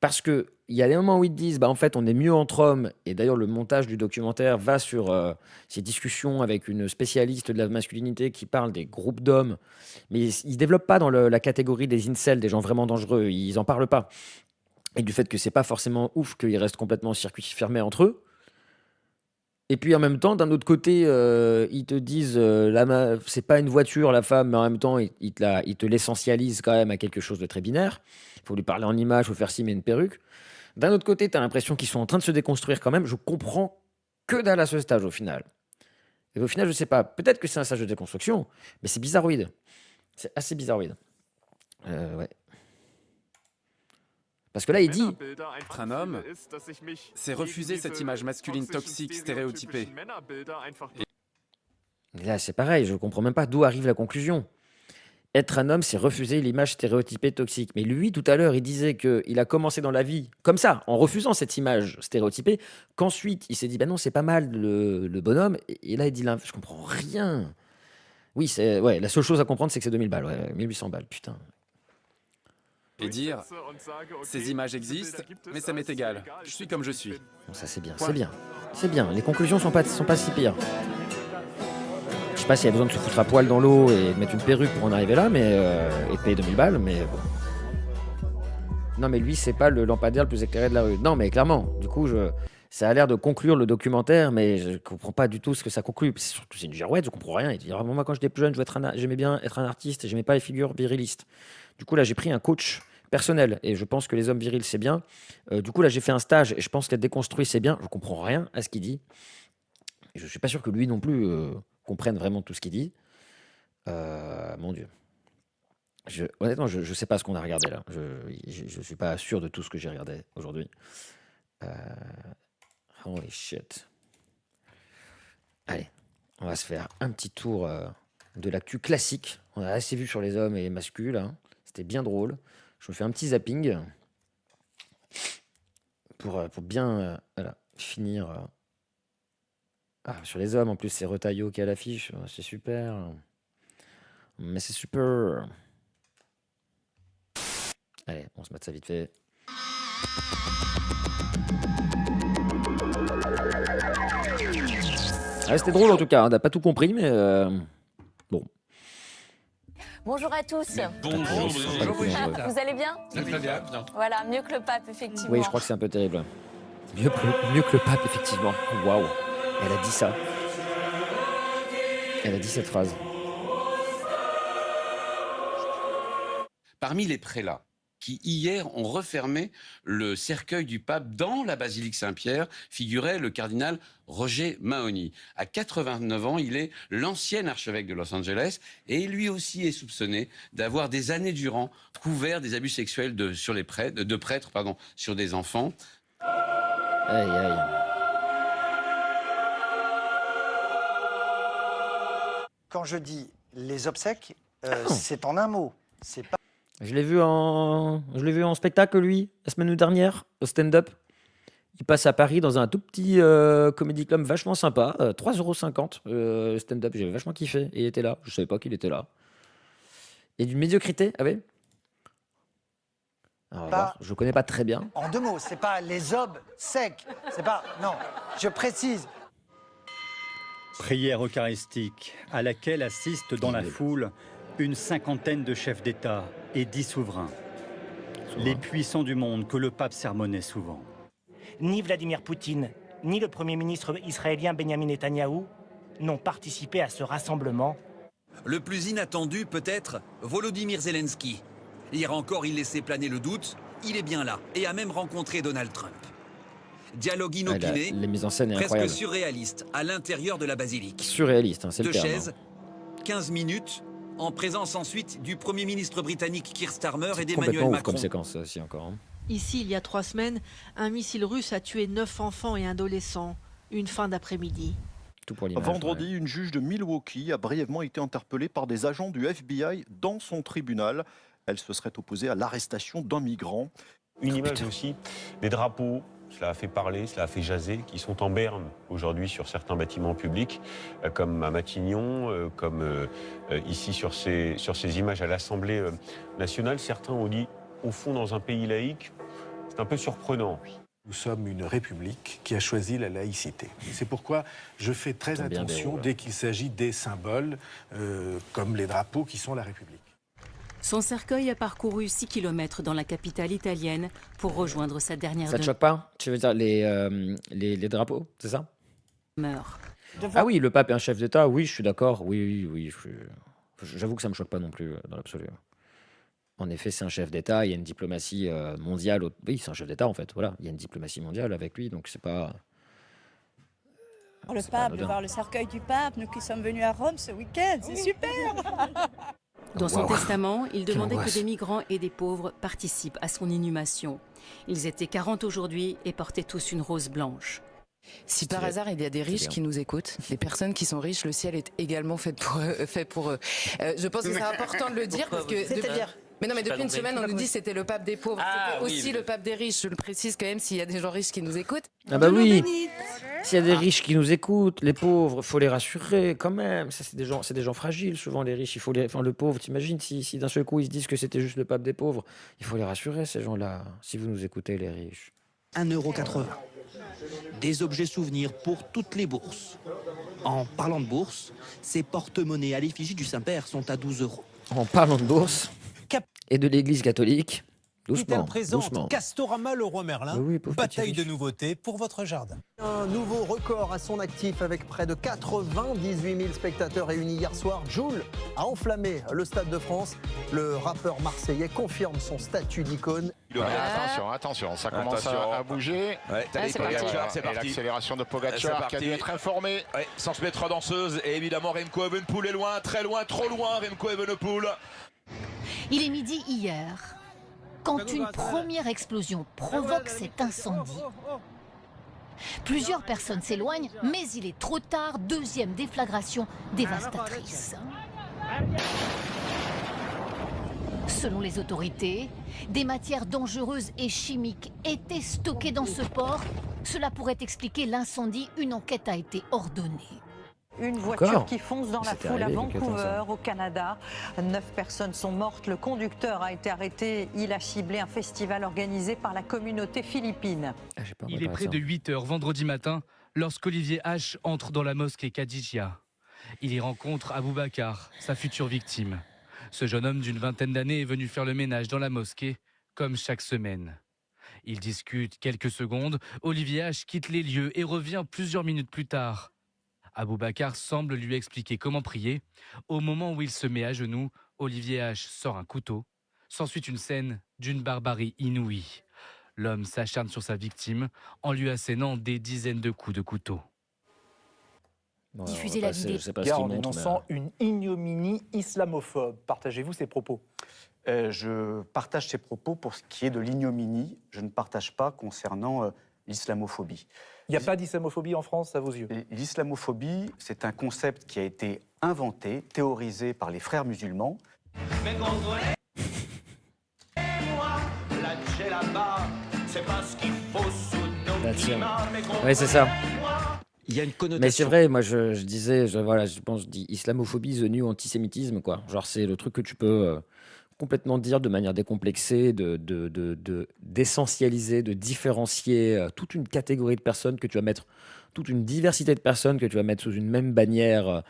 Parce qu'il y a des moments où ils te disent, en fait, on est mieux entre hommes. Et d'ailleurs, le montage du documentaire va sur ces discussions avec une spécialiste de la masculinité qui parle des groupes d'hommes. Mais ils ne développent pas dans la catégorie des incels, des gens vraiment dangereux. Ils n'en parlent pas. Et du fait que c'est pas forcément ouf qu'ils restent complètement en circuit fermé entre eux. Et puis en même temps, d'un autre côté, ils te disent, c'est pas une voiture, la femme, mais en même temps, ils te l'essentialisent quand même à quelque chose de très binaire. Il faut lui parler en image, il faut faire ci, mais une perruque. D'un autre côté, tu as l'impression qu'ils sont en train de se déconstruire quand même. Je comprends que dalle à ce stage au final. Et au final, je sais pas, peut-être que c'est un stage de déconstruction, mais c'est bizarroïde. C'est assez bizarroïde. Ouais. Parce que là, il dit... Être un homme, c'est refuser cette image masculine toxique, stéréotypée. Et là, c'est pareil, je comprends même pas d'où arrive la conclusion. Être un homme, c'est refuser l'image stéréotypée toxique. Mais lui, tout à l'heure, il disait qu'il a commencé dans la vie comme ça, en refusant cette image stéréotypée, qu'ensuite, il s'est dit, non, c'est pas mal le bonhomme. Et là, il dit, je comprends rien. Oui, la seule chose à comprendre, c'est que c'est 2000 balles, 1800 balles, putain. Et dire, ces images existent, mais ça m'est égal. Je suis comme je suis. Bon, ça, c'est bien, c'est bien. C'est bien, les conclusions sont pas si pires. Je sais pas s'il y a besoin de se foutre à poil dans l'eau et de mettre une perruque pour en arriver là, mais et de payer 2000 balles, mais bon. Non, mais lui, c'est pas le lampadaire le plus éclairé de la rue. Non, mais clairement, du coup, ça a l'air de conclure le documentaire, mais je comprends pas du tout ce que ça conclut. C'est une girouette, je comprends rien. Il dit, moi, quand j'étais plus jeune, j'aimais bien être un artiste, j'aimais pas les figures virilistes. Du coup, là, j'ai pris un coach personnel, et je pense que les hommes virils, c'est bien. Du coup, là, j'ai fait un stage, et je pense qu'être déconstruit, c'est bien. Je comprends rien à ce qu'il dit. Et je suis pas sûr que lui non plus comprenne vraiment tout ce qu'il dit. Mon Dieu. Honnêtement, je sais pas ce qu'on a regardé là. Je suis pas sûr de tout ce que j'ai regardé aujourd'hui. Holy shit. Allez, on va se faire un petit tour de l'actu classique. On a assez vu sur les hommes et les masculins. Hein. C'était bien drôle. Je me fais un petit zapping pour bien finir. Sur les hommes, en plus, c'est Retailleau qui est à l'affiche. C'est super. Mais c'est super. Allez, on se met ça vite fait. C'était drôle en tout cas. On n'a pas tout compris, mais bon. Bonjour à tous. Bonjour. Vous allez bien? Très bien. Voilà, mieux que le pape, effectivement. Oui, je crois que c'est un peu terrible. Mieux que le pape, effectivement. Waouh. Elle a dit ça. Elle a dit cette phrase. Parmi les prélats qui, hier, ont refermé le cercueil du pape dans la basilique Saint-Pierre, figurait le cardinal Roger Mahony. À 89 ans, il est l'ancien archevêque de Los Angeles et lui aussi est soupçonné d'avoir des années durant couvert des abus sexuels de prêtres sur des enfants. Aïe, aïe. Quand je dis les obsèques, c'est en un mot. C'est pas... Je l'ai vu en spectacle, lui, la semaine dernière, au stand-up. Il passe à Paris dans un tout petit comédie club vachement sympa. 3,50 € le stand-up. J'ai vachement kiffé. Et il était là. Je savais pas qu'il était là. Et d'une médiocrité, ah oui. Alors, on va voir. Je connais pas très bien. En deux mots, c'est pas les obsèques. C'est pas... Non, je précise. Prière eucharistique à laquelle assistent dans la foule une cinquantaine de chefs d'État et 10 souverains. Les puissants du monde que le pape sermonnait souvent. Ni Vladimir Poutine, ni le Premier ministre israélien Benjamin Netanyahou n'ont participé à ce rassemblement. Le plus inattendu peut-être, Volodymyr Zelensky. Hier encore, il laissait planer le doute. Il est bien là et a même rencontré Donald Trump. Dialogue inopiné, les mises en scène presque incroyables. surréaliste, à l'intérieur de la basilique. Surréaliste, hein, c'est le Deux terme. chaises, 15 minutes, en présence ensuite du Premier ministre britannique Keir Starmer et d'Emmanuel Complètement ouf Macron. comme séquence aussi encore. Hein. Ici, il y a 3 semaines, un missile russe a tué 9 enfants et un adolescent, une fin d'après-midi. Tout pour l'image. Vendredi, une juge de Milwaukee a brièvement été interpellée par des agents du FBI dans son tribunal. Elle se serait opposée à l'arrestation d'un migrant. Une image aussi des drapeaux. Cela a fait parler, cela a fait jaser, qui sont en berne aujourd'hui sur certains bâtiments publics, comme à Matignon, comme ici sur ces images à l'Assemblée nationale. Certains ont dit, au fond, dans un pays laïque, C'est un peu surprenant. Nous sommes une république qui a choisi la laïcité. C'est pourquoi je fais très attention dès qu'il s'agit des symboles comme les drapeaux qui sont la République. Son cercueil a parcouru 6 km dans la capitale italienne pour rejoindre sa dernière Ça te choque pas? Tu veux dire les drapeaux, c'est ça? demeure. Ah oui, le pape est un chef d'État, oui, je suis d'accord. Oui. J'avoue que ça me choque pas non plus dans l'absolu. En effet, c'est un chef d'État, il y a une diplomatie mondiale. Oui, c'est un chef d'État en fait, voilà. Il y a une diplomatie mondiale avec lui, donc c'est pas. Le C'est pas pape, de anodin. voir le cercueil du pape, nous qui sommes venus à Rome ce week-end, c'est super. Dans son Waouh. testament, il Quelle demandait que angoisse. des migrants et des pauvres participent à son inhumation. Ils étaient 40 aujourd'hui et portaient tous une rose blanche. Si par hasard il y a des riches qui nous écoutent, des personnes qui sont riches, le ciel est également fait pour eux. Je pense que c'est important de le dire parce que depuis une semaine on nous dit que c'était le pape des pauvres, c'était aussi le pape des riches. Je le précise quand même s'il y a des gens riches qui nous écoutent. Ah bah oui, s'il y a des riches qui nous écoutent, les pauvres, faut les rassurer quand même. Ça, c'est des gens fragiles, souvent les riches. Il faut enfin, le pauvre, t'imagines si d'un seul coup ils se disent que c'était juste le pape des pauvres. Il faut les rassurer ces gens-là. Si vous nous écoutez, les riches. 1,80 €. Des objets souvenirs pour toutes les bourses. En parlant de bourse, ces porte-monnaies à l'effigie du Saint-Père sont à 12 €. En parlant de bourse et de l'Église catholique, doucement, présente doucement. Castorama Leroy Merlin, Oui, pauvre petit bataille de riche. nouveautés pour votre jardin. Un nouveau record à son actif avec près de 98 000 spectateurs réunis hier soir. Jul a enflammé le Stade de France. Le rappeur marseillais confirme son statut d'icône. Attention, ça commence à bouger. c'est parti. Et l'accélération de Pogacar qui a dû être informé. Sans se mettre danseuse, et évidemment Remco Evenepoel est loin, très loin, trop loin Remco Evenepoel. Il est midi hier, quand une première explosion provoque cet incendie. Plusieurs personnes s'éloignent, mais il est trop tard, deuxième déflagration dévastatrice. Selon les autorités, des matières dangereuses et chimiques étaient stockées dans ce port. Cela pourrait expliquer l'incendie. Une enquête a été ordonnée. Une voiture Encore qui fonce dans la C'était foule à arrivé il y a quelques temps, Vancouver, ça. au Canada. 9 personnes sont mortes. Le conducteur a été arrêté. Il a ciblé un festival organisé par la communauté philippine. Il est près de 8 h vendredi matin lorsqu'Olivier H. entre dans la mosquée Khadijia. Il y rencontre Aboubacar, sa future victime. Ce jeune homme d'une vingtaine d'années est venu faire le ménage dans la mosquée, comme chaque semaine. Ils discutent quelques secondes. Olivier H. quitte les lieux et revient plusieurs minutes plus tard. Aboubacar semble lui expliquer comment prier. Au moment où il se met à genoux, Olivier H. sort un couteau. S'ensuit une scène d'une barbarie inouïe. L'homme s'acharne sur sa victime en lui assénant des dizaines de coups de couteau. Diffuser la vidéo. En dénonçant une ignominie islamophobe. Partagez-vous ces propos? Je partage ces propos pour ce qui est de l'ignominie. Je ne partage pas concernant l'islamophobie. Il n'y a pas d'islamophobie en France, à vos yeux? L'islamophobie, c'est un concept qui a été inventé, théorisé par les frères musulmans. Oui, c'est ça. Il y a une connotation. Mais c'est vrai, moi je disais, je dis islamophobie, the new antisémitisme, quoi. Genre c'est le truc que tu peux complètement dire de manière décomplexée, d'essentialiser, de différencier toute une catégorie de personnes que tu vas mettre, toute une diversité de personnes que tu vas mettre sous une même bannière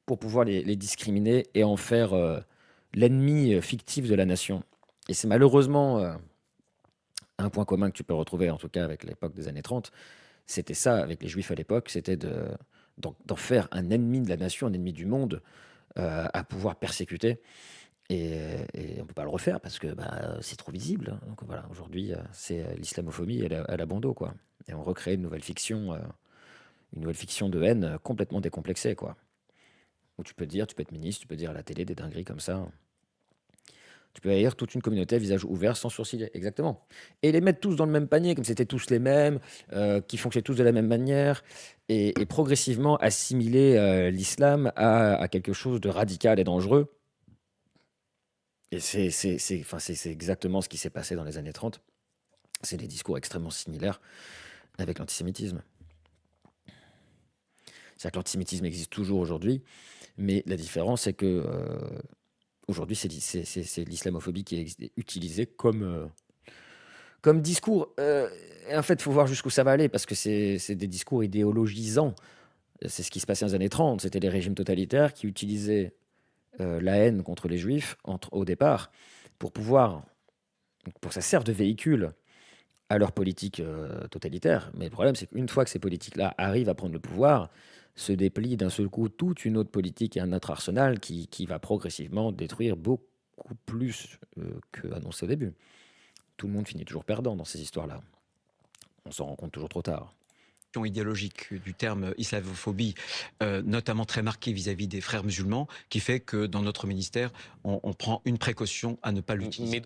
pour pouvoir les discriminer et en faire l'ennemi fictif de la nation. Et c'est malheureusement un point commun que tu peux retrouver, en tout cas avec l'époque des années 30, c'était ça avec les Juifs à l'époque, c'était d'en faire un ennemi de la nation, un ennemi du monde, à pouvoir persécuter. Et on ne peut pas le refaire parce que c'est trop visible. Donc voilà, aujourd'hui, c'est l'islamophobie à la Bondo, quoi. Et on recrée une nouvelle fiction de haine complètement décomplexée, quoi. Où tu peux être ministre, tu peux dire à la télé des dingueries comme ça. Tu peux haïr toute une communauté à visage ouvert sans sourciller, exactement. Et les mettre tous dans le même panier, comme c'était tous les mêmes, qui fonctionnaient tous de la même manière, et progressivement assimiler l'islam à quelque chose de radical et dangereux. Et c'est exactement ce qui s'est passé dans les années 30. C'est des discours extrêmement similaires avec l'antisémitisme. C'est-à-dire que l'antisémitisme existe toujours aujourd'hui, mais la différence, c'est que aujourd'hui, c'est l'islamophobie qui est utilisée comme comme discours, en fait, il faut voir jusqu'où ça va aller, parce que c'est des discours idéologisants. C'est ce qui se passait dans les années 30. C'était les régimes totalitaires qui utilisaient la haine contre les juifs au départ pour que ça serve de véhicule à leur politique totalitaire. Mais le problème, c'est qu'une fois que ces politiques-là arrivent à prendre le pouvoir, se déplie d'un seul coup toute une autre politique et un autre arsenal qui va progressivement détruire beaucoup plus qu'annoncé au début. Tout le monde finit toujours perdant dans ces histoires-là. On s'en rend compte toujours trop tard. Idéologique du terme islamophobie, notamment très marquée vis-à-vis des frères musulmans, qui fait que dans notre ministère, on prend une précaution à ne pas l'utiliser.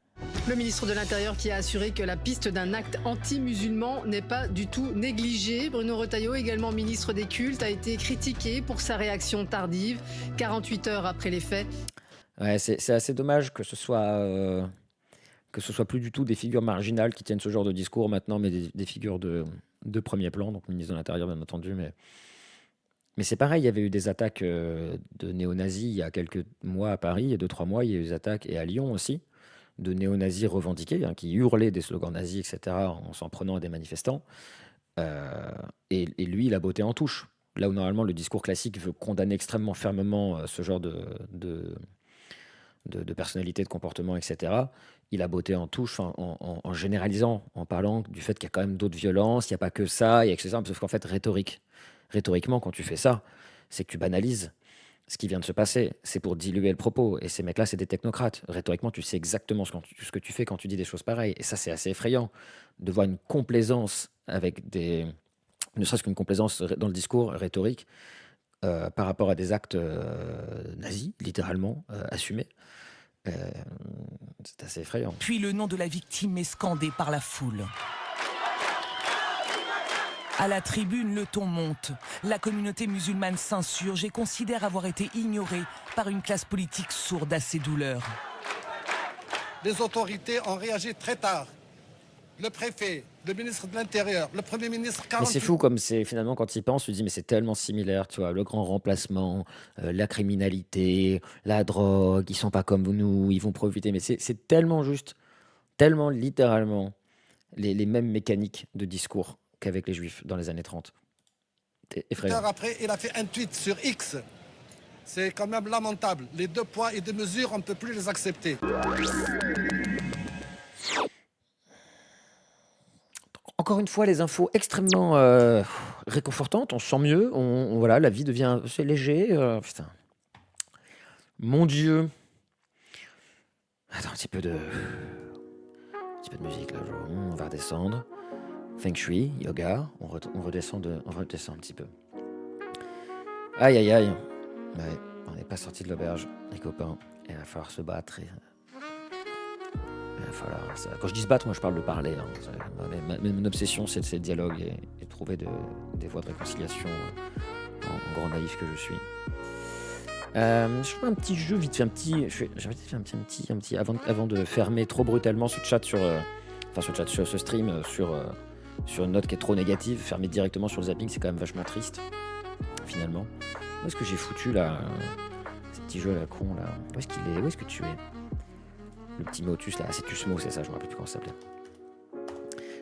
Le ministre de l'Intérieur qui a assuré que la piste d'un acte anti-musulman n'est pas du tout négligée. Bruno Retailleau, également ministre des Cultes, a été critiqué pour sa réaction tardive, 48 heures après les faits. Ouais, c'est assez dommage que ce soit plus du tout des figures marginales qui tiennent ce genre de discours maintenant, mais des figures de premier plan, donc le ministre de l'Intérieur bien entendu, mais c'est pareil, il y avait eu des attaques de néo-nazis il y a quelques mois à Paris, il y a 2-3 mois, il y a eu des attaques, et à Lyon aussi, de néo-nazis revendiqués, qui hurlaient des slogans nazis, etc., en s'en prenant à des manifestants, et lui, il a botté en touche. Là où normalement le discours classique veut condamner extrêmement fermement ce genre de personnalité, de comportement, etc., il a botté en touche en généralisant, en parlant du fait qu'il y a quand même d'autres violences, il n'y a pas que ça, il y a que ça, parce qu'en fait, rhétoriquement, quand tu fais ça, c'est que tu banalises ce qui vient de se passer. C'est pour diluer le propos. Et ces mecs-là, c'est des technocrates. Rhétoriquement, tu sais exactement ce que tu fais quand tu dis des choses pareilles. Et ça, c'est assez effrayant de voir une complaisance ne serait-ce qu'une complaisance dans le discours rhétorique par rapport à des actes nazis, littéralement, assumés. C'est assez effrayant. Puis le nom de la victime est scandé par la foule. À la tribune, le ton monte. La communauté musulmane s'insurge et considère avoir été ignorée par une classe politique sourde à ses douleurs. Les autorités ont réagi très tard. Le préfet, le ministre de l'Intérieur, le Premier ministre... Mais c'est fou comme c'est finalement quand il pense, tu te dis mais c'est tellement similaire, tu vois, le grand remplacement, la criminalité, la drogue, ils sont pas comme nous, ils vont profiter, mais c'est tellement juste, tellement littéralement les mêmes mécaniques de discours qu'avec les Juifs dans les années 30. C'est effrayant. Après, il a fait un tweet sur X. C'est quand même lamentable. Les 2 poids et 2 mesures, on ne peut plus les accepter. Encore une fois, les infos extrêmement réconfortantes, on se sent mieux, voilà, la vie devient c'est léger. Putain. Mon Dieu. Attends, un petit peu de musique là, on va redescendre. Feng Shui, yoga, on redescend un petit peu. Aïe aïe aïe. Ouais, on n'est pas sorti de l'auberge, les copains. Il va falloir se battre. Quand je dis se battre, moi je parle de parler. Mon obsession, c'est le dialogue et trouver des voies de réconciliation en grand naïf que je suis. Je fais un petit jeu vite fait, un petit avant de fermer trop brutalement ce chat sur ce stream sur une note qui est trop négative. Fermer directement sur le zapping, c'est quand même vachement triste finalement. Où est-ce que j'ai foutu là ces petits jeux à la con là? Où est-ce qu'il est? Où est-ce que tu es? Le petit Motus là, c'est Tusmo, c'est ça, je me rappelle plus comment ça s'appelait.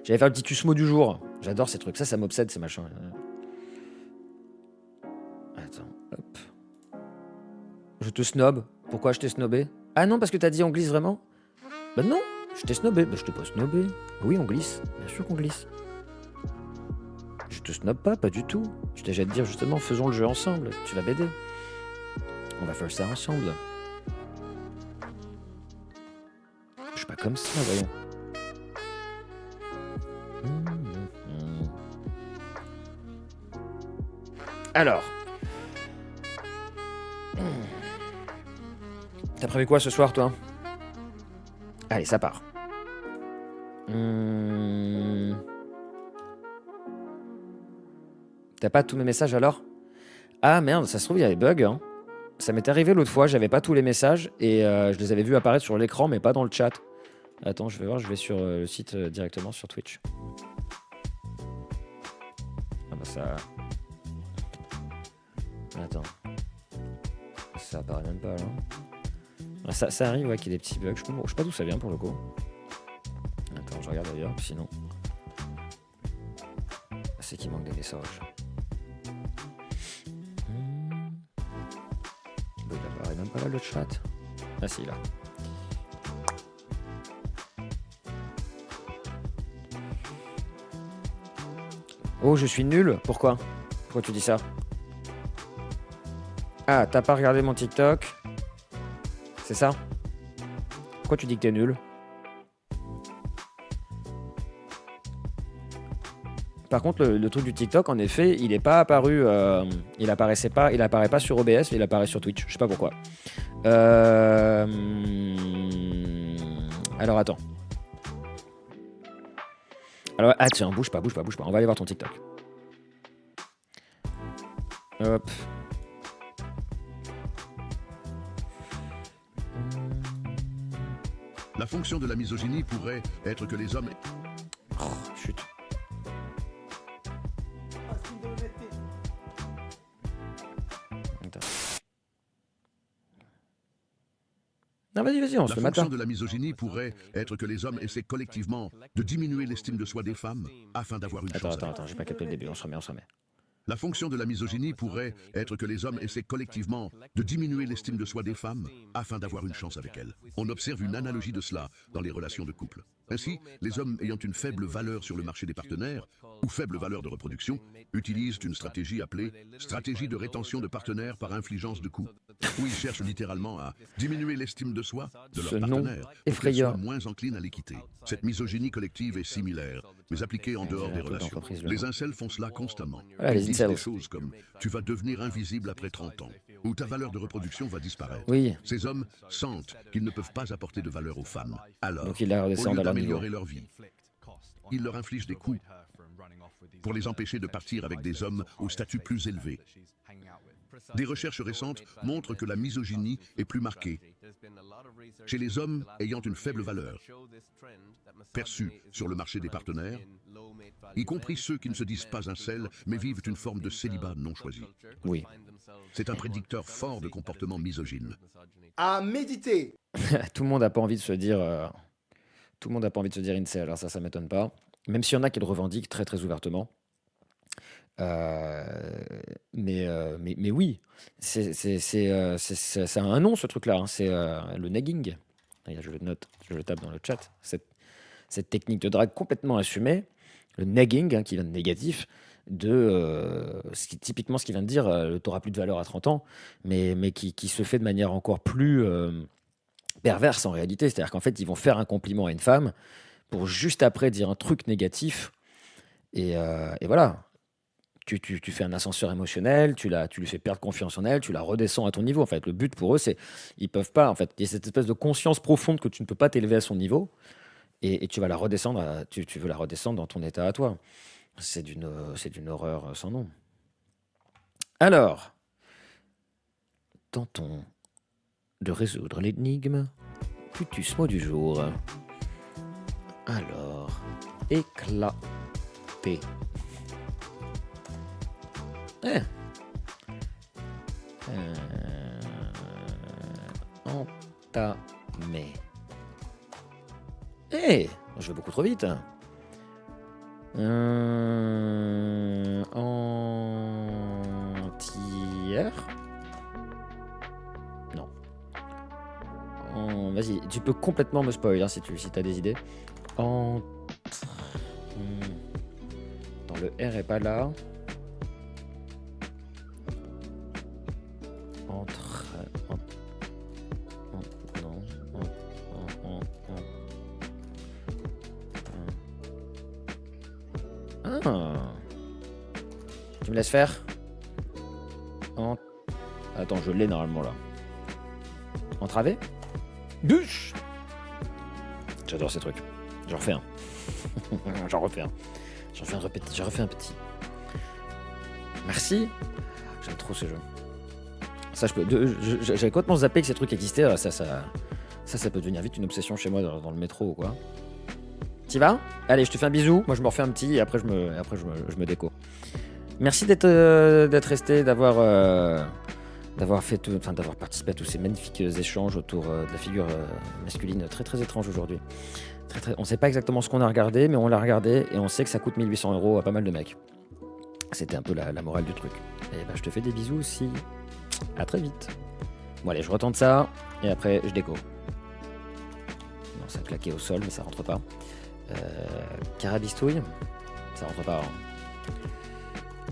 J'allais faire le petit Tusmo du jour. J'adore ces trucs, ça m'obsède ces machins. Attends, hop. Je te snob. Pourquoi je t'ai snobé? Ah non, parce que t'as dit on glisse vraiment? Bah non, je t'ai snobé. Bah je t'ai pas snobé. Oui, on glisse, bien sûr qu'on glisse. Je te snob pas du tout. Je t'ai déjà dit justement, faisons le jeu ensemble. Tu vas m'aider. On va faire ça ensemble. Je suis pas comme ça, voyons. Alors. T'as prévu quoi ce soir, toi? Allez, ça part. T'as pas tous mes messages alors? Ah merde, ça se trouve, il y a des bugs, hein. Ça m'est arrivé l'autre fois, j'avais pas tous les messages et je les avais vus apparaître sur l'écran mais pas dans le chat. Attends, je vais voir, je vais sur le site directement sur Twitch. Ah bah ça... Attends. Ça apparaît même pas là. Ça arrive, ouais, qu'il y ait des petits bugs. Je sais pas d'où ça vient pour le coup. Attends, je je regarde d'ailleurs, sinon. C'est qu'il manque des messages. Il apparaît même pas là le chat. Ah si, là. Oh, je suis nul. Pourquoi? Pourquoi tu dis ça? Ah, t'as pas regardé mon TikTok? C'est ça? Pourquoi tu dis que t'es nul? Par contre, le truc du TikTok, en effet, il est pas apparu. Il apparaît pas sur OBS, il apparaît sur Twitch. Je sais pas pourquoi. Alors attends. Alors, ah tiens, bouge pas. On va aller voir ton TikTok. Hop. La fonction de la misogynie pourrait être que les hommes... Oh, chut. Non, vas-y, on se le matin. La fonction de la misogynie pourrait être que les hommes essaient collectivement de diminuer l'estime de soi des femmes afin d'avoir une chance. Attends, j'ai pas capté le début, on se remet. La fonction de la misogynie pourrait être que les hommes essaient collectivement de diminuer l'estime de soi des femmes afin d'avoir une chance avec elles. On observe une analogie de cela dans les relations de couple. Ainsi, les hommes ayant une faible valeur sur le marché des partenaires ou faible valeur de reproduction utilisent une stratégie appelée stratégie de rétention de partenaires par infligence de coûts, où ils cherchent littéralement à diminuer l'estime de soi de leur partenaire pour qu'ils soient moins enclines à les quitter. Cette misogynie collective est similaire, mais appliquée en dehors des relations. Les incels font cela constamment. Ils disent des choses comme « tu vas devenir invisible après 30 ans » ou « ta valeur de reproduction va disparaître ». Oui. Ces hommes sentent qu'ils ne peuvent pas apporter de valeur aux femmes. Alors, donc ils la redescendent à leur niveau. Améliorer leur vie. Ils leur infligent des coups pour les empêcher de partir avec des hommes au statut plus élevé. Des recherches récentes montrent que la misogynie est plus marquée chez les hommes ayant une faible valeur, perçue sur le marché des partenaires, y compris ceux qui ne se disent pas incels, mais vivent une forme de célibat non choisi. Oui. C'est un prédicteur fort de comportement misogyne. À méditer. Tout le monde n'a pas envie de se dire... Tout le monde n'a pas envie de se dire incel, alors ça m'étonne pas. Même s'il y en a qui le revendiquent très très ouvertement. Mais oui, c'est un nom ce truc-là, hein. C'est le nagging. Je le note, je le tape dans le chat. Cette technique de drague complètement assumée, le nagging, hein, qui vient de négatif, typiquement ce qu'il vient de dire, t'auras plus de valeur à 30 ans, mais qui se fait de manière encore plus perverse en réalité. C'est-à-dire qu'en fait, ils vont faire un compliment à une femme pour juste après dire un truc négatif. Et voilà. Tu fais un ascenseur émotionnel, tu lui fais perdre confiance en elle, tu la redescends à ton niveau. En fait, le but pour eux, c'est ils peuvent pas. En fait, il y a cette espèce de conscience profonde que tu ne peux pas t'élever à son niveau, et tu vas la redescendre. Tu veux la redescendre dans ton état à toi. C'est d'une horreur sans nom. Alors, tentons de résoudre l'énigme Putus mot du jour. Alors, éclater. Entamer. Je vais beaucoup trop vite. Entière. Non. Vas-y, tu peux complètement me spoil hein, si t'as des idées. Dans le R est pas là. Tu me laisses faire? Attends, je l'ai normalement là. Entravé? Bûche! J'adore ces trucs. J'en refais un. J'en refais un petit. Merci. J'aime trop ce jeu. Ça, j'avais complètement zappé que ces trucs existaient. Ça peut devenir vite une obsession chez moi dans le métro ou quoi. T'y vas? Allez, je te fais un bisou. Moi, je me refais un petit et après, je me déco. Merci d'être resté, d'avoir d'avoir participé à tous ces magnifiques échanges autour de la figure masculine très très étrange aujourd'hui. On ne sait pas exactement ce qu'on a regardé, mais on l'a regardé et on sait que ça coûte 1 800 € à pas mal de mecs. C'était un peu la morale du truc. Et bah, je te fais des bisous aussi. À très vite. Bon allez, je retente ça et après je déco. Non, ça a claqué au sol, mais ça rentre pas. Carabistouille, ça rentre pas. Hein.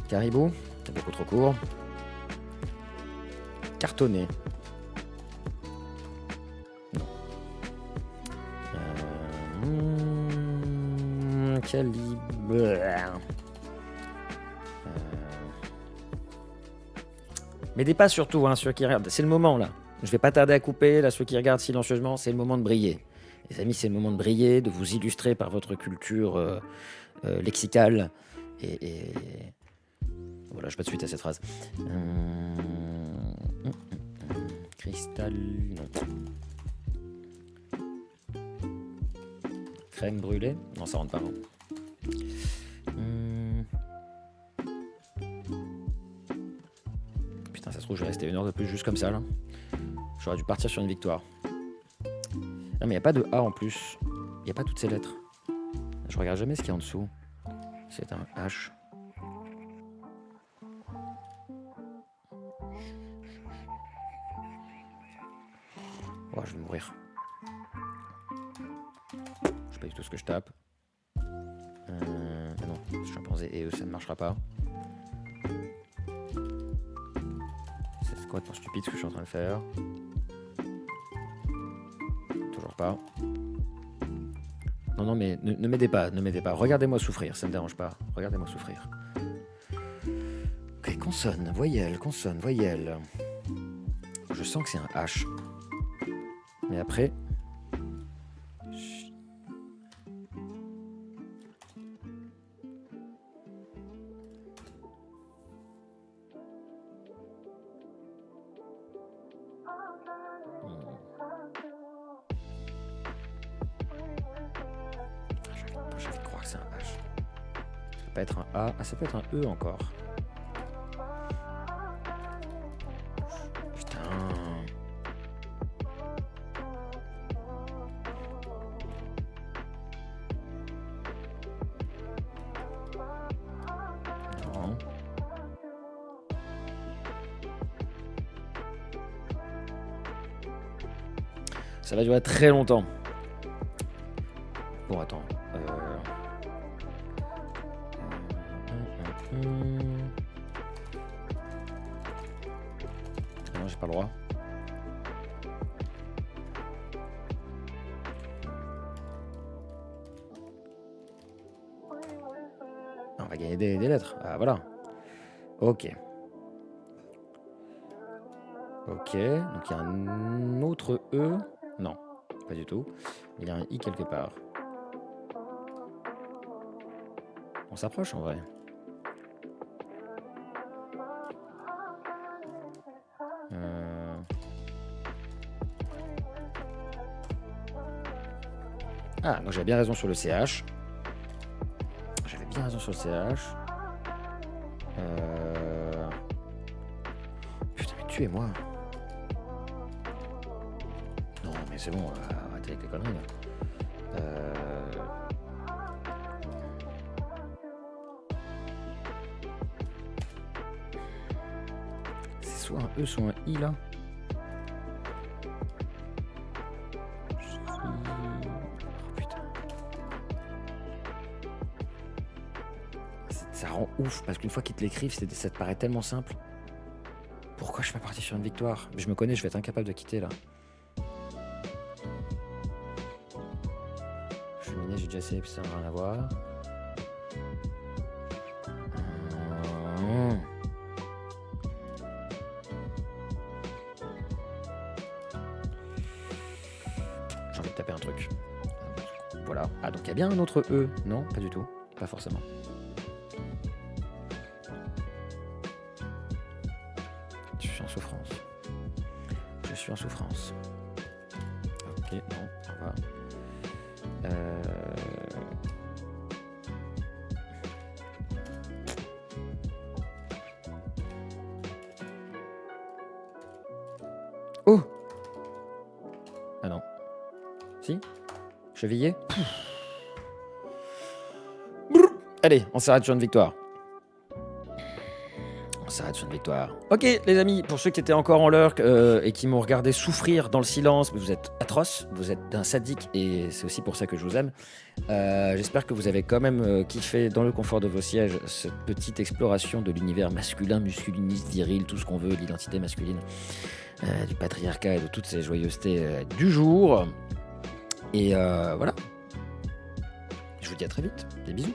Caribou, c'est beaucoup trop court. Cartonné. Non. Calibre. M'aidez pas surtout, hein, ceux qui regardent. C'est le moment là. Je vais pas tarder à couper. Là, ceux qui regardent silencieusement, c'est le moment de briller. Les amis, c'est le moment de briller, de vous illustrer par votre culture lexicale. Et voilà, je pas de suite à cette phrase. Cristal. Non. Crème brûlée. Non, ça rentre pas. Putain, ça se trouve, je vais rester 1 heure de plus juste comme ça là. J'aurais dû partir sur une victoire. Non, mais il n'y a pas de A en plus. Il n'y a pas toutes ces lettres. Je regarde jamais ce qu'il y a en dessous. C'est un H. Oh, je vais mourir. Je sais pas du tout ce que je tape. Non, chimpanzé et eux, ça ne marchera pas. C'est complètement stupide ce que je suis en train de faire. Toujours pas. Non, mais ne m'aidez pas, ne m'aidez pas. Regardez-moi souffrir, ça me dérange pas. Regardez-moi souffrir. Ok, consonne, voyelle. Je sens que c'est un H. Mais après... Je vais croire que c'est un H. Ça peut être un A. Ah, ça peut être un E encore. Putain. Non. Ça va durer très longtemps. Bon, attends. Non, j'ai pas le droit. On va gagner des lettres. Ah, voilà. Ok. Ok. Donc, il y a un autre E. Non, pas du tout. Il y a un I quelque part. On s'approche en vrai. Ah, donc j'avais bien raison sur le CH. Putain, mais tuez-moi. Non, mais c'est bon, arrêtez avec les conneries là. C'est soit un E, soit un I là. Ça rend ouf parce qu'une fois qu'ils te l'écrivent, ça te paraît tellement simple. Pourquoi je suis pas parti sur une victoire? Mais je me connais, je vais être incapable de quitter là. Cheminée, j'ai déjà essayé, puis ça n'a rien à voir. J'ai envie de taper un truc. Voilà. Ah, donc il y a bien un autre E. Non, pas du tout. Pas forcément. Je suis en souffrance. Ok, bon, on va. Si? Chevillé? Allez, on s'arrête sur une victoire. On s'arrête sur une victoire. Ok, les amis, pour ceux qui étaient encore en lurk et qui m'ont regardé souffrir dans le silence, vous êtes atroces, vous êtes d'un sadique et c'est aussi pour ça que je vous aime. J'espère que vous avez quand même kiffé dans le confort de vos sièges cette petite exploration de l'univers masculin, musculiniste, viril, tout ce qu'on veut, l'identité masculine, du patriarcat et de toutes ces joyeusetés du jour. Et voilà. Je vous dis à très vite. Des bisous.